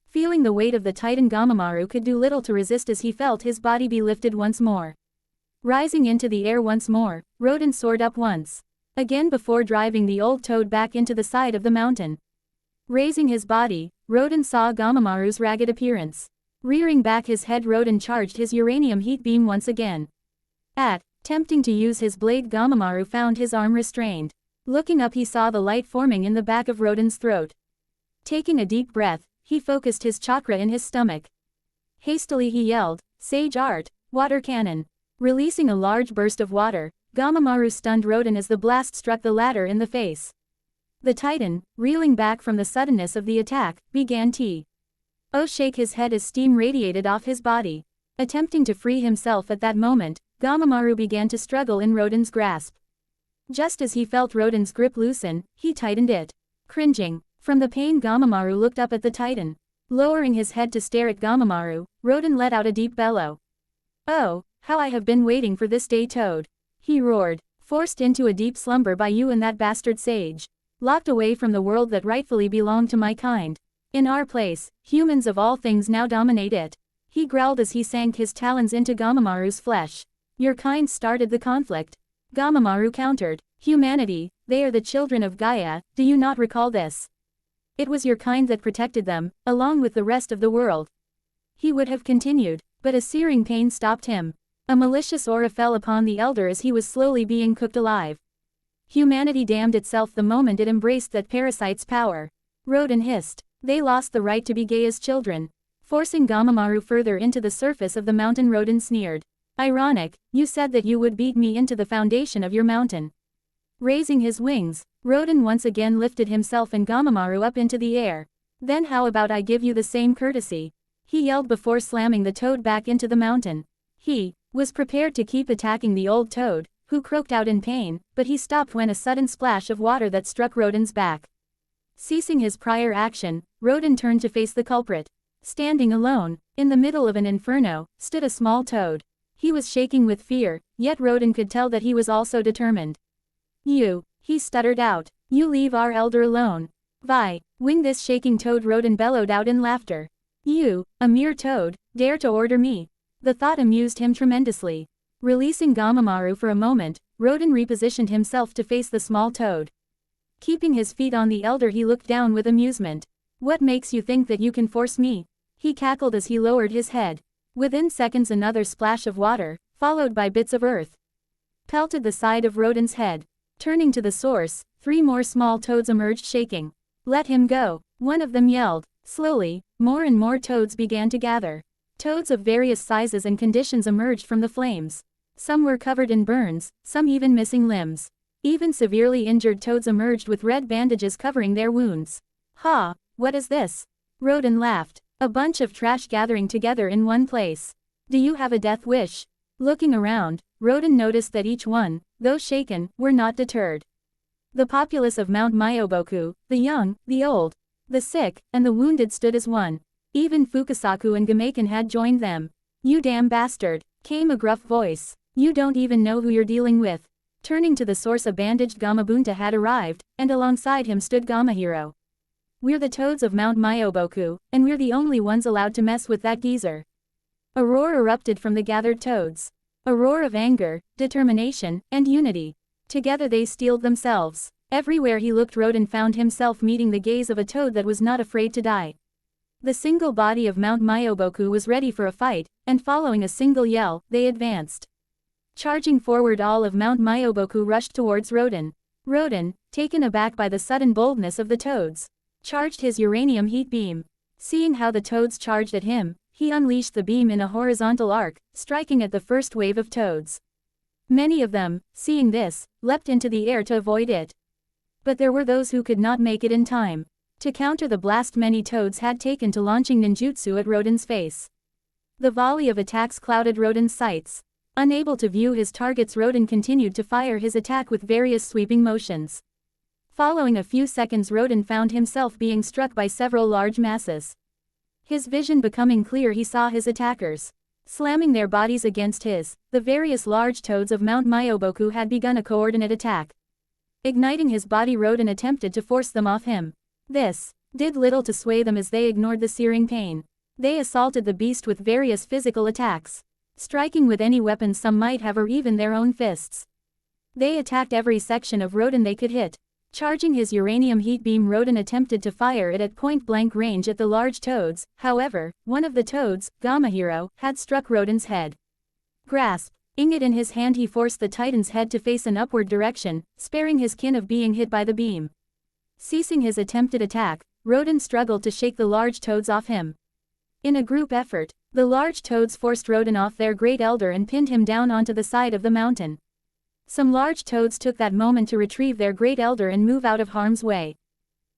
Feeling the weight of the Titan, Gamamaru could do little to resist as he felt his body be lifted once more. Rising into the air once more, Rodan soared up once again before driving the old toad back into the side of the mountain. Raising his body, Rodan saw Gamamaru's ragged appearance. Rearing back his head, Rodan charged his uranium heat beam once again. Attempting to use his blade, Gamamaru found his arm restrained. Looking up, he saw the light forming in the back of Rodan's throat. Taking a deep breath, he focused his chakra in his stomach. Hastily he yelled, "Sage Art, Water Cannon!" Releasing a large burst of water, Gamamaru stunned Rodan as the blast struck the latter in the face. The Titan, reeling back from the suddenness of the attack, began to shake his head as steam radiated off his body. Attempting to free himself at that moment, Gamamaru began to struggle in Rodan's grasp. Just as he felt Rodan's grip loosen, he tightened it. Cringing from the pain, Gamamaru looked up at the Titan. Lowering his head to stare at Gamamaru, Rodan let out a deep bellow. "Oh, how I have been waiting for this day, Toad!" he roared. "Forced into a deep slumber by you and that bastard sage. Locked away from the world that rightfully belonged to my kind. In our place, humans of all things now dominate it." He growled as he sank his talons into Gamamaru's flesh. "Your kind started the conflict," Gamamaru countered. "Humanity, they are the children of Gaia, do you not recall this? It was your kind that protected them, along with the rest of the world." He would have continued, but a searing pain stopped him. A malicious aura fell upon the elder as he was slowly being cooked alive. Humanity damned itself the moment it embraced that parasite's power. Rodan hissed. "They lost the right to be Gaia's children." Forcing Gamamaru further into the surface of the mountain, Rodan sneered. "Ironic, you said that you would beat me into the foundation of your mountain." Raising his wings, Rodan once again lifted himself and Gamamaru up into the air. "Then how about I give you the same courtesy?" he yelled before slamming the toad back into the mountain. He was prepared to keep attacking the old toad, who croaked out in pain, but he stopped when a sudden splash of water that struck Rodan's back. Ceasing his prior action, Rodan turned to face the culprit. Standing alone, in the middle of an inferno, stood a small toad. He was shaking with fear, yet Rodan could tell that he was also determined. "You," he stuttered out. You leave our elder alone. Vi, wing this shaking toad, Rodan bellowed out in laughter. You, a mere toad, dare to order me. The thought amused him tremendously. Releasing Gamamaru for a moment, Rodan repositioned himself to face the small toad. Keeping his feet on the elder, he looked down with amusement. What makes you think that you can force me? He cackled as he lowered his head. Within seconds another splash of water, followed by bits of earth, pelted the side of Rodan's head. Turning to the source, 3 more small toads emerged shaking. Let him go, one of them yelled. Slowly, more and more toads began to gather. Toads of various sizes and conditions emerged from the flames. Some were covered in burns, some even missing limbs. Even severely injured toads emerged with red bandages covering their wounds. Ha, what is this? Rodan laughed. A bunch of trash gathering together in one place. Do you have a death wish? Looking around, Rodan noticed that each one, though shaken, were not deterred. The populace of Mount Myoboku, the young, the old, the sick, and the wounded stood as one. Even Fukasaku and Gameken had joined them. You damn bastard, came a gruff voice. You don't even know who you're dealing with. Turning to the source, a bandaged Gamabunta had arrived, and alongside him stood Gamahiro. We're the toads of Mount Myoboku, and we're the only ones allowed to mess with that geezer. A roar erupted from the gathered toads. A roar of anger, determination, and unity. Together they steeled themselves. Everywhere he looked, Rodan found himself meeting the gaze of a toad that was not afraid to die. The single body of Mount Myoboku was ready for a fight, and following a single yell, they advanced. Charging forward, all of Mount Myoboku rushed towards Rodan. Rodan, taken aback by the sudden boldness of the toads, charged his uranium heat beam. Seeing how the toads charged at him, he unleashed the beam in a horizontal arc, striking at the first wave of toads. Many of them, seeing this, leapt into the air to avoid it. But there were those who could not make it in time. To counter the blast, many toads had taken to launching ninjutsu at Rodan's face. The volley of attacks clouded Rodan's sights. Unable to view his targets, Rodan continued to fire his attack with various sweeping motions. Following a few seconds, Rodan found himself being struck by several large masses. His vision becoming clear, he saw his attackers slamming their bodies against his. The various large toads of Mount Myoboku had begun a coordinate attack. Igniting his body, Rodan attempted to force them off him. This did little to sway them as they ignored the searing pain. They assaulted the beast with various physical attacks, striking with any weapon some might have or even their own fists. They attacked every section of Rodan they could hit. Charging his uranium heat beam, Rodan attempted to fire it at point-blank range at the large toads. However, one of the toads, Gamahiro, had struck Rodan's head. Grasping it in his hand, he forced the titan's head to face an upward direction, sparing his kin of being hit by the beam. Ceasing his attempted attack, Rodan struggled to shake the large toads off him. In a group effort, the large toads forced Rodan off their great elder and pinned him down onto the side of the mountain. Some large toads took that moment to retrieve their great elder and move out of harm's way.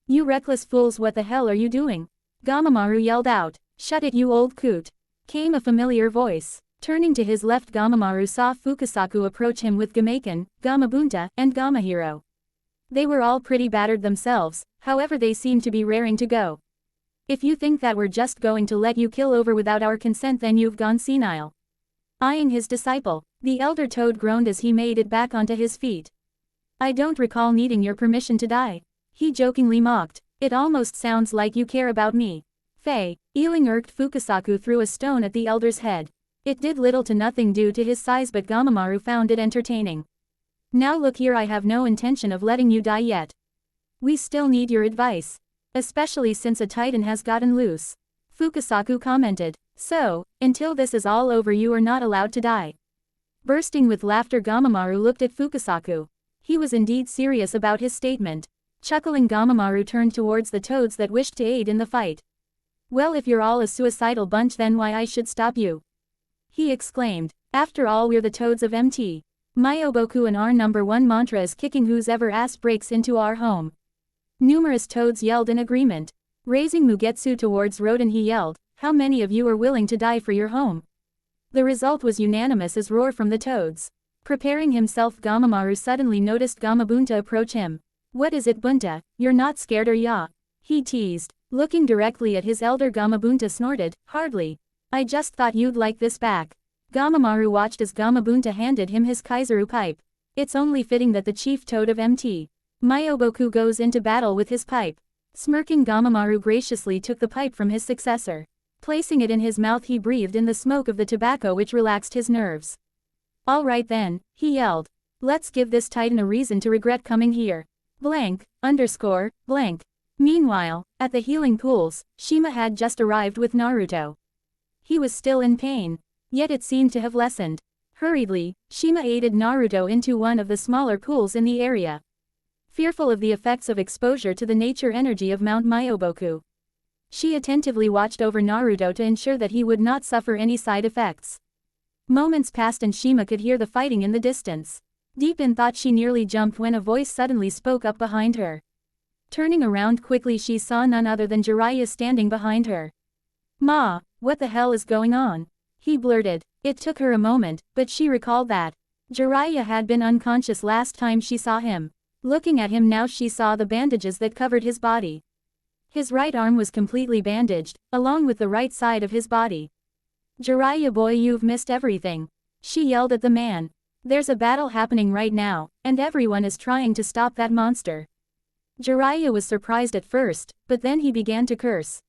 You reckless fools, what the hell are you doing? Gamamaru yelled out. Shut it, you old coot. Came a familiar voice. Turning to his left, Gamamaru saw Fukasaku approach him with Gameken, Gamabunta, and Gamahiro. They were all pretty battered themselves, however they seemed to be raring to go. If you think that we're just going to let you kill over without our consent, then you've gone senile. Eyeing his disciple, the elder toad groaned as he made it back onto his feet. I don't recall needing your permission to die. He jokingly mocked. It almost sounds like you care about me. Fei, Ealing irked. Fukasaku threw a stone at the elder's head. It did little to nothing due to his size, but Gamamaru found it entertaining. Now look here, I have no intention of letting you die yet. We still need your advice. Especially since a titan has gotten loose. Fukasaku commented. So, until this is all over, you are not allowed to die. Bursting with laughter, Gamamaru looked at Fukasaku. He was indeed serious about his statement. Chuckling, Gamamaru turned towards the toads that wished to aid in the fight. Well, if you're all a suicidal bunch, then why I should stop you? He exclaimed. After all, we're the toads of MT Myoboku, and our #1 mantra is kicking whoever ass breaks into our home. Numerous toads yelled in agreement. Raising Mugetsu towards Rodan, he yelled, how many of you are willing to die for your home? The result was unanimous as roar from the toads. Preparing himself, Gamamaru suddenly noticed Gamabunta approach him. What is it, Bunta? You're not scared, or ya? He teased. Looking directly at his elder, Gamabunta snorted, hardly. I just thought you'd like this back. Gamamaru watched as Gamabunta handed him his Kaizaru pipe. It's only fitting that the chief toad of MT Myoboku goes into battle with his pipe. Smirking, Gamamaru graciously took the pipe from his successor. Placing it in his mouth, he breathed in the smoke of the tobacco, which relaxed his nerves. "All right then," he yelled. "Let's give this titan a reason to regret coming here. Blank, underscore, blank." Meanwhile, at the healing pools, Shima had just arrived with Naruto. He was still in pain, yet it seemed to have lessened. Hurriedly, Shima aided Naruto into one of the smaller pools in the area. Fearful of the effects of exposure to the nature energy of Mount Myoboku, she attentively watched over Naruto to ensure that he would not suffer any side effects. Moments passed and Shima could hear the fighting in the distance. Deep in thought, she nearly jumped when a voice suddenly spoke up behind her. Turning around quickly, she saw none other than Jiraiya standing behind her. "Ma, what the hell is going on?" he blurted. It took her a moment, but she recalled that Jiraiya had been unconscious last time she saw him. Looking at him now, she saw the bandages that covered his body. His right arm was completely bandaged, along with the right side of his body. "Jiraiya boy, you've missed everything," she yelled at the man. "There's a battle happening right now, and everyone is trying to stop that monster." Jiraiya was surprised at first, but then he began to curse.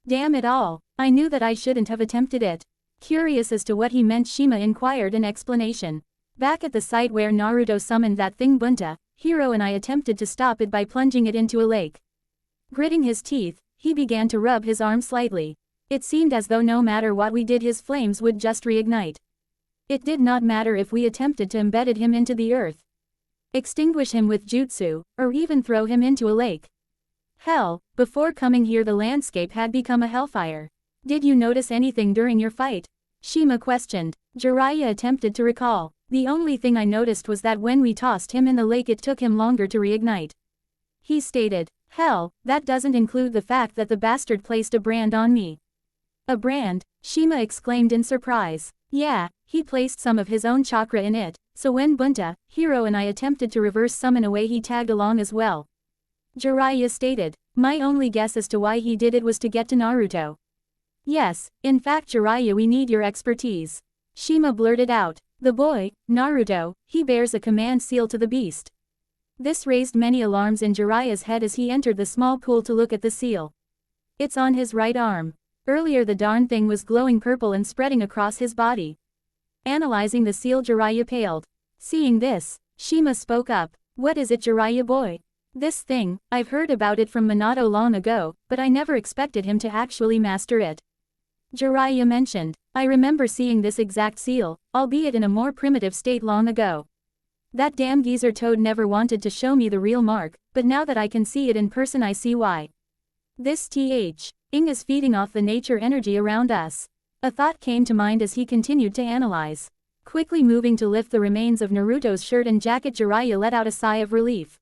"Damn it all, I knew that I shouldn't have attempted it." Curious as to what he meant, Shima inquired an explanation. "Back at the site where Naruto summoned that thing Bunta, Hiro and I attempted to stop it by plunging it into a lake." Gritting his teeth, he began to rub his arm slightly. It seemed as though no matter what we did, his flames would just reignite. It did not matter if we attempted to embed him into the earth, extinguish him with jutsu, or even throw him into a lake. Hell, before coming here the landscape had become a hellfire. "Did you notice anything during your fight?" Shima questioned. Jiraiya attempted to recall. "The only thing I noticed was that when we tossed him in the lake it took him longer to reignite," he stated. "Hell, that doesn't include the fact that the bastard placed a brand on me." "A brand?" Shima exclaimed in surprise. "Yeah, he placed some of his own chakra in it, so when Bunta, Hiro and I attempted to reverse summon away he tagged along as well," Jiraiya stated. "My only guess as to why he did it was to get to Naruto." "Yes, in fact Jiraiya, we need your expertise," Shima blurted out. "The boy, Naruto, he bears a command seal to the beast." This raised many alarms in Jiraiya's head as he entered the small pool to look at the seal. "It's on his right arm. Earlier the darn thing was glowing purple and spreading across his body." Analyzing the seal, Jiraiya paled. Seeing this, Shima spoke up. "What is it, Jiraiya boy?" "This thing, I've heard about it from Minato long ago, but I never expected him to actually master it," Jiraiya mentioned. "I remember seeing this exact seal, albeit in a more primitive state long ago. That damn geezer Toad never wanted to show me the real mark, but now that I can see it in person I see why. This thing is feeding off the nature energy around us." A thought came to mind as he continued to analyze. Quickly moving to lift the remains of Naruto's shirt and jacket, Jiraiya let out a sigh of relief.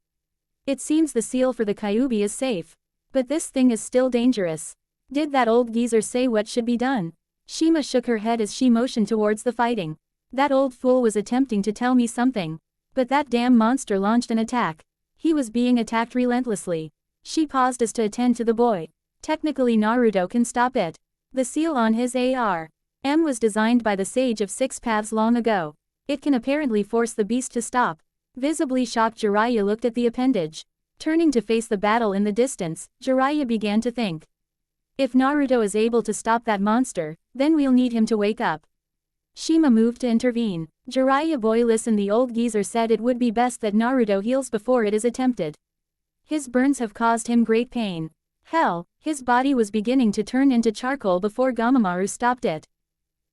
"It seems the seal for the Kyuubi is safe. But this thing is still dangerous. Did that old geezer say what should be done?" Shima shook her head as she motioned towards the fighting. "That old fool was attempting to tell me something. But that damn monster launched an attack. He was being attacked relentlessly." She paused as to attend to the boy. "Technically Naruto can stop it. The seal on his AR-M was designed by the Sage of Six Paths long ago. It can apparently force the beast to stop." Visibly shocked, Jiraiya looked at the appendage. Turning to face the battle in the distance, Jiraiya began to think. "If Naruto is able to stop that monster, then we'll need him to wake up." Shima moved to intervene. "Jiraiya boy, listen, the old geezer said it would be best that Naruto heals before it is attempted. His burns have caused him great pain. Hell, his body was beginning to turn into charcoal before Gamamaru stopped it.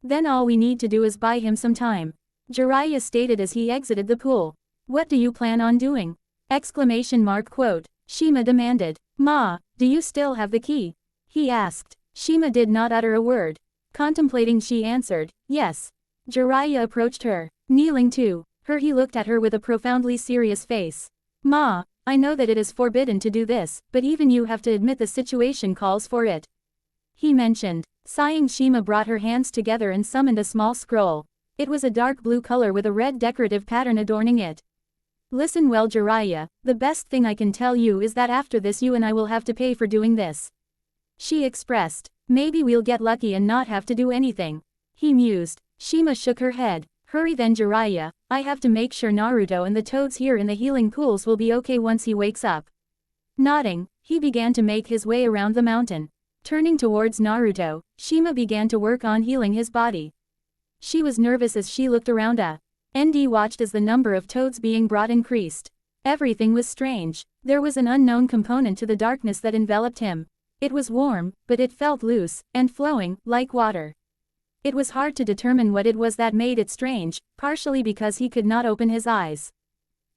Then all we need to do is buy him some time," Jiraiya stated as he exited the pool. "What do you plan on doing?" Quote. Shima demanded. "Ma, do you still have the key?" he asked. Shima did not utter a word. Contemplating, she answered, "Yes." Jiraiya approached her. Kneeling to her, he looked at her with a profoundly serious face. "Ma, I know that it is forbidden to do this, but even you have to admit the situation calls for it," he mentioned. Sighing, Shima brought her hands together and summoned a small scroll. It was a dark blue color with a red decorative pattern adorning it. "Listen well, Jiraiya, the best thing I can tell you is that after this you and I will have to pay for doing this," she expressed. "Maybe we'll get lucky and not have to do anything," he mused. Shima shook her head. Hurry then Jiraiya, I have to make sure Naruto and the toads here in the healing pools will be okay once he wakes up. Nodding, he began to make his way around the mountain. Turning towards Naruto, Shima began to work on healing his body. She was nervous as she looked around and watched as the number of toads being brought increased. Everything was strange. There was an unknown component to the darkness that enveloped him. It was warm, but it felt loose and flowing, like water. It was hard to determine what it was that made it strange, partially because he could not open his eyes.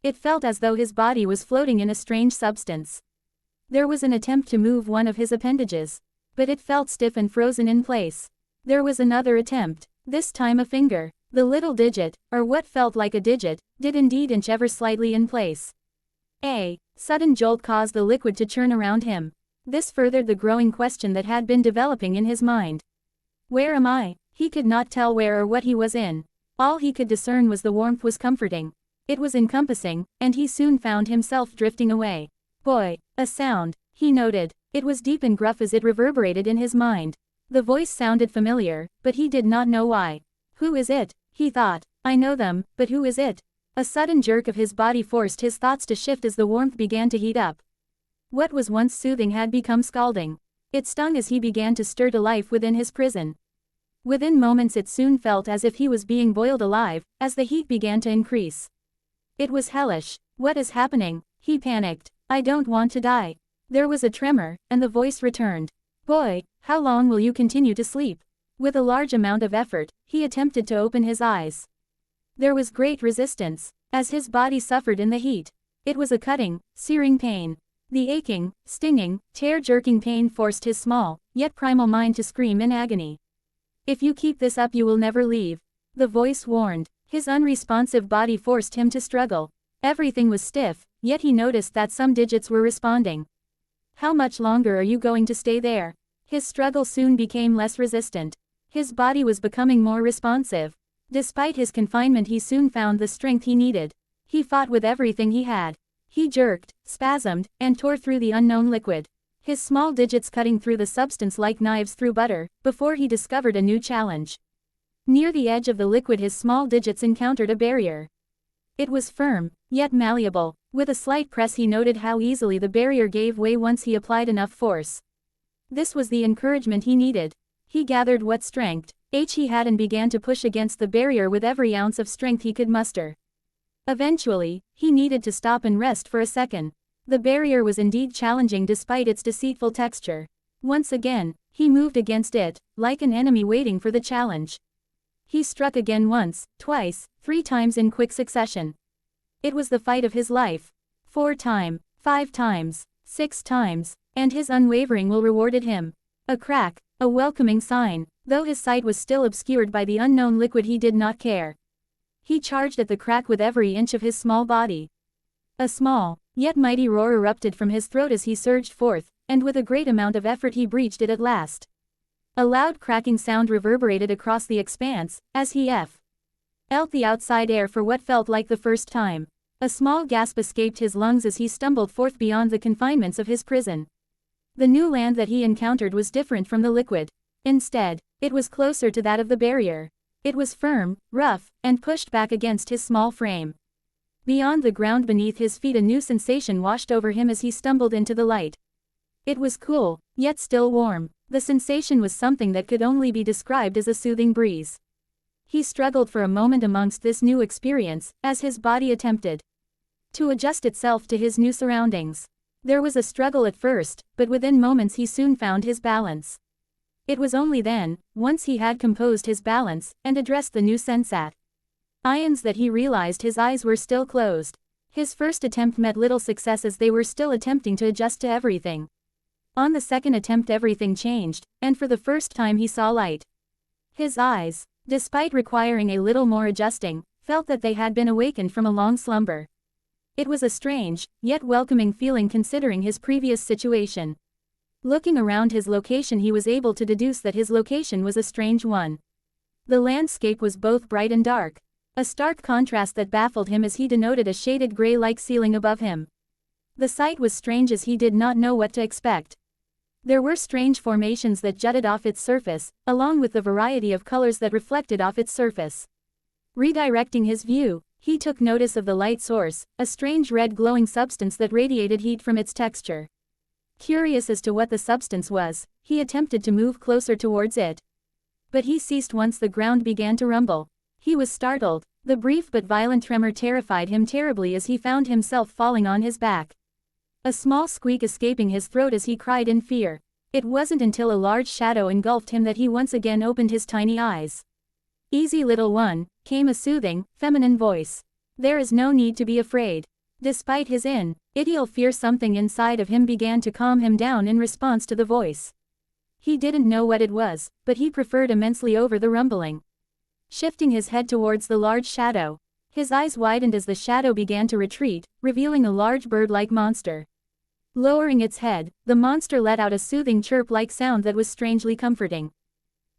It felt as though his body was floating in a strange substance. There was an attempt to move one of his appendages, but it felt stiff and frozen in place. There was another attempt, this time a finger. The little digit, or what felt like a digit, did indeed inch ever slightly in place. A sudden jolt caused the liquid to churn around him. This furthered the growing question that had been developing in his mind. Where am I? He could not tell where or what he was in. All he could discern was the warmth was comforting. It was encompassing, and he soon found himself drifting away. Boy, a sound, he noted. It was deep and gruff as it reverberated in his mind. The voice sounded familiar, but he did not know why. Who is it? He thought. I know them, but who is it? A sudden jerk of his body forced his thoughts to shift as the warmth began to heat up. What was once soothing had become scalding. It stung as he began to stir to life within his prison. Within moments it soon felt as if he was being boiled alive, as the heat began to increase. It was hellish. What is happening? He panicked. I don't want to die. There was a tremor, and the voice returned. Boy, how long will you continue to sleep? With a large amount of effort, he attempted to open his eyes. There was great resistance, as his body suffered in the heat. It was a cutting, searing pain. The aching, stinging, tear-jerking pain forced his small, yet primal mind to scream in agony. If you keep this up you will never leave. The voice warned. His unresponsive body forced him to struggle. Everything was stiff, yet he noticed that some digits were responding. How much longer are you going to stay there? His struggle soon became less resistant. His body was becoming more responsive. Despite his confinement he soon found the strength he needed. He fought with everything he had. He jerked, spasmed, and tore through the unknown liquid. His small digits cutting through the substance like knives through butter, before he discovered a new challenge. Near the edge of the liquid his small digits encountered a barrier. It was firm, yet malleable. With a slight press he noted how easily the barrier gave way once he applied enough force. This was the encouragement he needed. He gathered what strength he had and began to push against the barrier with every ounce of strength he could muster. Eventually, he needed to stop and rest for a second. The barrier was indeed challenging despite its deceitful texture. Once again, he moved against it, like an enemy waiting for the challenge. He struck again once, twice, 3 times in quick succession. It was the fight of his life. 4 times, 5 times, 6 times, and his unwavering will rewarded him. A crack, a welcoming sign. Though his sight was still obscured by the unknown liquid he did not care. He charged at the crack with every inch of his small body. A small, yet mighty roar erupted from his throat as he surged forth, and with a great amount of effort he breached it at last. A loud cracking sound reverberated across the expanse, as he felt the outside air for what felt like the first time. A small gasp escaped his lungs as he stumbled forth beyond the confinements of his prison. The new land that he encountered was different from the liquid. Instead, it was closer to that of the barrier. It was firm, rough, and pushed back against his small frame. Beyond the ground beneath his feet a new sensation washed over him as he stumbled into the light. It was cool, yet still warm. The sensation was something that could only be described as a soothing breeze. He struggled for a moment amongst this new experience, as his body attempted to adjust itself to his new surroundings. There was a struggle at first, but within moments he soon found his balance. It was only then, once he had composed his balance, and addressed the new sensations, that he realized his eyes were still closed. His first attempt met little success as they were still attempting to adjust to everything. On the second attempt everything changed, and for the first time he saw light. His eyes, despite requiring a little more adjusting, felt that they had been awakened from a long slumber. It was a strange, yet welcoming feeling considering his previous situation. Looking around his location he was able to deduce that his location was a strange one. The landscape was both bright and dark. A stark contrast that baffled him as he denoted a shaded gray-like ceiling above him. The sight was strange as he did not know what to expect. There were strange formations that jutted off its surface, along with the variety of colors that reflected off its surface. Redirecting his view, he took notice of the light source, a strange red glowing substance that radiated heat from its texture. Curious as to what the substance was, he attempted to move closer towards it. But he ceased once the ground began to rumble. He was startled. The brief but violent tremor terrified him terribly as he found himself falling on his back. A small squeak escaping his throat as he cried in fear. It wasn't until a large shadow engulfed him that he once again opened his tiny eyes. "Easy little one," came a soothing, feminine voice. "There is no need to be afraid." Despite his initial fear, something inside of him began to calm him down in response to the voice. He didn't know what it was, but he preferred immensely over the rumbling. Shifting his head towards the large shadow, his eyes widened as the shadow began to retreat, revealing a large bird-like monster. Lowering its head, the monster let out a soothing chirp-like sound that was strangely comforting.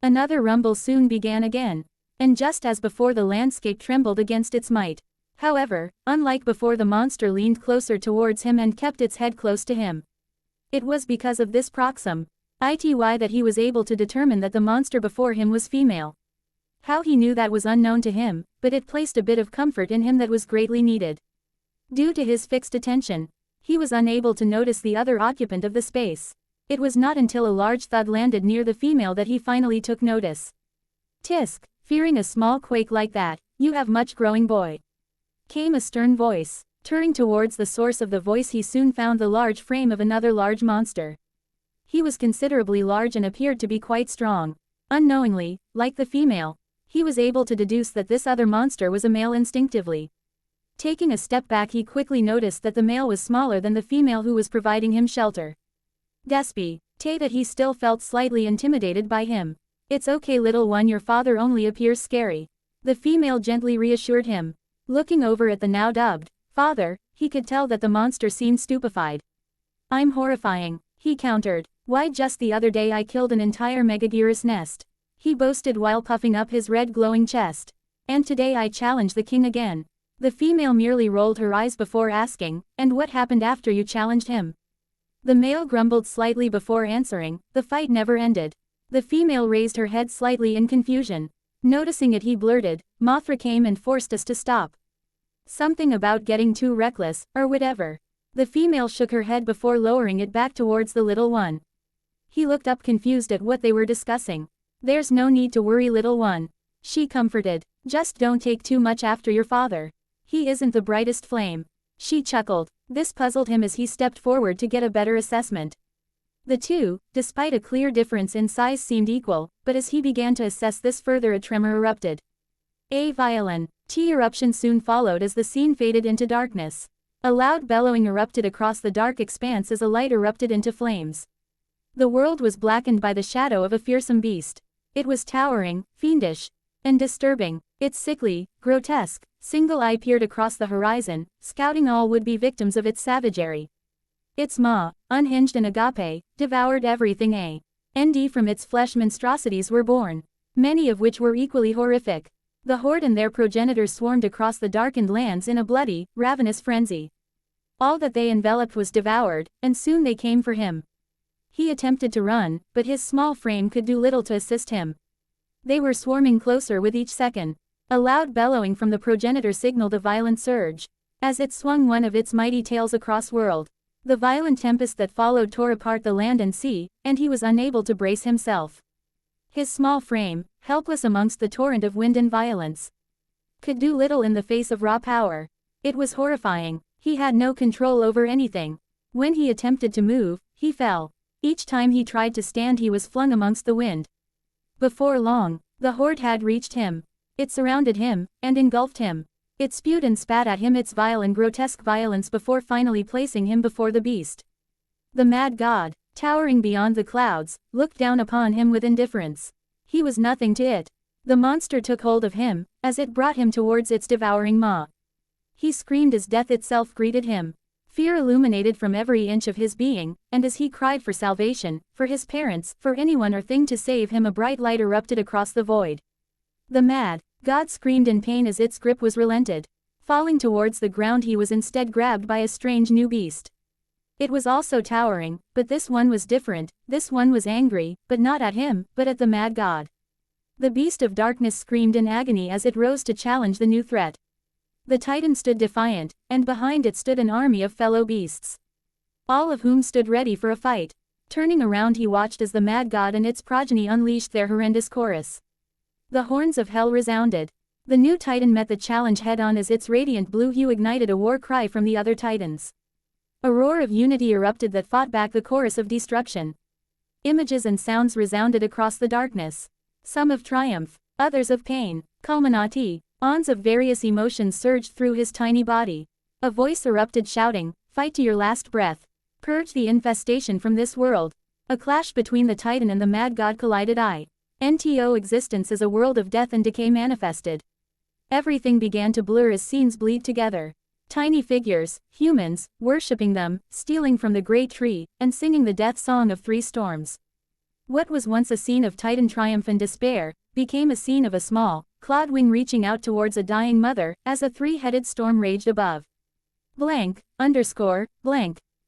Another rumble soon began again, and just as before, the landscape trembled against its might. However, unlike before, the monster leaned closer towards him and kept its head close to him. It was because of this proximity that he was able to determine that the monster before him was female. How he knew that was unknown to him, but it placed a bit of comfort in him that was greatly needed. Due to his fixed attention, he was unable to notice the other occupant of the space. It was not until a large thud landed near the female that he finally took notice. "Tisk, fearing a small quake like that, you have much growing, boy," came a stern voice. Turning towards the source of the voice, he soon found the large frame of another large monster. He was considerably large and appeared to be quite strong. Unknowingly, like the female, he was able to deduce that this other monster was a male instinctively. Taking a step back, he quickly noticed that the male was smaller than the female who was providing him shelter. Despite that he still felt slightly intimidated by him. "It's okay little one, your father only appears scary," the female gently reassured him. Looking over at the now dubbed father, he could tell that the monster seemed stupefied. "I'm horrifying," he countered. "Why, just the other day I killed an entire Megagyrus nest," he boasted while puffing up his red glowing chest. "And today I challenge the king again." The female merely rolled her eyes before asking, "And what happened after you challenged him?" The male grumbled slightly before answering, "The fight never ended." The female raised her head slightly in confusion. Noticing it, he blurted, "Mothra came and forced us to stop. Something about getting too reckless, or whatever." The female shook her head before lowering it back towards the little one. He looked up confused at what they were discussing. "There's no need to worry little one," she comforted. "Just don't take too much after your father. He isn't the brightest flame." She chuckled. This puzzled him as he stepped forward to get a better assessment. The two, despite a clear difference in size, seemed equal, but as he began to assess this further, a tremor erupted. A violent eruption soon followed as the scene faded into darkness. A loud bellowing erupted across the dark expanse as a light erupted into flames. The world was blackened by the shadow of a fearsome beast. It was towering, fiendish, and disturbing. Its sickly, grotesque, single eye peered across the horizon, scouting all would-be victims of its savagery. Its maw, unhinged and agape, devoured everything and from its flesh monstrosities were born, many of which were equally horrific. The horde and their progenitors swarmed across the darkened lands in a bloody, ravenous frenzy. All that they enveloped was devoured, and soon they came for him. He attempted to run, but his small frame could do little to assist him. They were swarming closer with each second. A loud bellowing from the progenitor signaled a violent surge. As it swung one of its mighty tails across world, the violent tempest that followed tore apart the land and sea, and he was unable to brace himself. His small frame, helpless amongst the torrent of wind and violence, could do little in the face of raw power. It was horrifying. He had no control over anything. When he attempted to move, he fell. Each time he tried to stand, he was flung amongst the wind. Before long, the horde had reached him. It surrounded him, and engulfed him. It spewed and spat at him its vile and grotesque violence before finally placing him before the beast. The mad god, towering beyond the clouds, looked down upon him with indifference. He was nothing to it. The monster took hold of him, as it brought him towards its devouring maw. He screamed as death itself greeted him. Fear illuminated from every inch of his being, and as he cried for salvation, for his parents, for anyone or thing to save him, a bright light erupted across the void. The mad god screamed in pain as its grip was relented. Falling towards the ground, he was instead grabbed by a strange new beast. It was also towering, but this one was different. This one was angry, but not at him, but at the mad god. The beast of darkness screamed in agony as it rose to challenge the new threat. The titan stood defiant, and behind it stood an army of fellow beasts, all of whom stood ready for a fight. Turning around he watched as the mad god and its progeny unleashed their horrendous chorus. The horns of hell resounded. The new titan met the challenge head-on as its radiant blue hue ignited a war cry from the other titans. A roar of unity erupted that fought back the chorus of destruction. Images and sounds resounded across the darkness. Some of triumph, others of pain. Culminati, ons of various emotions surged through his tiny body. A voice erupted shouting, "Fight to your last breath. Purge the infestation from this world." A clash between the titan and the mad god collided. Nto existence as a world of death and decay manifested. Everything began to blur as scenes bleed together. Tiny figures, humans, worshipping them, stealing from the great tree, and singing the death song of three storms. What was once a scene of titan triumph and despair, became a scene of a small, clawed wing reaching out towards a dying mother, as a three-headed storm raged above. Blank.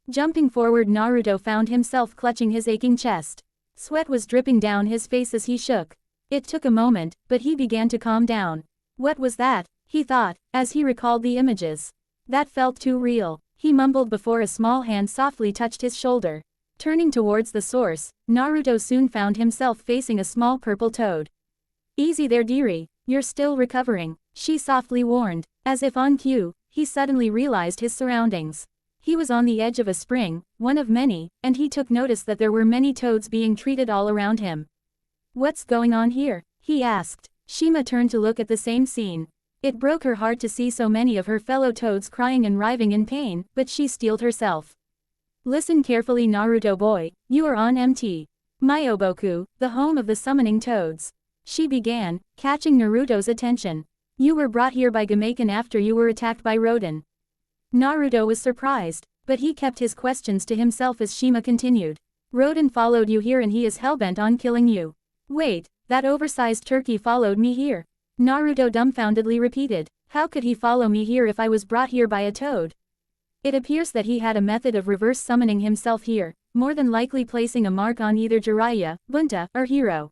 Jumping forward, Naruto found himself clutching his aching chest. Sweat was dripping down his face as he shook. It took a moment, but he began to calm down. What was that? He thought, as he recalled the images. That felt too real, he mumbled before a small hand softly touched his shoulder. Turning towards the source, Naruto soon found himself facing a small purple toad. "Easy there, dearie, you're still recovering," she softly warned. As if on cue, he suddenly realized his surroundings. He was on the edge of a spring, one of many, and he took notice that there were many toads being treated all around him. "What's going on here?" he asked. Shima turned to look at the same scene. It broke her heart to see so many of her fellow toads crying and writhing in pain, but she steeled herself. "Listen carefully, Naruto boy, you are on Mt. Myoboku, the home of the summoning toads," she began, catching Naruto's attention. "You were brought here by Gamabunta after you were attacked by Rodan." Naruto was surprised, but he kept his questions to himself as Shima continued. "Rodan followed you here and he is hellbent on killing you." "Wait, that oversized turkey followed me here?" Naruto dumbfoundedly repeated. "How could he follow me here if I was brought here by a toad?" It appears that he had a method of reverse summoning himself here, more than likely placing a mark on either Jiraiya, Bunta, or Hiro.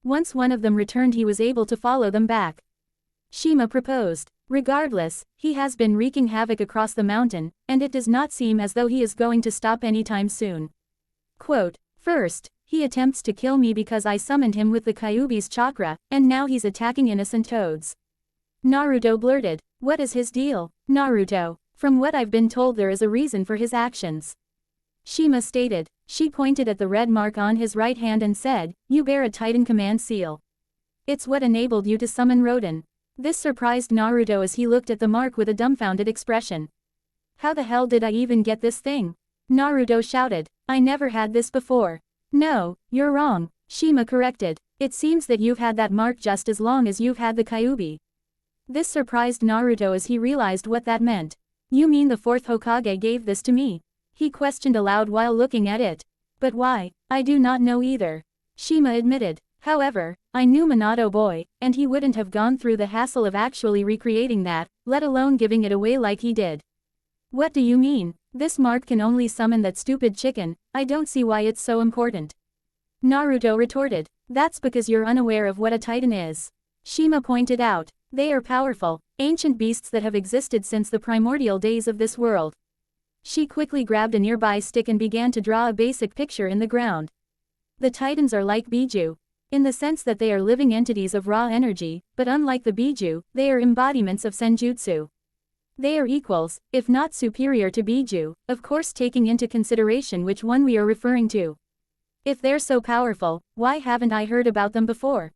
Once one of them returned he was able to follow them back. Shima proposed. "Regardless, he has been wreaking havoc across the mountain, and it does not seem as though he is going to stop anytime soon. Quote, first, he attempts to kill me because I summoned him with the Kyuubi's chakra, and now he's attacking innocent toads." Naruto blurted. "What is his deal?" "Naruto, from what I've been told there is a reason for his actions," Shima stated. She pointed at the red mark on his right hand and said, "You bear a Titan command seal. It's what enabled you to summon Rodan." This surprised Naruto as he looked at the mark with a dumbfounded expression. "How the hell did I even get this thing?" Naruto shouted. "I never had this before." "No, you're wrong," Shima corrected. "It seems that you've had that mark just as long as you've had the Kyuubi." This surprised Naruto as he realized what that meant. "You mean the fourth Hokage gave this to me?" he questioned aloud while looking at it. "But why? I do not know either," Shima admitted. "However, I knew Minato boy, and he wouldn't have gone through the hassle of actually recreating that, let alone giving it away like he did." "What do you mean? This mark can only summon that stupid chicken, I don't see why it's so important." Naruto retorted. "That's because you're unaware of what a Titan is," Shima pointed out. "They are powerful, ancient beasts that have existed since the primordial days of this world." She quickly grabbed a nearby stick and began to draw a basic picture in the ground. "The Titans are like Biju, in the sense that they are living entities of raw energy, but unlike the Biju, they are embodiments of Senjutsu. They are equals, if not superior to Biju, of course taking into consideration which one we are referring to. If they're so powerful, why haven't I heard about them before?"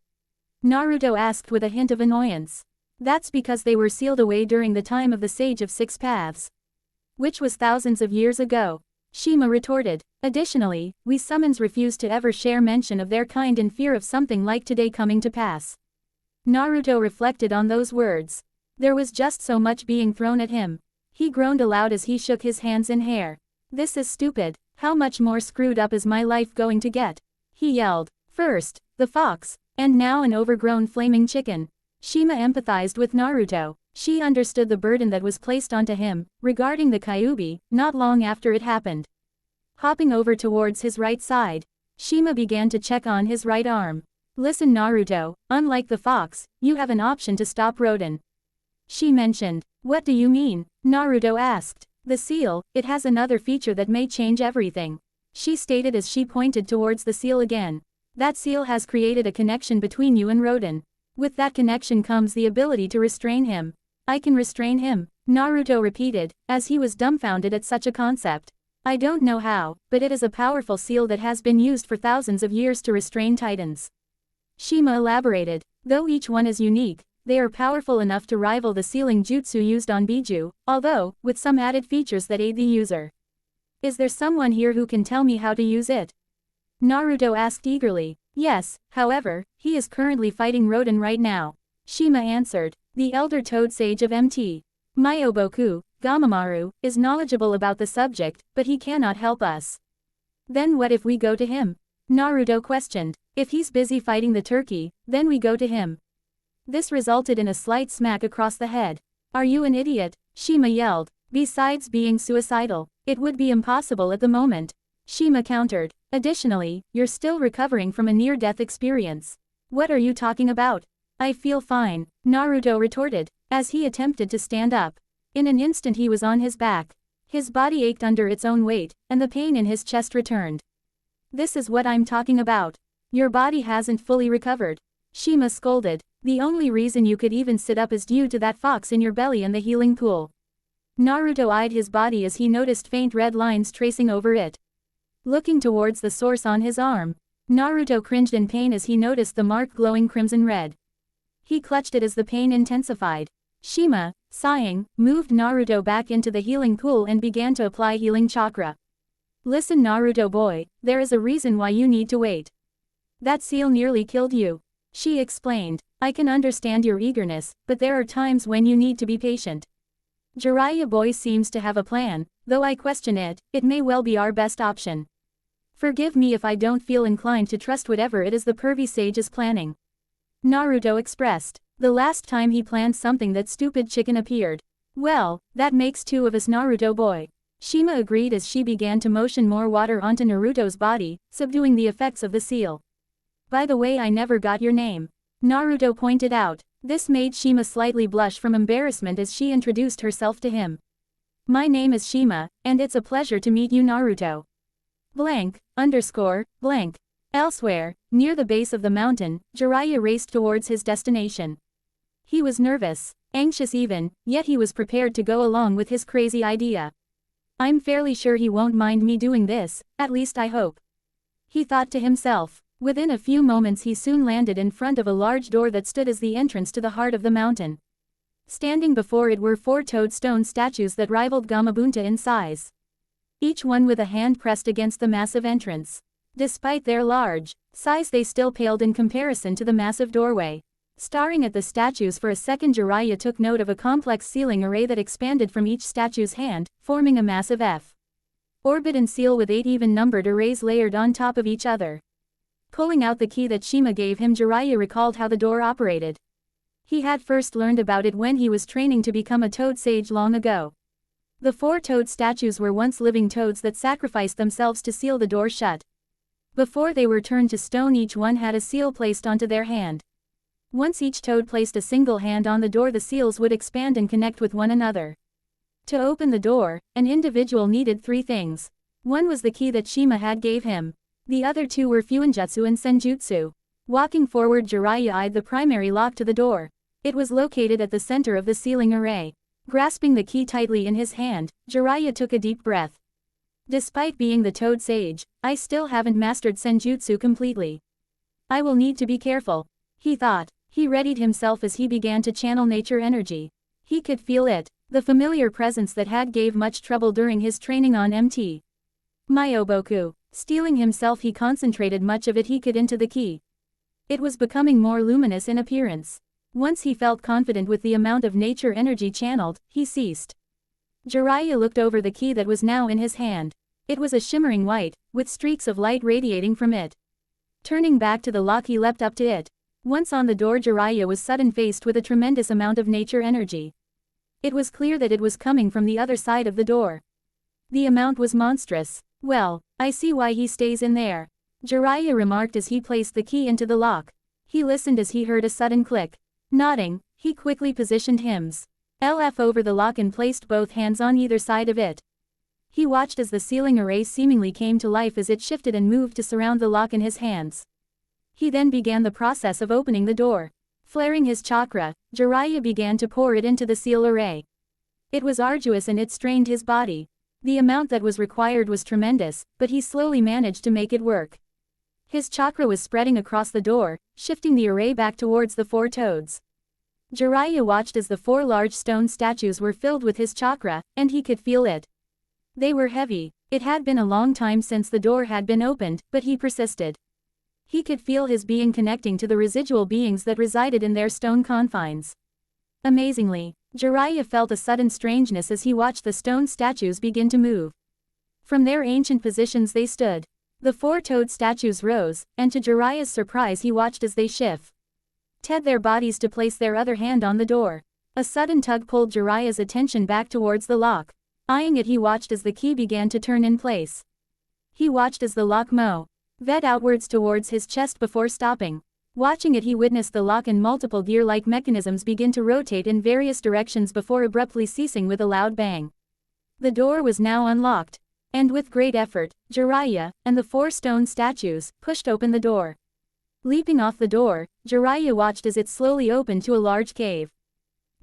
Naruto asked with a hint of annoyance. "That's because they were sealed away during the time of the Sage of Six Paths, which was thousands of years ago," Shima retorted. "Additionally, we summons refuse to ever share mention of their kind in fear of something like today coming to pass." Naruto reflected on those words. There was just so much being thrown at him. He groaned aloud as he shook his hands in hair. "This is stupid. How much more screwed up is my life going to get?" he yelled. "First, the fox, and now an overgrown flaming chicken." Shima empathized with Naruto. She understood the burden that was placed onto him, regarding the Kyuubi, not long after it happened. Hopping over towards his right side, Shima began to check on his right arm. Listen Naruto, unlike the fox, you have an option to stop Rodan. She mentioned. What do you mean? Naruto asked. The seal, it has another feature that may change everything. She stated as she pointed towards the seal again. That seal has created a connection between you and Rodan. With that connection comes the ability to restrain him. I can restrain him, Naruto repeated, as he was dumbfounded at such a concept. I don't know how, but it is a powerful seal that has been used for thousands of years to restrain titans. Shima elaborated. Though each one is unique, they are powerful enough to rival the sealing jutsu used on Biju, although, with some added features that aid the user. Is there someone here who can tell me how to use it? Naruto asked eagerly. Yes, however, he is currently fighting Rodan right now. Shima answered. The elder toad sage of MT. Myoboku, Gamamaru, is knowledgeable about the subject, but he cannot help us. Then what if we go to him? Naruto questioned. If he's busy fighting the turkey, then we go to him. This resulted in a slight smack across the head. Are you an idiot? Shima yelled. Besides being suicidal, it would be impossible at the moment. Shima countered. Additionally, you're still recovering from a near-death experience. What are you talking about? I feel fine, Naruto retorted, as he attempted to stand up. In an instant he was on his back. His body ached under its own weight, and the pain in his chest returned. This is what I'm talking about. Your body hasn't fully recovered. Shima scolded. The only reason you could even sit up is due to that fox in your belly and the healing pool. Naruto eyed his body as he noticed faint red lines tracing over it. Looking towards the source on his arm, Naruto cringed in pain as he noticed the mark glowing crimson red. He clutched it as the pain intensified. Shima, sighing, moved Naruto back into the healing pool and began to apply healing chakra. Listen Naruto boy, there is a reason why you need to wait. That seal nearly killed you. She explained. I can understand your eagerness, but there are times when you need to be patient. Jiraiya boy seems to have a plan, though I question it, it may well be our best option. Forgive me if I don't feel inclined to trust whatever it is the pervy sage is planning. Naruto expressed. The last time he planned something that stupid chicken appeared. Well, that makes two of us Naruto boy. Shima agreed as she began to motion more water onto Naruto's body, subduing the effects of the seal. By the way, I never got your name. Naruto pointed out. This made Shima slightly blush from embarrassment as she introduced herself to him. My name is Shima, and it's a pleasure to meet you Naruto. Blank, _ blank. Elsewhere, near the base of the mountain, Jiraiya raced towards his destination. He was nervous, anxious even, yet he was prepared to go along with his crazy idea. I'm fairly sure he won't mind me doing this, at least I hope. He thought to himself. Within a few moments he soon landed in front of a large door that stood as the entrance to the heart of the mountain. Standing before it were 4 toadstone statues that rivaled Gamabunta in size. Each one with a hand pressed against the massive entrance. Despite their large size they still paled in comparison to the massive doorway. Staring at the statues for a second, Jiraiya took note of a complex sealing array that expanded from each statue's hand, forming a massive F. Orbit and seal with 8 even-numbered arrays layered on top of each other. Pulling out the key that Shima gave him, Jiraiya recalled how the door operated. He had first learned about it when he was training to become a toad sage long ago. The 4 toad statues were once living toads that sacrificed themselves to seal the door shut. Before they were turned to stone, each one had a seal placed onto their hand. Once each toad placed a single hand on the door, the seals would expand and connect with one another. To open the door, an individual needed 3 things. One was the key that Shima had gave him. The other 2 were Fuinjutsu and Senjutsu. Walking forward, Jiraiya eyed the primary lock to the door. It was located at the center of the sealing array. Grasping the key tightly in his hand, Jiraiya took a deep breath. Despite being the toad sage, I still haven't mastered Senjutsu completely. I will need to be careful, he thought. He readied himself as he began to channel nature energy. He could feel it, the familiar presence that had gave much trouble during his training on MT. Myoboku. Steeling himself, he concentrated much of it he could into the key. It was becoming more luminous in appearance. Once he felt confident with the amount of nature energy channeled, he ceased. Jiraiya looked over the key that was now in his hand. It was a shimmering white, with streaks of light radiating from it. Turning back to the lock, he leapt up to it. Once on the door, Jiraiya was suddenly faced with a tremendous amount of nature energy. It was clear that it was coming from the other side of the door. The amount was monstrous. Well, I see why he stays in there, Jiraiya remarked as he placed the key into the lock. He listened as he heard a sudden click. Nodding, he quickly positioned himself over the lock and placed both hands on either side of it. He watched as the ceiling array seemingly came to life as it shifted and moved to surround the lock in his hands. He then began the process of opening the door. Flaring his chakra, Jiraiya began to pour it into the seal array. It was arduous and it strained his body. The amount that was required was tremendous, but he slowly managed to make it work. His chakra was spreading across the door, shifting the array back towards the four toads. Jiraiya watched as the four large stone statues were filled with his chakra, and he could feel it. They were heavy. It had been a long time since the door had been opened, but he persisted. He could feel his being connecting to the residual beings that resided in their stone confines. Amazingly, Jiraiya felt a sudden strangeness as he watched the stone statues begin to move. From their ancient positions they stood. The four toad statues rose, and to Jiraiya's surprise he watched as they shifted their bodies to place their other hand on the door. A sudden tug pulled Jiraiya's attention back towards the lock. Eyeing it, he watched as the key began to turn in place. He watched as the lock moved outwards towards his chest before stopping. Watching it, he witnessed the lock and multiple gear-like mechanisms begin to rotate in various directions before abruptly ceasing with a loud bang. The door was now unlocked. And with great effort, Jiraiya, and the four stone statues, pushed open the door. Leaping off the door, Jiraiya watched as it slowly opened to a large cave.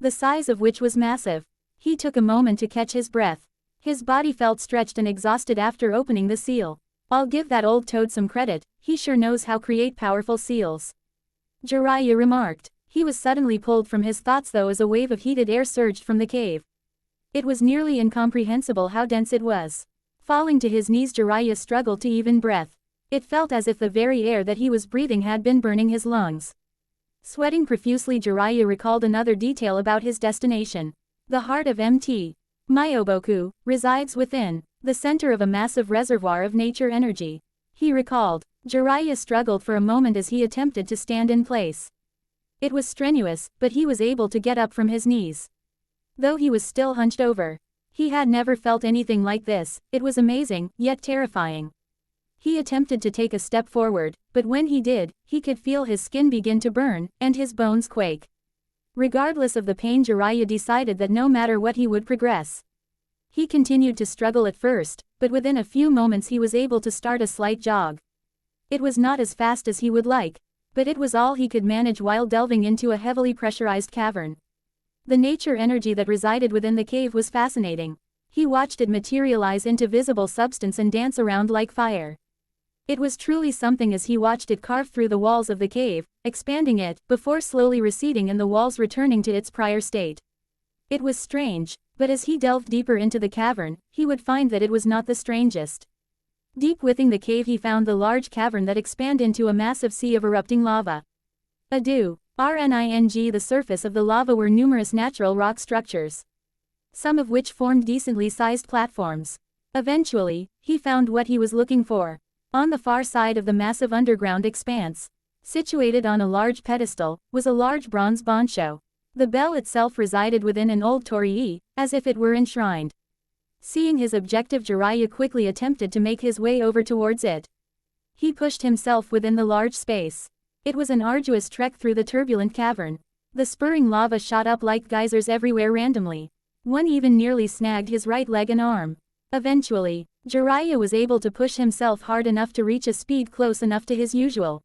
The size of which was massive. He took a moment to catch his breath. His body felt stretched and exhausted after opening the seal. I'll give that old toad some credit, he sure knows how to create powerful seals. Jiraiya remarked. He was suddenly pulled from his thoughts though as a wave of heated air surged from the cave. It was nearly incomprehensible how dense it was. Falling to his knees, Jiraiya struggled to even breath. It felt as if the very air that he was breathing had been burning his lungs. Sweating profusely, Jiraiya recalled another detail about his destination. The heart of Mt. Myoboku resides within the center of a massive reservoir of nature energy. He recalled. Jiraiya struggled for a moment as he attempted to stand in place. It was strenuous, but he was able to get up from his knees. Though he was still hunched over. He had never felt anything like this. It was amazing, yet terrifying. He attempted to take a step forward, but when he did, he could feel his skin begin to burn, and his bones quake. Regardless of the pain, Jiraiya decided that no matter what he would progress. He continued to struggle at first, but within a few moments he was able to start a slight jog. It was not as fast as he would like, but it was all he could manage while delving into a heavily pressurized cavern. The nature energy that resided within the cave was fascinating. He watched it materialize into visible substance and dance around like fire. It was truly something as he watched it carve through the walls of the cave, expanding it, before slowly receding and the walls returning to its prior state. It was strange, but as he delved deeper into the cavern, he would find that it was not the strangest. Deep within the cave he found the large cavern that expanded into a massive sea of erupting lava. RNING the surface of the lava were numerous natural rock structures. Some of which formed decently sized platforms. Eventually, he found what he was looking for. On the far side of the massive underground expanse, situated on a large pedestal, was a large bronze bancho. The bell itself resided within an old torii, as if it were enshrined. Seeing his objective, Jiraiya quickly attempted to make his way over towards it. He pushed himself within the large space. It was an arduous trek through the turbulent cavern. The spurring lava shot up like geysers everywhere randomly. One even nearly snagged his right leg and arm. Eventually, Jiraiya was able to push himself hard enough to reach a speed close enough to his usual.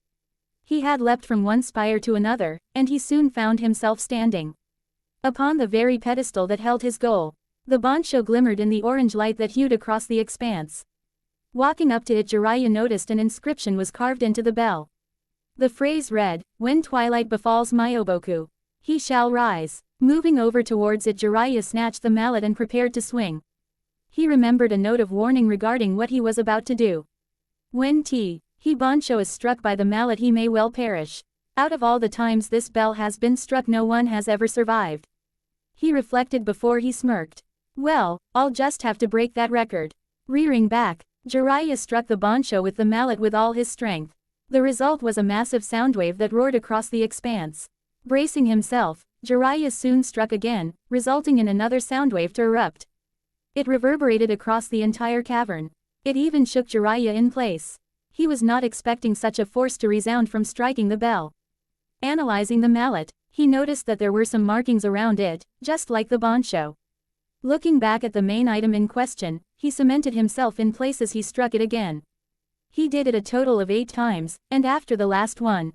He had leapt from one spire to another, and he soon found himself standing upon the very pedestal that held his goal. The bancho glimmered in the orange light that hued across the expanse. Walking up to it, Jiraiya noticed an inscription was carved into the bell. The phrase read, "When twilight befalls Myoboku, he shall rise." Moving over towards it, Jiraiya snatched the mallet and prepared to swing. He remembered a note of warning regarding what he was about to do. When he bancho is struck by the mallet, he may well perish. Out of all the times this bell has been struck, no one has ever survived. He reflected before he smirked. Well, I'll just have to break that record. Rearing back, Jiraiya struck the bancho with the mallet with all his strength. The result was a massive soundwave that roared across the expanse. Bracing himself, Jiraiya soon struck again, resulting in another soundwave to erupt. It reverberated across the entire cavern. It even shook Jiraiya in place. He was not expecting such a force to resound from striking the bell. Analyzing the mallet, he noticed that there were some markings around it, just like the bancho. Looking back at the main item in question, he cemented himself in place as he struck it again. He did it a total of 8 times, and after the last one,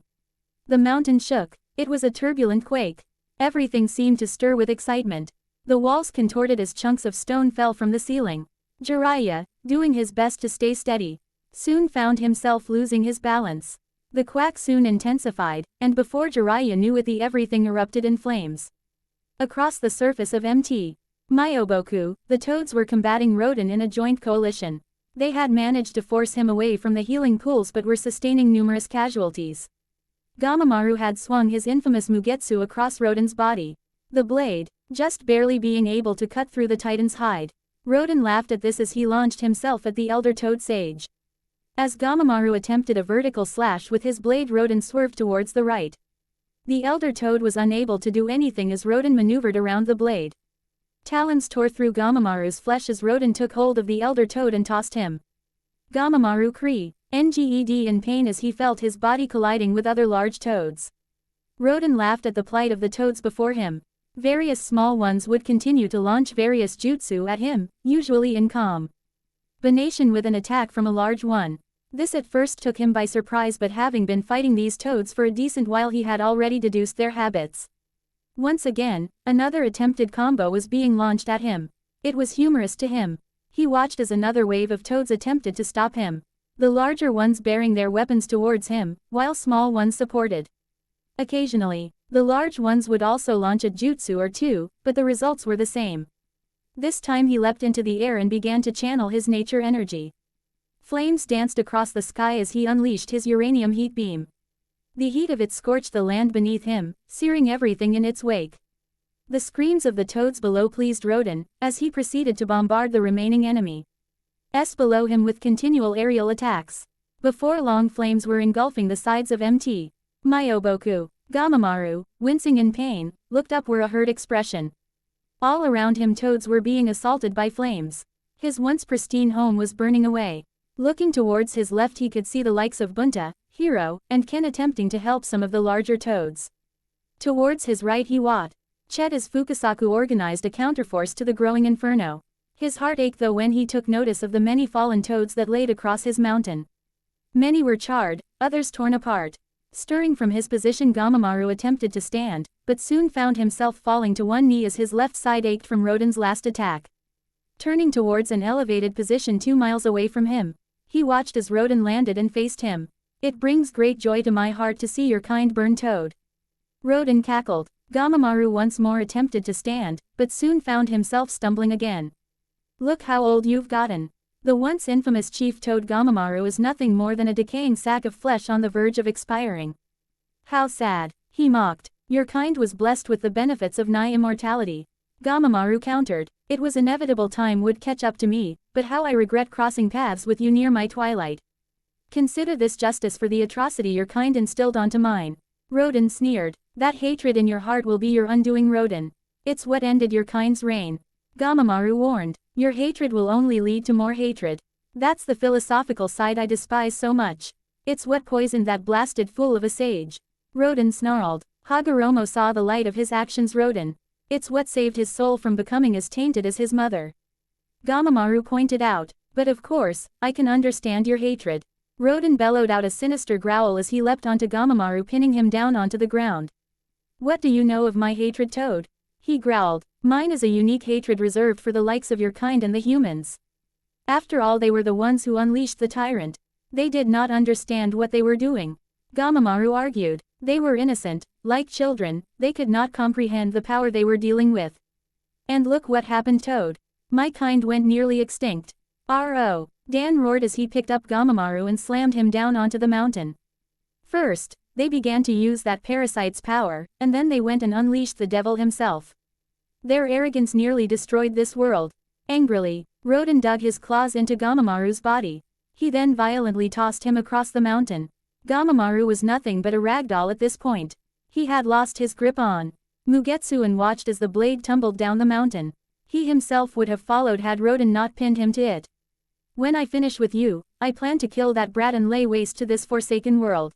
the mountain shook. It was a turbulent quake. Everything seemed to stir with excitement. The walls contorted as chunks of stone fell from the ceiling. Jiraiya, doing his best to stay steady, soon found himself losing his balance. The quack soon intensified, and before Jiraiya knew it, everything erupted in flames. Across the surface of Mt. Myoboku, the toads were combating Rodan in a joint coalition. They had managed to force him away from the healing pools but were sustaining numerous casualties. Gamamaru had swung his infamous Mugetsu across Rodan's body. The blade, just barely being able to cut through the titan's hide. Rodan laughed at this as he launched himself at the elder toad sage. As Gamamaru attempted a vertical slash with his blade, Rodan swerved towards the right. The elder toad was unable to do anything as Rodan maneuvered around the blade. Talons tore through Gamamaru's flesh as Rodan took hold of the elder toad and tossed him. Gamamaru nged in pain as he felt his body colliding with other large toads. Rodan laughed at the plight of the toads before him. Various small ones would continue to launch various jutsu at him, usually in combination with an attack from a large one. This at first took him by surprise, but having been fighting these toads for a decent while, he had already deduced their habits. Once again, another attempted combo was being launched at him. It was humorous to him. He watched as another wave of toads attempted to stop him. The larger ones bearing their weapons towards him, while small ones supported. Occasionally, the large ones would also launch a jutsu or two, but the results were the same. This time he leapt into the air and began to channel his nature energy. Flames danced across the sky as he unleashed his uranium heat beam. The heat of it scorched the land beneath him, searing everything in its wake. The screams of the toads below pleased Rodan, as he proceeded to bombard the remaining enemies below him with continual aerial attacks. Before long, flames were engulfing the sides of Mt. Myoboku. Gamamaru, wincing in pain, looked up where a hurt expression. All around him toads were being assaulted by flames. His once pristine home was burning away. Looking towards his left, he could see the likes of Bunta, Hiro, and Ken attempting to help some of the larger toads. Towards his right he watched Chet as Fukasaku organized a counterforce to the growing inferno. His heart ached though when he took notice of the many fallen toads that laid across his mountain. Many were charred, others torn apart. Stirring from his position, Gamamaru attempted to stand, but soon found himself falling to one knee as his left side ached from Rodan's last attack. Turning towards an elevated position 2 miles away from him, he watched as Rodan landed and faced him. "It brings great joy to my heart to see your kind burn, toad." Rodan cackled. Gamamaru once more attempted to stand, but soon found himself stumbling again. "Look how old you've gotten." The once infamous chief toad Gamamaru is nothing more than a decaying sack of flesh on the verge of expiring. "How sad," he mocked. "Your kind was blessed with the benefits of nigh immortality." Gamamaru countered. "It was inevitable, time would catch up to me, but how I regret crossing paths with you near my twilight. Consider this justice for the atrocity your kind instilled onto mine." Rodan sneered. "That hatred in your heart will be your undoing, Rodan. It's what ended your kind's reign." Gamamaru warned. "Your hatred will only lead to more hatred. That's the philosophical side I despise so much. It's what poisoned that blasted fool of a sage." Rodan snarled. Hagoromo saw the light of his actions. Rodan. "It's what saved his soul from becoming as tainted as his mother." Gamamaru pointed out. "But of course, I can understand your hatred." Rodan bellowed out a sinister growl as he leapt onto Gamamaru, pinning him down onto the ground. "What do you know of my hatred, toad?" he growled. "Mine is a unique hatred reserved for the likes of your kind and the humans. After all, they were the ones who unleashed the tyrant. They did not understand what they were doing." Gamamaru argued. "They were innocent, like children, they could not comprehend the power they were dealing with. And look what happened, toad. My kind went nearly extinct." "R.O." Dan roared as he picked up Gamamaru and slammed him down onto the mountain. "First, they began to use that parasite's power, and then they went and unleashed the devil himself. Their arrogance nearly destroyed this world." Angrily, Rodan dug his claws into Gamamaru's body. He then violently tossed him across the mountain. Gamamaru was nothing but a ragdoll at this point. He had lost his grip on Mugetsu and watched as the blade tumbled down the mountain. He himself would have followed had Rodan not pinned him to it. "When I finish with you, I plan to kill that brat and lay waste to this forsaken world."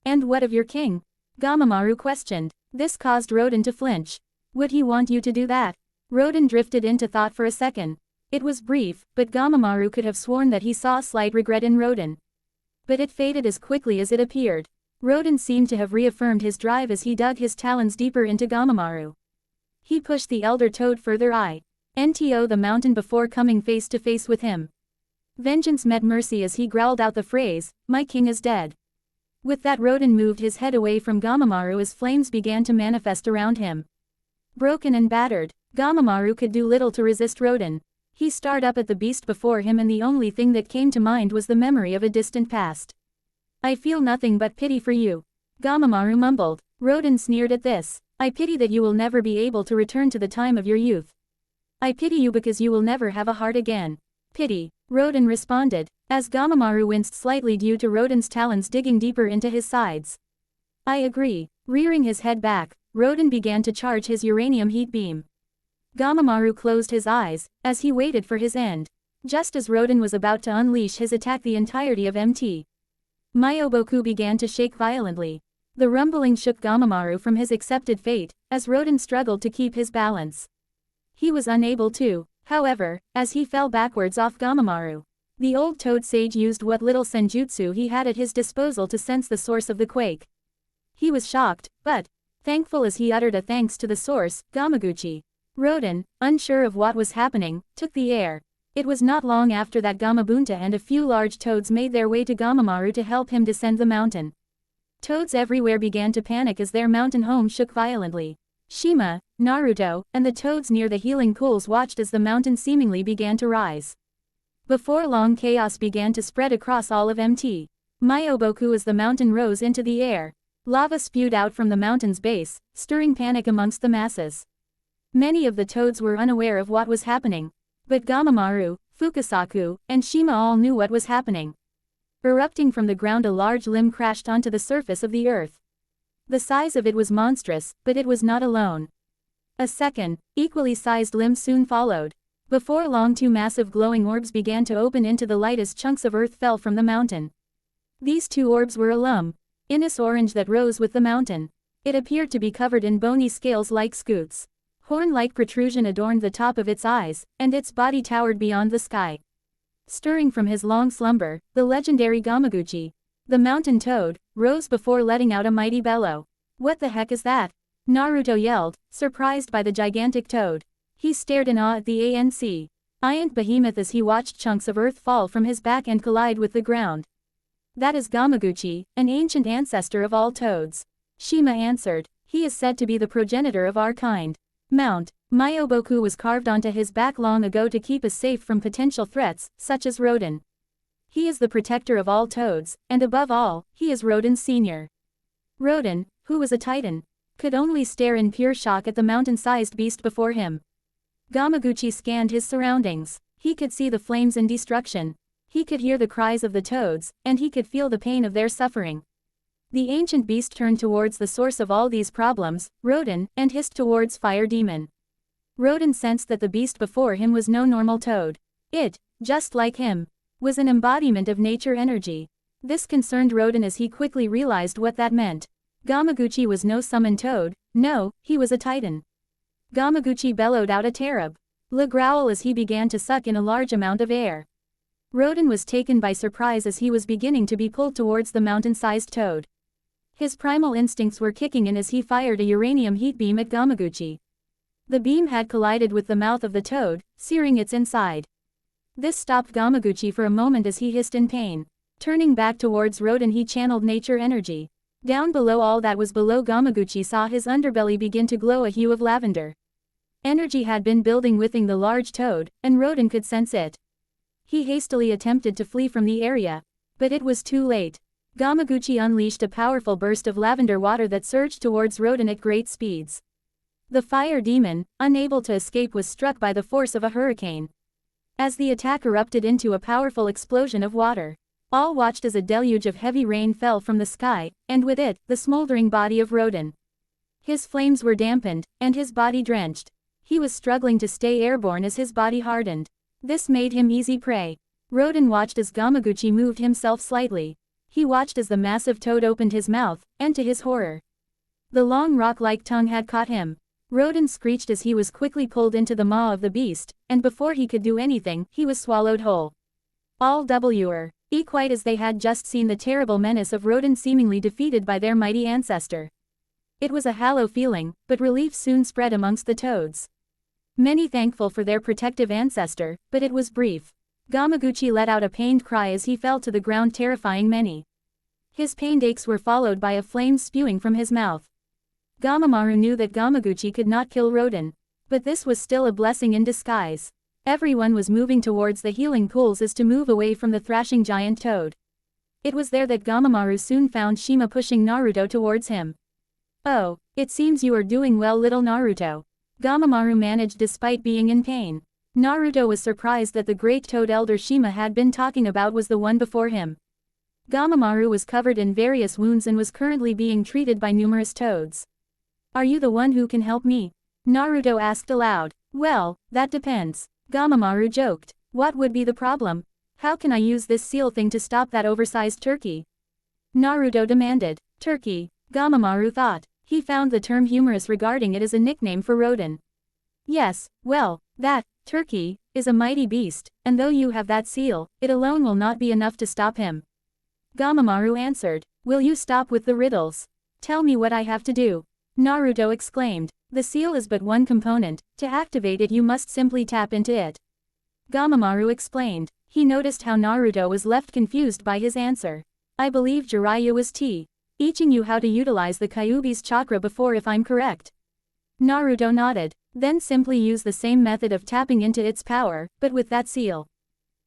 "And what of your king?" Gamamaru questioned. This caused Rodan to flinch. Would he want you to do that? Rodan drifted into thought for a second. It was brief, but Gamamaru could have sworn that he saw slight regret in Rodan. But it faded as quickly as it appeared. Rodan seemed to have reaffirmed his drive as he dug his talons deeper into Gamamaru. He pushed the elder toad further into the mountain before coming face to face with him. Vengeance met mercy as he growled out the phrase, "My king is dead." With that, Rodan moved his head away from Gamamaru as flames began to manifest around him. Broken and battered, Gamamaru could do little to resist Rodan. He stared up at the beast before him, and the only thing that came to mind was the memory of a distant past. "I feel nothing but pity for you," Gamamaru mumbled. Rodan sneered at this. "I pity that you will never be able to return to the time of your youth. I pity you because you will never have a heart again." "Pity," Rodan responded, as Gamamaru winced slightly due to Rodan's talons digging deeper into his sides. "I agree." Rearing his head back, Rodan began to charge his uranium heat beam. Gamamaru closed his eyes, as he waited for his end. Just as Rodan was about to unleash his attack, the entirety of Mt. Myoboku began to shake violently. The rumbling shook Gamamaru from his accepted fate, as Rodan struggled to keep his balance. He was unable to, however, as he fell backwards off Gamamaru. The old toad sage used what little senjutsu he had at his disposal to sense the source of the quake. He was shocked, but thankful as he uttered a thanks to the source, Gamaguchi. Rodan, unsure of what was happening, took the air. It was not long after that Gamabunta and a few large toads made their way to Gamamaru to help him descend the mountain. Toads everywhere began to panic as their mountain home shook violently. Shima, Naruto, and the toads near the healing pools watched as the mountain seemingly began to rise. Before long, chaos began to spread across all of Mt. Myoboku as the mountain rose into the air. Lava spewed out from the mountain's base, stirring panic amongst the masses. Many of the toads were unaware of what was happening. But Gamamaru, Fukasaku, and Shima all knew what was happening. Erupting from the ground, a large limb crashed onto the surface of the earth. The size of it was monstrous, but it was not alone. A second, equally sized limb soon followed. Before long, two massive glowing orbs began to open into the light as chunks of earth fell from the mountain. These two orbs were luminous orange that rose with the mountain. It appeared to be covered in bony scales like scutes. Horn-like protrusion adorned the top of its eyes, and its body towered beyond the sky. Stirring from his long slumber, the legendary Gamaguchi, the mountain toad, rose before letting out a mighty bellow. "What the heck is that?" Naruto yelled, surprised by the gigantic toad. He stared in awe at the giant behemoth as he watched chunks of earth fall from his back and collide with the ground. "That is Gamaguchi, an ancient ancestor of all toads," Shima answered. "He is said to be the progenitor of our kind. Mount Myoboku was carved onto his back long ago to keep us safe from potential threats, such as Rodan. He is the protector of all toads, and above all, he is Rodan's senior." Rodan, who was a titan, could only stare in pure shock at the mountain-sized beast before him. Gamaguchi scanned his surroundings. He could see the flames and destruction. He could hear the cries of the toads, and he could feel the pain of their suffering. The ancient beast turned towards the source of all these problems, Rodan, and hissed towards Fire Demon. Rodan sensed that the beast before him was no normal toad. It, just like him, was an embodiment of nature energy. This concerned Rodan as he quickly realized what that meant. Gamaguchi was no summoned toad, no, he was a titan. Gamaguchi bellowed out a terrible growl as he began to suck in a large amount of air. Rodan was taken by surprise as he was beginning to be pulled towards the mountain-sized toad. His primal instincts were kicking in as he fired a uranium heat beam at Gamaguchi. The beam had collided with the mouth of the toad, searing its inside. This stopped Gamaguchi for a moment as he hissed in pain. Turning back towards Rodan, he channeled nature energy. Down below, all that was below Gamaguchi saw his underbelly begin to glow a hue of lavender. Energy had been building within the large toad, and Rodan could sense it. He hastily attempted to flee from the area, but it was too late. Gamaguchi unleashed a powerful burst of lavender water that surged towards Rodan at great speeds. The fire demon, unable to escape, was struck by the force of a hurricane. As the attack erupted into a powerful explosion of water, all watched as a deluge of heavy rain fell from the sky, and with it, the smoldering body of Rodan. His flames were dampened, and his body drenched. He was struggling to stay airborne as his body hardened. This made him easy prey. Rodan watched as Gamaguchi moved himself slightly. He watched as the massive toad opened his mouth, and to his horror, The long rock-like tongue had caught him. Rodan screeched as he was quickly pulled into the maw of the beast, and before he could do anything, he was swallowed whole. All were quite as they had just seen the terrible menace of Rodan seemingly defeated by their mighty ancestor. It was a hollow feeling, but relief soon spread amongst the toads. Many thankful for their protective ancestor, but it was brief. Gamaguchi let out a pained cry as he fell to the ground, terrifying many. His pained aches were followed by a flame spewing from his mouth. Gamamaru knew that Gamaguchi could not kill Rodan. But this was still a blessing in disguise. Everyone was moving towards the healing pools as to move away from the thrashing giant toad. It was there that Gamamaru soon found Shima pushing Naruto towards him. "Oh, it seems you are doing well, little Naruto," Gamamaru managed despite being in pain. Naruto was surprised that the great toad elder Shima had been talking about was the one before him. Gamamaru was covered in various wounds and was currently being treated by numerous toads. "Are you the one who can help me?" Naruto asked aloud. "Well, that depends," Gamamaru joked. "What would be the problem? How can I use this seal thing to stop that oversized turkey?" Naruto demanded. Turkey, Gamamaru thought. He found the term humorous regarding it as a nickname for Rodan. "Yes, well, that turkey is a mighty beast, and though you have that seal, it alone will not be enough to stop him," Gamamaru answered. "Will you stop with the riddles? Tell me what I have to do," Naruto exclaimed. "The seal is but one component. To activate it you must simply tap into it," Gamamaru explained. He noticed how Naruto was left confused by his answer. "I believe Jiraiya was teaching you how to utilize the Kyuubi's chakra before, if I'm correct." Naruto nodded. "Then simply use the same method of tapping into its power, but with that seal."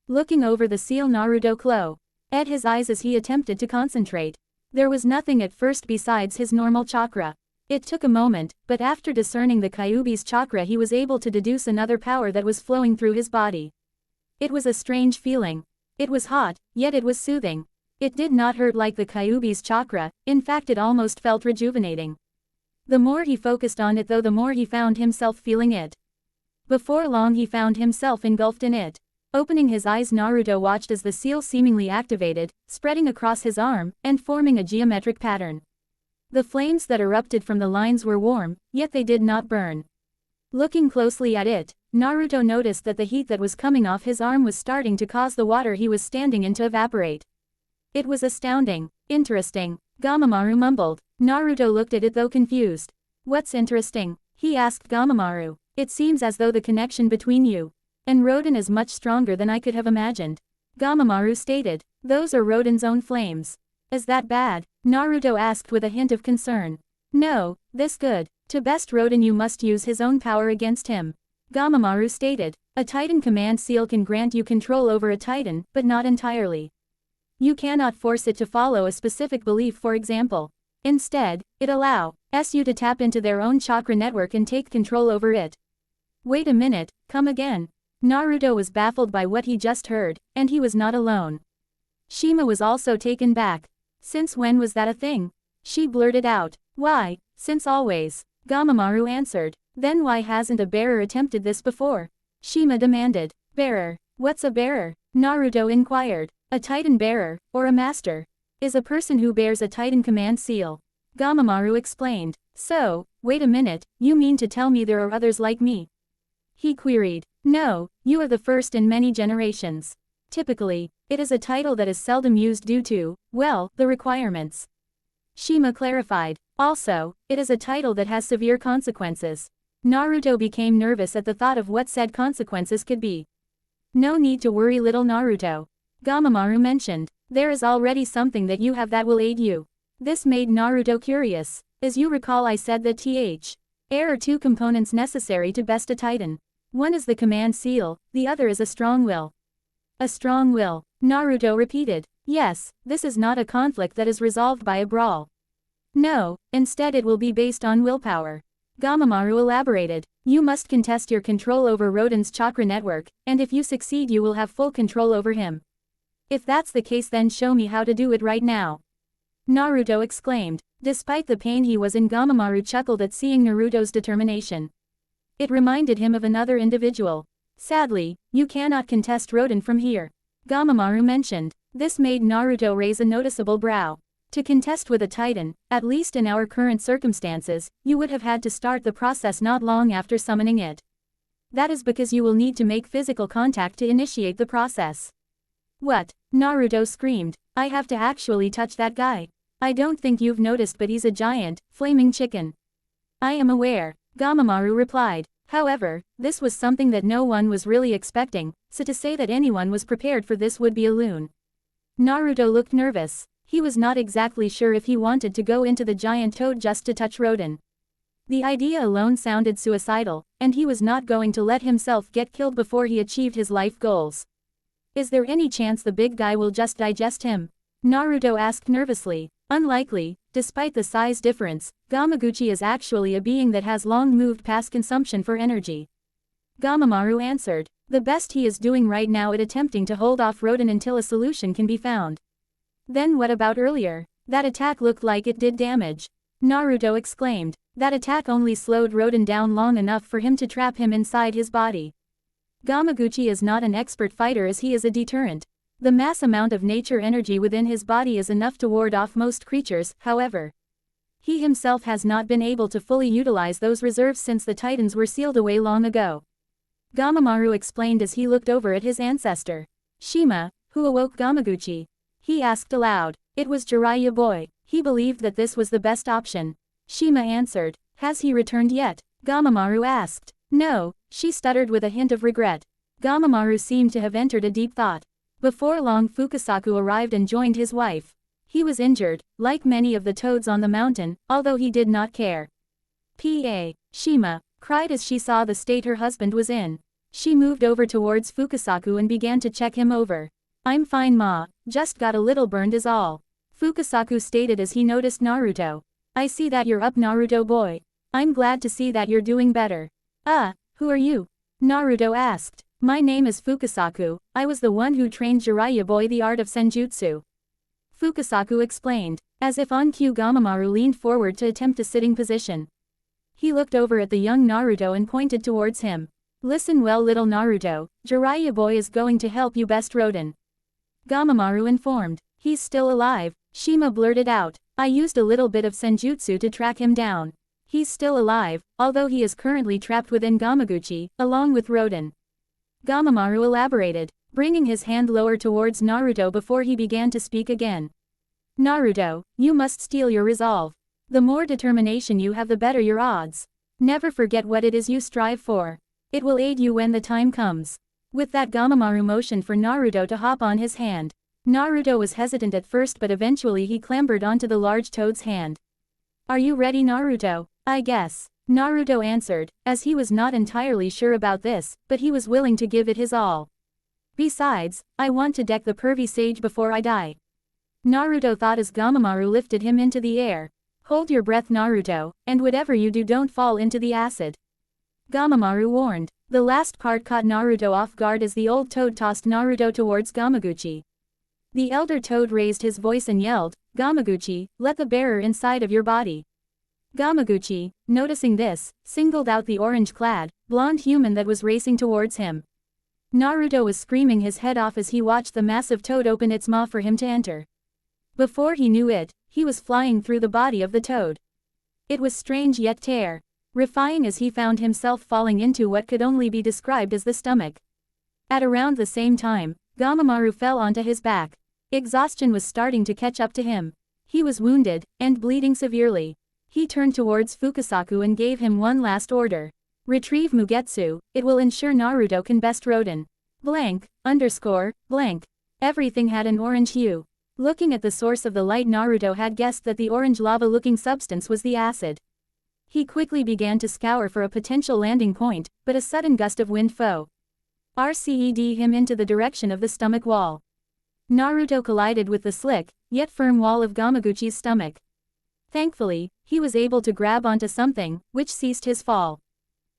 Looking over the seal, Naruto closed his eyes as he attempted to concentrate. There was nothing at first besides his normal chakra. It took a moment, but after discerning the Kyuubi's chakra he was able to deduce another power that was flowing through his body. It was a strange feeling. It was hot, yet it was soothing. It did not hurt like the Kyuubi's chakra, in fact it almost felt rejuvenating. The more he focused on it though, the more he found himself feeling it. Before long he found himself engulfed in it. Opening his eyes, Naruto watched as the seal seemingly activated, spreading across his arm, and forming a geometric pattern. The flames that erupted from the lines were warm, yet they did not burn. Looking closely at it, Naruto noticed that the heat that was coming off his arm was starting to cause the water he was standing in to evaporate. It was astounding. "Interesting," Gamamaru mumbled. Naruto looked at it though confused. "What's interesting?" he asked Gamamaru. "It seems as though the connection between you and Rodan is much stronger than I could have imagined," Gamamaru stated. "Those are Rodan's own flames." "Is that bad?" Naruto asked with a hint of concern. "No, this good. To best Rodan you must use his own power against him," Gamamaru stated. "A Titan command seal can grant you control over a Titan, but not entirely. You cannot force it to follow a specific belief, for example. Instead, it allows you to tap into their own chakra network and take control over it." "Wait a minute, come again." Naruto was baffled by what he just heard, and he was not alone. Shima was also taken back. "Since when was that a thing?" she blurted out. "Why, since always," Gamamaru answered. "Then why hasn't a bearer attempted this before?" Shima demanded. "Bearer? What's a bearer?" Naruto inquired. "A Titan bearer, or a master, is a person who bears a Titan command seal," Gamamaru explained. "So, wait a minute, you mean to tell me there are others like me?" he queried. "No, you are the first in many generations. Typically, it is a title that is seldom used due to, well, the requirements," Shima clarified. "Also, it is a title that has severe consequences." Naruto became nervous at the thought of what said consequences could be. "No need to worry, little Naruto," Gamamaru mentioned. "There is already something that you have that will aid you." This made Naruto curious. "As you recall, I said that there are two components necessary to best a Titan. One is the command seal, the other is a strong will." "A strong will," Naruto repeated. "Yes, this is not a conflict that is resolved by a brawl. No, instead it will be based on willpower," Gamamaru elaborated. "You must contest your control over Rodan's chakra network, and if you succeed you will have full control over him." "If that's the case then show me how to do it right now," Naruto exclaimed. Despite the pain he was in, Gamamaru chuckled at seeing Naruto's determination. It reminded him of another individual. "Sadly, you cannot contest Rodan from here," Gamamaru mentioned. This made Naruto raise a noticeable brow. To contest with a titan, at least in our current circumstances, you would have had to start the process not long after summoning it. That is because you will need to make physical contact to initiate the process. What? Naruto screamed. I have to actually touch that guy. I don't think you've noticed, but he's a giant, flaming chicken. I am aware, Gamamaru replied. However, this was something that no one was really expecting, so to say that anyone was prepared for this would be a loon. Naruto looked nervous. He was not exactly sure if he wanted to go into the giant toad just to touch Rodan. The idea alone sounded suicidal, and he was not going to let himself get killed before he achieved his life goals. Is there any chance the big guy will just digest him? Naruto asked nervously. Unlikely, despite the size difference. Gamaguchi is actually a being that has long moved past consumption for energy. Gamamaru answered. The best he is doing right now is attempting to hold off Rodan until a solution can be found. Then what about earlier? That attack looked like it did damage. Naruto exclaimed. That attack only slowed Rodan down long enough for him to trap him inside his body. Gamaguchi is not an expert fighter as he is a deterrent. The mass amount of nature energy within his body is enough to ward off most creatures, however. He himself has not been able to fully utilize those reserves since the Titans were sealed away long ago. Gamamaru explained as he looked over at his ancestor. Shima, who awoke Gamaguchi. He asked aloud. It was Jiraiya boy. He believed that this was the best option. Shima answered. Has he returned yet? Gamamaru asked. No, she stuttered with a hint of regret. Gamamaru seemed to have entered a deep thought. Before long Fukasaku arrived and joined his wife. He was injured, like many of the toads on the mountain, although he did not care. Pa. Shima cried as she saw the state her husband was in. She moved over towards Fukasaku and began to check him over. I'm fine ma, just got a little burned is all. Fukasaku stated as he noticed Naruto. I see that you're up Naruto boy. I'm glad to see that you're doing better. Who are you? Naruto asked. My name is Fukasaku, I was the one who trained Jiraiya boy the art of senjutsu. Fukasaku explained. As if on cue Gamamaru leaned forward to attempt a sitting position. He looked over at the young Naruto and pointed towards him. Listen well little Naruto, Jiraiya boy is going to help you best Rodan. Gamamaru informed. He's still alive, Shima blurted out. I used a little bit of senjutsu to track him down. He's still alive, although he is currently trapped within Gamaguchi, along with Rodan. Gamamaru elaborated, bringing his hand lower towards Naruto before he began to speak again. Naruto, you must steel your resolve. The more determination you have the better your odds. Never forget what it is you strive for. It will aid you when the time comes. With that Gamamaru motioned for Naruto to hop on his hand. Naruto was hesitant at first but eventually he clambered onto the large toad's hand. Are you ready Naruto? I guess. Naruto answered, as he was not entirely sure about this, but he was willing to give it his all. Besides, I want to deck the pervy sage before I die. Naruto thought as Gamamaru lifted him into the air. Hold your breath Naruto, and whatever you do don't fall into the acid. Gamamaru warned. The last part caught Naruto off guard as the old toad tossed Naruto towards Gamaguchi. The elder toad raised his voice and yelled, Gamaguchi, let the bearer inside of your body. Gamaguchi, noticing this, singled out the orange-clad, blonde human that was racing towards him. Naruto was screaming his head off as he watched the massive toad open its maw for him to enter. Before he knew it, he was flying through the body of the toad. It was strange yet terrifying as he found himself falling into what could only be described as the stomach. At around the same time, Gamamaru fell onto his back. Exhaustion was starting to catch up to him. He was wounded, and bleeding severely. He turned towards Fukasaku and gave him one last order. Retrieve Mugetsu, it will ensure Naruto can best Rodan. Blank. Everything had an orange hue. Looking at the source of the light Naruto had guessed that the orange lava-looking substance was the acid. He quickly began to scour for a potential landing point, but a sudden gust of wind RCED him into the direction of the stomach wall. Naruto collided with the slick, yet firm wall of Gamaguchi's stomach. Thankfully, he was able to grab onto something, which ceased his fall.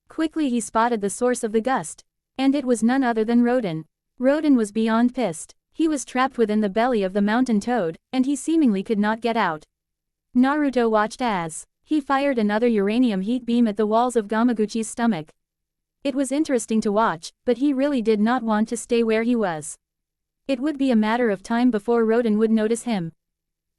Quickly he spotted the source of the gust. And it was none other than Rodan. Rodan was beyond pissed. He was trapped within the belly of the mountain toad, and he seemingly could not get out. Naruto watched as he fired another uranium heat beam at the walls of Gamaguchi's stomach. It was interesting to watch, but he really did not want to stay where he was. It would be a matter of time before Rodan would notice him.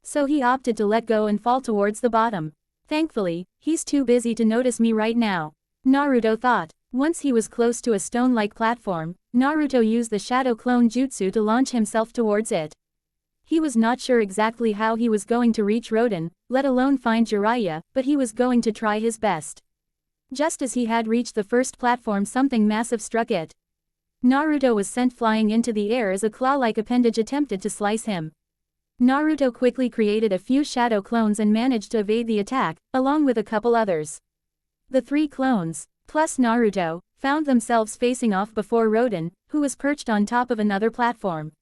So he opted to let go and fall towards the bottom. Thankfully, he's too busy to notice me right now, Naruto thought. Once he was close to a stone-like platform, Naruto used the Shadow Clone Jutsu to launch himself towards it. He was not sure exactly how he was going to reach Rodan, let alone find Jiraiya, but he was going to try his best. Just as he had reached the first platform, something massive struck it. Naruto was sent flying into the air as a claw-like appendage attempted to slice him. Naruto quickly created a few shadow clones and managed to evade the attack, along with a couple others. The 3 clones, plus Naruto, found themselves facing off before Rodan, who was perched on top of another platform.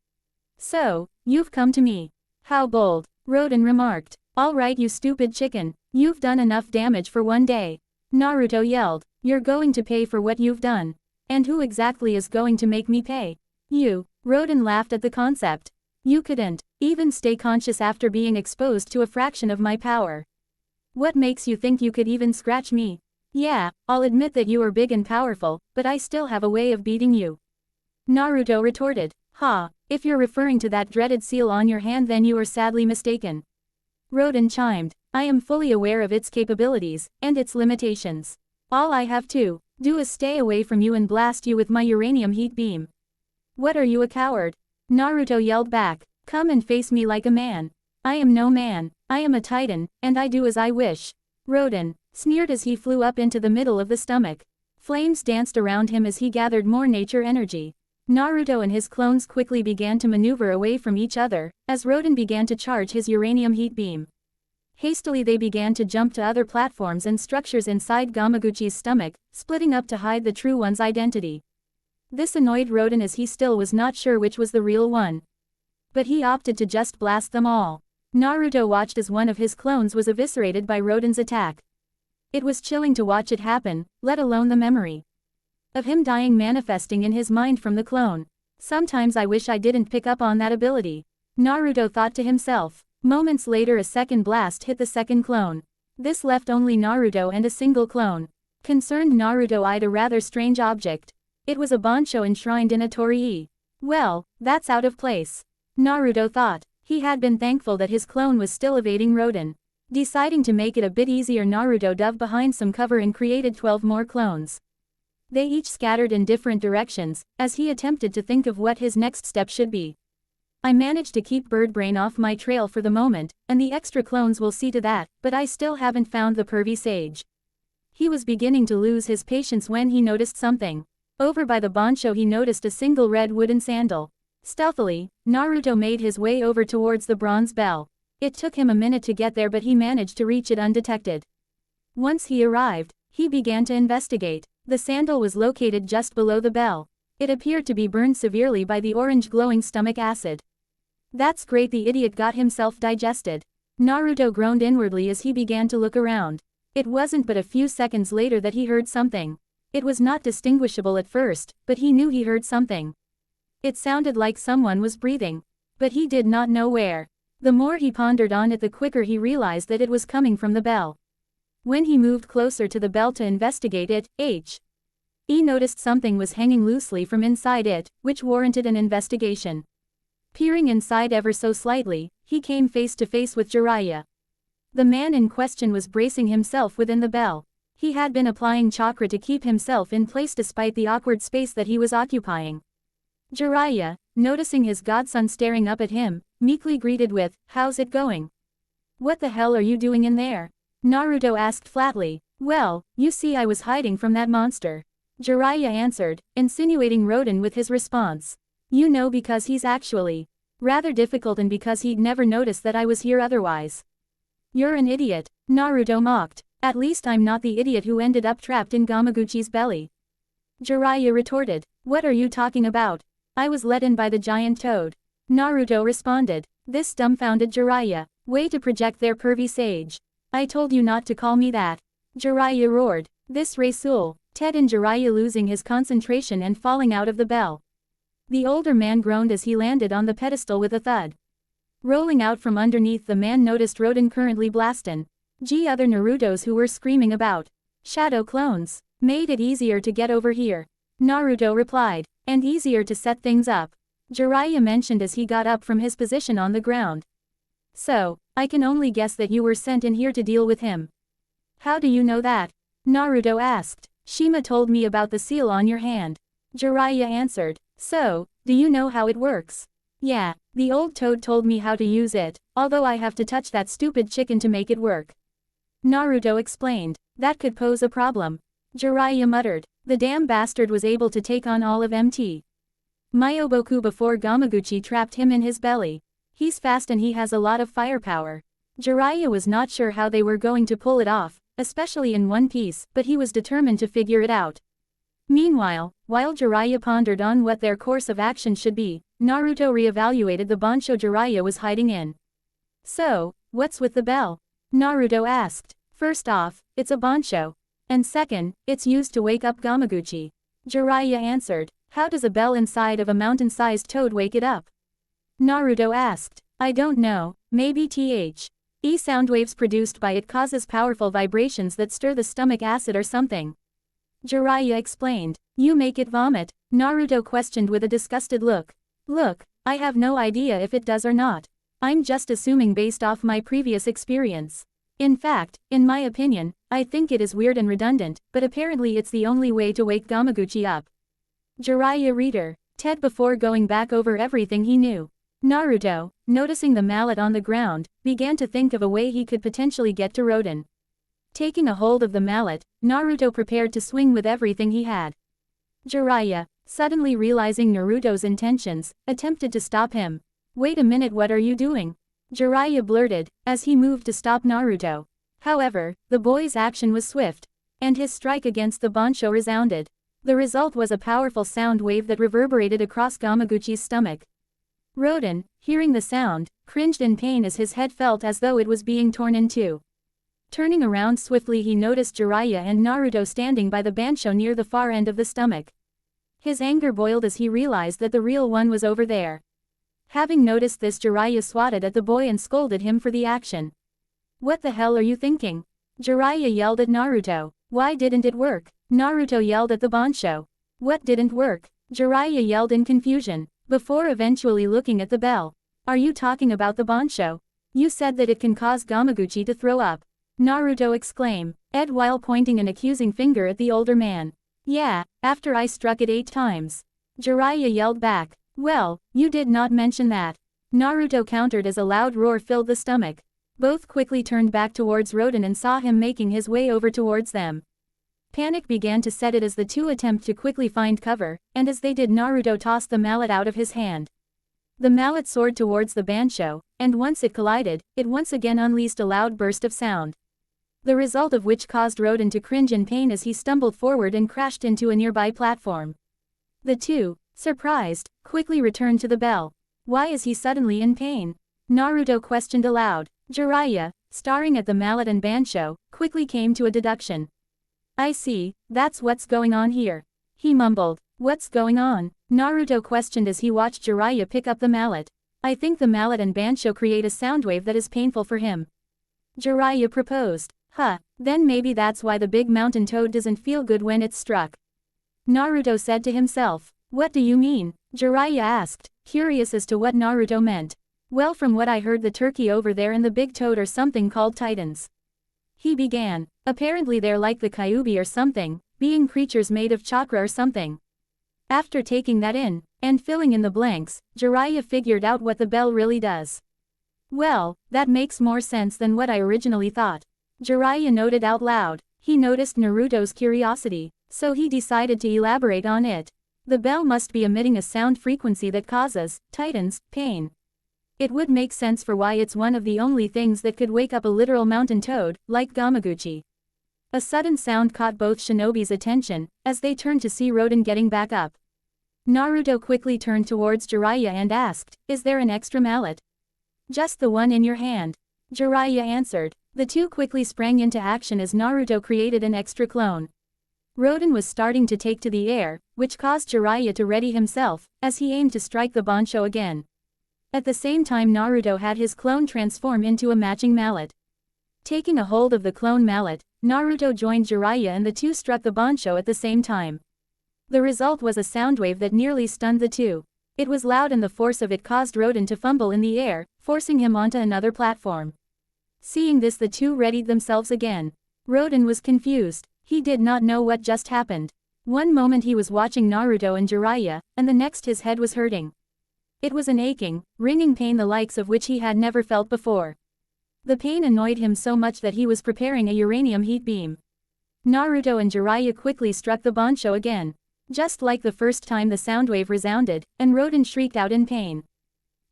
"So, you've come to me. How bold," Rodan remarked. "All right, you stupid chicken, you've done enough damage for one day," Naruto yelled. "You're going to pay for what you've done. And who exactly is going to make me pay?" "You," Rodan laughed at the concept. "You couldn't even stay conscious after being exposed to a fraction of my power. What makes you think you could even scratch me? Yeah, I'll admit that you are big and powerful, but I still have a way of beating you," Naruto retorted. "Ha, if you're referring to that dreaded seal on your hand, then you are sadly mistaken," Rodan chimed. "I am fully aware of its capabilities, and its limitations. All I have to do is stay away from you and blast you with my uranium heat beam." "What, are you a coward?" Naruto yelled back. "Come and face me like a man." "I am no man, I am a titan, and I do as I wish," Rodan sneered as he flew up into the middle of the stomach. Flames danced around him as he gathered more nature energy. Naruto and his clones quickly began to maneuver away from each other, as Rodan began to charge his uranium heat beam. Hastily they began to jump to other platforms and structures inside Gamaguchi's stomach, splitting up to hide the true one's identity. This annoyed Rodan as he still was not sure which was the real one. But he opted to just blast them all. Naruto watched as one of his clones was eviscerated by Rodan's attack. It was chilling to watch it happen, let alone the memory of him dying manifesting in his mind from the clone. "Sometimes I wish I didn't pick up on that ability," Naruto thought to himself. Moments later a second blast hit the second clone. This left only Naruto and a single clone. Concerned Naruto eyed a rather strange object. It was a bancho enshrined in a torii. "Well, that's out of place," Naruto thought. He had been thankful that his clone was still evading Rodan. Deciding to make it a bit easier, Naruto dove behind some cover and created 12 more clones. They each scattered in different directions, as he attempted to think of what his next step should be. "I managed to keep Birdbrain off my trail for the moment, and the extra clones will see to that, but I still haven't found the pervy sage." He was beginning to lose his patience when he noticed something. Over by the bancho he noticed a single red wooden sandal. Stealthily, Naruto made his way over towards the bronze bell. It took him a minute to get there, but he managed to reach it undetected. Once he arrived, he began to investigate. The sandal was located just below the bell. It appeared to be burned severely by the orange glowing stomach acid. "That's great, the idiot got himself digested," Naruto groaned inwardly as he began to look around. It wasn't but a few seconds later that he heard something. It was not distinguishable at first, but he knew he heard something. It sounded like someone was breathing, but he did not know where. The more he pondered on it, the quicker he realized that it was coming from the bell. When he moved closer to the bell to investigate it, he noticed something was hanging loosely from inside it, which warranted an investigation. Peering inside ever so slightly, he came face to face with Jiraiya. The man in question was bracing himself within the bell. He had been applying chakra to keep himself in place despite the awkward space that he was occupying. Jiraiya, noticing his godson staring up at him, meekly greeted with, "How's it going?" "What the hell are you doing in there?" Naruto asked flatly. "Well, you see, I was hiding from that monster," Jiraiya answered, insinuating Rodan with his response. "You know, because he's actually rather difficult and because he'd never noticed that I was here otherwise." "You're an idiot," Naruto mocked. "At least I'm not the idiot who ended up trapped in Gamaguchi's belly," Jiraiya retorted. "What are you talking about? I was let in by the giant toad," Naruto responded. This dumbfounded Jiraiya. "Way to project their pervy sage. I told you not to call me that," Jiraiya roared. "This Rasul," Ted and Jiraiya losing his concentration and falling out of the bell. The older man groaned as he landed on the pedestal with a thud. Rolling out from underneath, the man noticed Rodan currently blastin' other Narutos who were screaming about shadow clones. "Made it easier to get over here," Naruto replied. "And easier to set things up," Jiraiya mentioned as he got up from his position on the ground. "So, I can only guess that you were sent in here to deal with him. How do you know that? Naruto asked. Shima told me about the seal on your hand. Jiraiya answered. So, do you know how it works? Yeah, the old toad told me how to use it, although I have to touch that stupid chicken to make it work. Naruto explained. That could pose a problem. Jiraiya muttered. The damn bastard was able to take on all of MT. Myoboku before Gamaguchi trapped him in his belly. He's fast and he has a lot of firepower. Jiraiya was not sure how they were going to pull it off, especially in one piece, but he was determined to figure it out. Meanwhile, while Jiraiya pondered on what their course of action should be, Naruto reevaluated the bancho Jiraiya was hiding in. So, what's with the bell? Naruto asked. First off, it's a bancho. And second, it's used to wake up Gamaguchi. Jiraiya answered. How does a bell inside of a mountain-sized toad wake it up? Naruto asked. I don't know, maybe sound waves produced by it causes powerful vibrations that stir the stomach acid or something. Jiraiya explained. You make it vomit? Naruto questioned with a disgusted look. Look, I have no idea if it does or not. I'm just assuming based off my previous experience. In fact, in my opinion, I think it is weird and redundant, but apparently it's the only way to wake Gamaguchi up. Jiraiya reader. Ted before going back over everything he knew. Naruto, noticing the mallet on the ground, began to think of a way he could potentially get to Rodan. Taking a hold of the mallet, Naruto prepared to swing with everything he had. Jiraiya, suddenly realizing Naruto's intentions, attempted to stop him. Wait a minute, what are you doing? Jiraiya blurted, as he moved to stop Naruto. However, the boy's action was swift, and his strike against the bancho resounded. The result was a powerful sound wave that reverberated across Gamaguchi's stomach. Rodan, hearing the sound, cringed in pain as his head felt as though it was being torn in two. Turning around swiftly, he noticed Jiraiya and Naruto standing by the bancho near the far end of the stomach. His anger boiled as he realized that the real one was over there. Having noticed this, Jiraiya swatted at the boy and scolded him for the action. What the hell are you thinking? Jiraiya yelled at Naruto. Why didn't it work? Naruto yelled at the bancho. What didn't work? Jiraiya yelled in confusion, before eventually looking at the bell. Are you talking about the bancho? You said that it can cause Gamaguchi to throw up. Naruto exclaimed, while pointing an accusing finger at the older man. Yeah, after I struck it 8 times. Jiraiya yelled back. Well, you did not mention that. Naruto countered as a loud roar filled the stomach. Both quickly turned back towards Rodan and saw him making his way over towards them. Panic began to set in as the two attempt to quickly find cover, and as they did, Naruto tossed the mallet out of his hand. The mallet soared towards the bancho, and once it collided, it once again unleashed a loud burst of sound. The result of which caused Rodan to cringe in pain as he stumbled forward and crashed into a nearby platform. The two, surprised, quickly returned to the bell. Why is he suddenly in pain? Naruto questioned aloud. Jiraiya, staring at the mallet and bancho, quickly came to a deduction. I see, that's what's going on here. He mumbled. What's going on? Naruto questioned as he watched Jiraiya pick up the mallet. I think the mallet and bancho create a sound wave that is painful for him. Jiraiya proposed. Then maybe that's why the big mountain toad doesn't feel good when it's struck. Naruto said to himself. What do you mean? Jiraiya asked, curious as to what Naruto meant. Well, from what I heard, the turkey over there and the big toad are something called titans. He began. Apparently they're like the Kyuubi or something, being creatures made of chakra or something. After taking that in, and filling in the blanks, Jiraiya figured out what the bell really does. Well, that makes more sense than what I originally thought. Jiraiya noted out loud. He noticed Naruto's curiosity, so he decided to elaborate on it. The bell must be emitting a sound frequency that causes, titans, pain. It would make sense for why it's one of the only things that could wake up a literal mountain toad, like Gamaguchi. A sudden sound caught both shinobi's attention, as they turned to see Rodan getting back up. Naruto quickly turned towards Jiraiya and asked, Is there an extra mallet? Just the one in your hand. Jiraiya answered. The two quickly sprang into action as Naruto created an extra clone. Rodan was starting to take to the air, which caused Jiraiya to ready himself, as he aimed to strike the bancho again. At the same time, Naruto had his clone transform into a matching mallet. Taking a hold of the clone mallet, Naruto joined Jiraiya and the two struck the bancho at the same time. The result was a sound wave that nearly stunned the two. It was loud and the force of it caused Rodan to fumble in the air, forcing him onto another platform. Seeing this, the two readied themselves again. Rodan was confused. He did not know what just happened. One moment he was watching Naruto and Jiraiya, and the next his head was hurting. It was an aching, ringing pain the likes of which he had never felt before. The pain annoyed him so much that he was preparing a uranium heat beam. Naruto and Jiraiya quickly struck the Bansho again. Just like the first time, the sound wave resounded, and Rodan shrieked out in pain.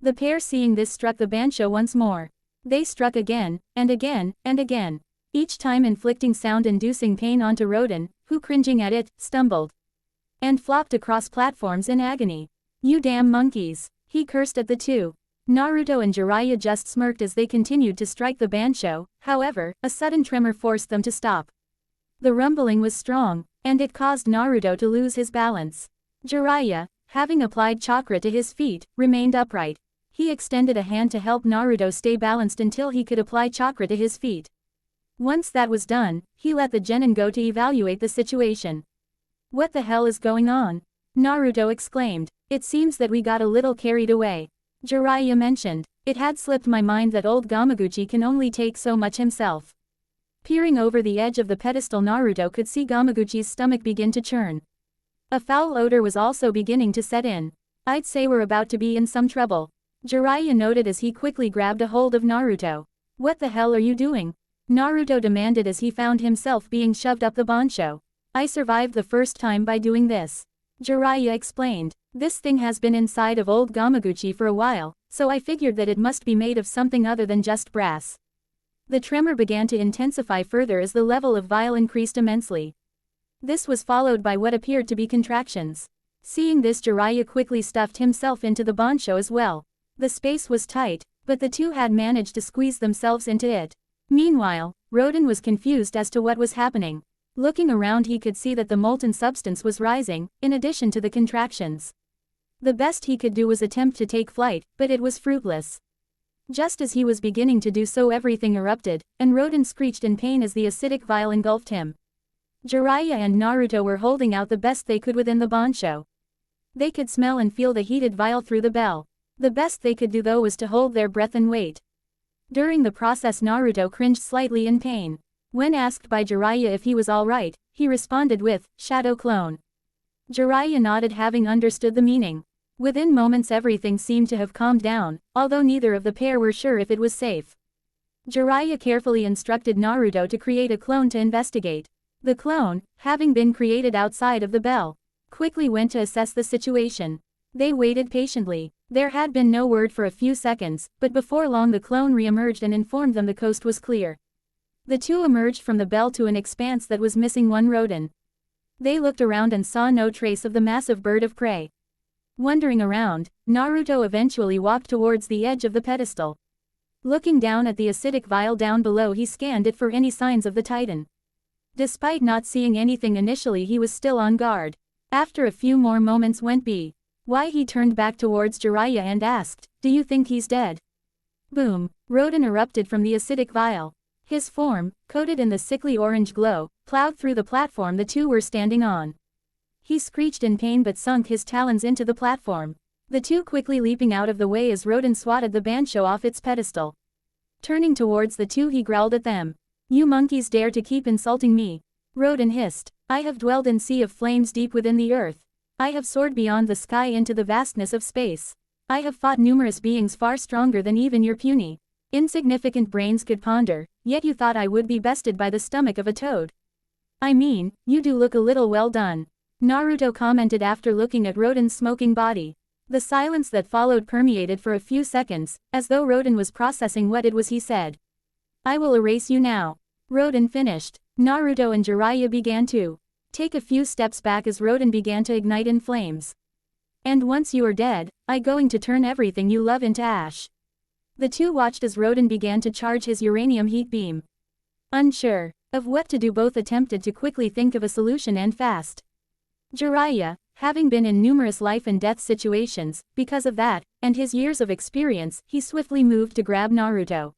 The pair, seeing this, struck the Bansho once more. They struck again, and again, and again, each time inflicting sound-inducing pain onto Rodan, who, cringing at it, stumbled and flopped across platforms in agony. "You damn monkeys," he cursed at the two. Naruto and Jiraiya just smirked as they continued to strike the Bansho. However, a sudden tremor forced them to stop. The rumbling was strong, and it caused Naruto to lose his balance. Jiraiya, having applied chakra to his feet, remained upright. He extended a hand to help Naruto stay balanced until he could apply chakra to his feet. Once that was done, he let the genin go to evaluate the situation. "What the hell is going on?" Naruto exclaimed. "It seems that we got a little carried away." Jiraiya mentioned. "It had slipped my mind that old Gamaguchi can only take so much himself." Peering over the edge of the pedestal, Naruto could see Gamaguchi's stomach begin to churn. A foul odor was also beginning to set in. "I'd say we're about to be in some trouble," Jiraiya noted as he quickly grabbed a hold of Naruto. "What the hell are you doing?" Naruto demanded as he found himself being shoved up the Bansho. "I survived the first time by doing this," Jiraiya explained. "This thing has been inside of old Gamaguchi for a while, so I figured that it must be made of something other than just brass." The tremor began to intensify further as the level of bile increased immensely. This was followed by what appeared to be contractions. Seeing this, Jiraiya quickly stuffed himself into the Bansho as well. The space was tight, but the two had managed to squeeze themselves into it. Meanwhile, Rodan was confused as to what was happening. Looking around, he could see that the molten substance was rising, in addition to the contractions. The best he could do was attempt to take flight, but it was fruitless. Just as he was beginning to do so, everything erupted, and Rodan screeched in pain as the acidic vial engulfed him. Jiraiya and Naruto were holding out the best they could within the Bansho. They could smell and feel the heated vial through the bell. The best they could do though was to hold their breath and wait. During the process, Naruto cringed slightly in pain. When asked by Jiraiya if he was alright, he responded with, "Shadow clone." Jiraiya nodded, having understood the meaning. Within moments everything seemed to have calmed down, although neither of the pair were sure if it was safe. Jiraiya carefully instructed Naruto to create a clone to investigate. The clone, having been created outside of the bell, quickly went to assess the situation. They waited patiently. There had been no word for a few seconds, but before long the clone re-emerged and informed them the coast was clear. The two emerged from the bell to an expanse that was missing one Rodan. They looked around and saw no trace of the massive bird of prey. Wandering around, Naruto eventually walked towards the edge of the pedestal. Looking down at the acidic vial down below, he scanned it for any signs of the Titan. Despite not seeing anything initially, he was still on guard. After a few more moments went by, he turned back towards Jiraiya and asked, "Do you think he's dead?" Boom! Rodan erupted from the acidic vial. His form, coated in the sickly orange glow, plowed through the platform the two were standing on. He screeched in pain but sunk his talons into the platform. The two quickly leaping out of the way as Rodan swatted the Bansho off its pedestal. Turning towards the two, he growled at them. "You monkeys dare to keep insulting me?" Rodan hissed. "I have dwelled in sea of flames deep within the earth. I have soared beyond the sky into the vastness of space. I have fought numerous beings far stronger than even your puny, insignificant brains could ponder, yet you thought I would be bested by the stomach of a toad. I mean, you do look a little well done," Naruto commented after looking at Rodan's smoking body. The silence that followed permeated for a few seconds, as though Rodan was processing what it was he said. "I will erase you now." Rodan finished. Naruto and Jiraiya began to take a few steps back as Rodan began to ignite in flames. "And once you are dead, I'm going to turn everything you love into ash." The two watched as Rodan began to charge his uranium heat beam. Unsure of what to do, both attempted to quickly think of a solution and fast. Jiraiya, having been in numerous life and death situations, because of that, and his years of experience, he swiftly moved to grab Naruto.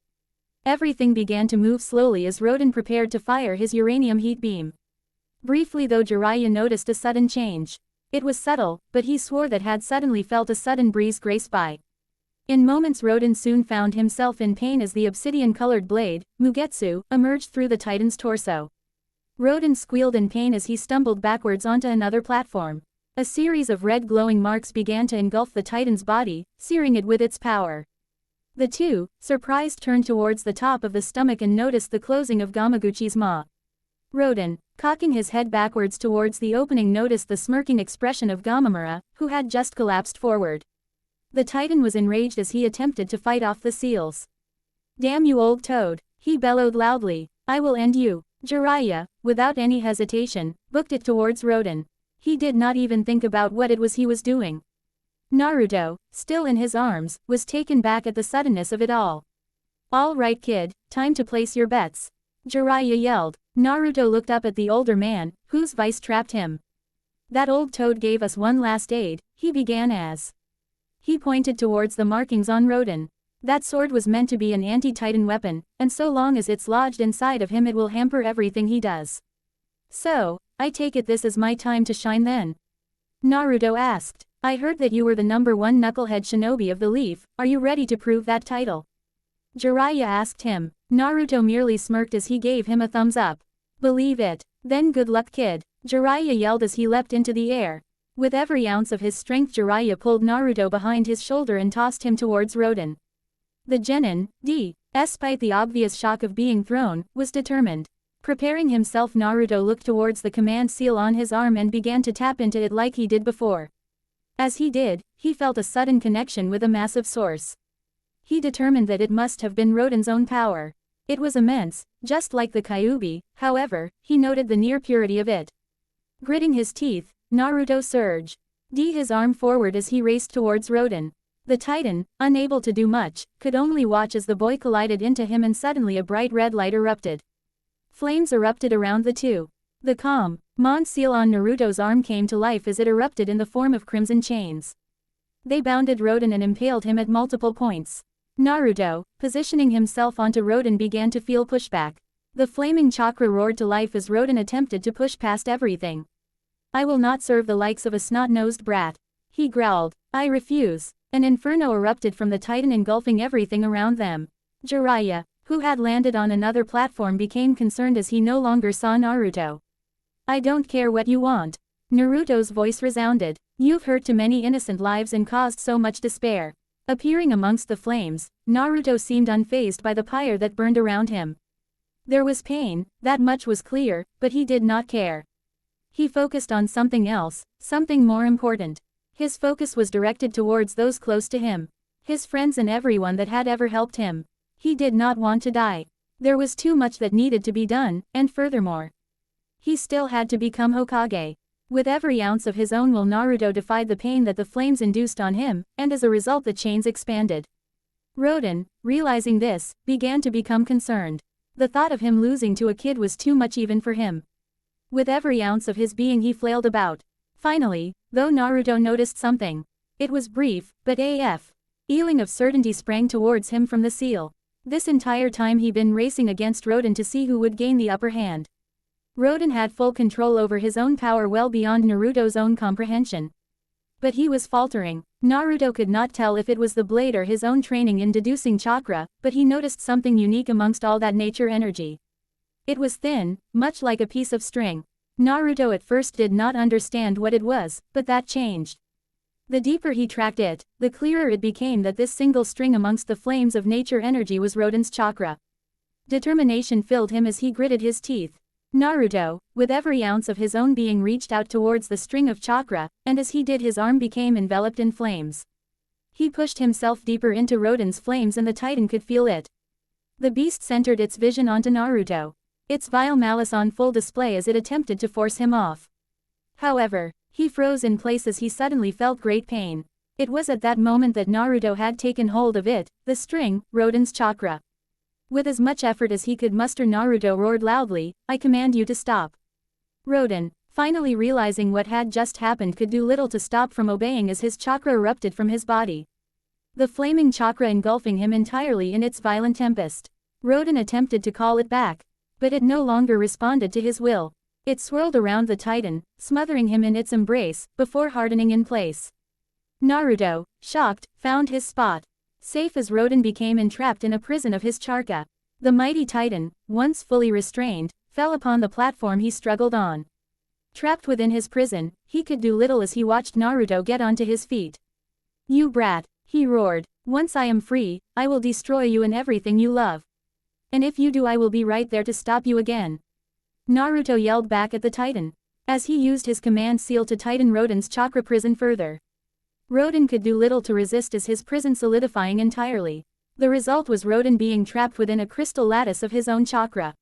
Everything began to move slowly as Rodan prepared to fire his uranium heat beam. Briefly though, Jiraiya noticed a sudden change. It was subtle, but he swore that had suddenly felt a sudden breeze grace by. In moments Rodan soon found himself in pain as the obsidian-colored blade, Mugetsu, emerged through the Titan's torso. Rodan squealed in pain as he stumbled backwards onto another platform. A series of red glowing marks began to engulf the Titan's body, searing it with its power. The two, surprised, turned towards the top of the stomach and noticed the closing of Gamaguchi's maw. Rodan, cocking his head backwards towards the opening, noticed the smirking expression of Gamamura, who had just collapsed forward. The Titan was enraged as he attempted to fight off the seals. "Damn you, old toad," he bellowed loudly. "I will end you." Jiraiya, without any hesitation, booked it towards Rodan. He did not even think about what it was he was doing. Naruto, still in his arms, was taken back at the suddenness of it all. "All right, kid, time to place your bets," Jiraiya yelled. Naruto looked up at the older man, whose vice trapped him. "That old toad gave us one last aid," he began as. He pointed towards the markings on Rodan. "That sword was meant to be an anti-Titan weapon, and so long as it's lodged inside of him it will hamper everything he does. So, I take it this is my time to shine then?" Naruto asked. "I heard that you were the #1 knucklehead shinobi of the Leaf, are you ready to prove that title?" Jiraiya asked him. Naruto merely smirked as he gave him a thumbs up. "Believe it. Then good luck, kid," Jiraiya yelled as he leapt into the air. With every ounce of his strength Jiraiya pulled Naruto behind his shoulder and tossed him towards Rodan. The Genin, despite the obvious shock of being thrown, was determined. Preparing himself, Naruto looked towards the command seal on his arm and began to tap into it like he did before. As he did, he felt a sudden connection with a massive source. He determined that it must have been Rodan's own power. It was immense, just like the Kyuubi, however, he noted the near purity of it. Gritting his teeth, Naruto surged his arm forward as he raced towards Rodan. The Titan, unable to do much, could only watch as the boy collided into him, and suddenly a bright red light erupted. Flames erupted around the two. The Mon seal on Naruto's arm came to life as it erupted in the form of crimson chains. They bounded Rodan and impaled him at multiple points. Naruto, positioning himself onto Rodan, began to feel pushback. The flaming chakra roared to life as Rodan attempted to push past everything. "I will not serve the likes of a snot-nosed brat," he growled. "I refuse." An inferno erupted from the Titan, engulfing everything around them. Jiraiya, who had landed on another platform, became concerned as he no longer saw Naruto. "I don't care what you want." Naruto's voice resounded. "You've hurt too many innocent lives and caused so much despair." Appearing amongst the flames, Naruto seemed unfazed by the pyre that burned around him. There was pain, that much was clear, but he did not care. He focused on something else, something more important. His focus was directed towards those close to him. His friends and everyone that had ever helped him. He did not want to die. There was too much that needed to be done, and furthermore, he still had to become Hokage. With every ounce of his own will Naruto defied the pain that the flames induced on him, and as a result the chains expanded. Rodan, realizing this, began to become concerned. The thought of him losing to a kid was too much even for him. With every ounce of his being he flailed about. Finally, though, Naruto noticed something. It was brief, but feeling of certainty sprang towards him from the seal. This entire time he'd been racing against Rodan to see who would gain the upper hand. Rodan had full control over his own power, well beyond Naruto's own comprehension. But he was faltering. Naruto could not tell if it was the blade or his own training in deducing chakra, but he noticed something unique amongst all that nature energy. It was thin, much like a piece of string. Naruto at first did not understand what it was, but that changed. The deeper he tracked it, the clearer it became that this single string amongst the flames of nature energy was Rodan's chakra. Determination filled him as he gritted his teeth. Naruto, with every ounce of his own being, reached out towards the string of chakra, and as he did his arm became enveloped in flames. He pushed himself deeper into Rodan's flames and the Titan could feel it. The beast centered its vision onto Naruto. Its vile malice on full display as it attempted to force him off. However, he froze in place as he suddenly felt great pain. It was at that moment that Naruto had taken hold of it, the string, Rodan's chakra. With as much effort as he could muster, Naruto roared loudly, "I command you to stop." Rodan, finally realizing what had just happened, could do little to stop from obeying as his chakra erupted from his body. The flaming chakra engulfing him entirely in its violent tempest. Rodan attempted to call it back. But it no longer responded to his will. It swirled around the Titan, smothering him in its embrace, before hardening in place. Naruto, shocked, found his spot. safe as Rodan became entrapped in a prison of his chakra. The mighty titan, once fully restrained, fell upon the platform he struggled on. Trapped within his prison, he could do little as he watched Naruto get onto his feet. "You brat," he roared. "Once I am free, I will destroy you and everything you love. And if you do, I will be right there to stop you again." Naruto yelled back at the titan. As he used his command seal to tighten Rodan's chakra prison further. Rodan could do little to resist as his prison solidifying entirely. The result was Rodan being trapped within a crystal lattice of his own chakra.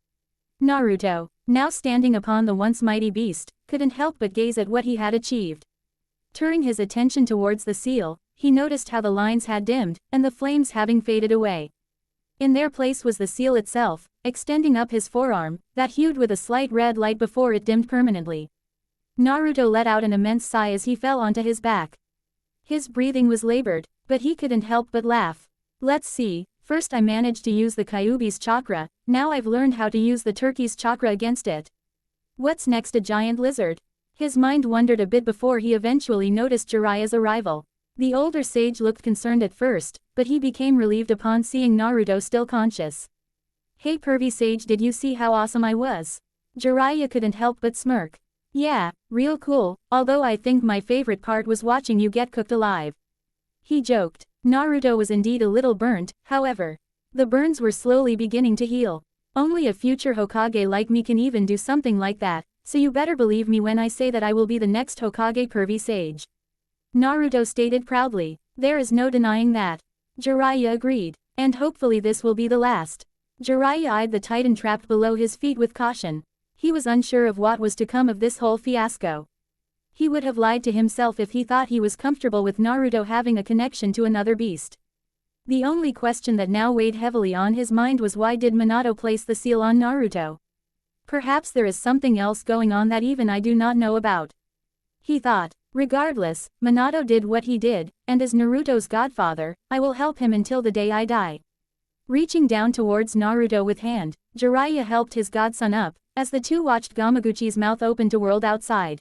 Naruto, now standing upon the once mighty beast, couldn't help but gaze at what he had achieved. Turning his attention towards the seal, he noticed how the lines had dimmed, and the flames having faded away. In their place was the seal itself, extending up his forearm, that hued with a slight red light before it dimmed permanently. Naruto let out an immense sigh as he fell onto his back. His breathing was labored, but he couldn't help but laugh. "Let's see, first I managed to use the Kyuubi's chakra, now I've learned how to use the turkey's chakra against it. What's next, a giant lizard?" His mind wandered a bit before he eventually noticed Jiraiya's arrival. The older sage looked concerned at first, but he became relieved upon seeing Naruto still conscious. "Hey pervy sage, did you see how awesome I was?" Jiraiya couldn't help but smirk. "Yeah, real cool, although I think my favorite part was watching you get cooked alive." He joked. Naruto was indeed a little burnt, however. The burns were slowly beginning to heal. "Only a future Hokage like me can even do something like that, so you better believe me when I say that I will be the next Hokage pervy sage," Naruto stated proudly. "There is no denying that." Jiraiya agreed. "And hopefully this will be the last." Jiraiya eyed the titan trapped below his feet with caution. He was unsure of what was to come of this whole fiasco. He would have lied to himself if he thought he was comfortable with Naruto having a connection to another beast. The only question that now weighed heavily on his mind was, why did Minato place the seal on Naruto? Perhaps there is something else going on that even I do not know about, he thought. Regardless, Minato did what he did, and as Naruto's godfather, I will help him until the day I die. Reaching down towards Naruto with hand, Jiraiya helped his godson up, as the two watched Gamaguchi's mouth open to world outside.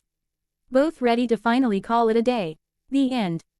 Both ready to finally call it a day. The end.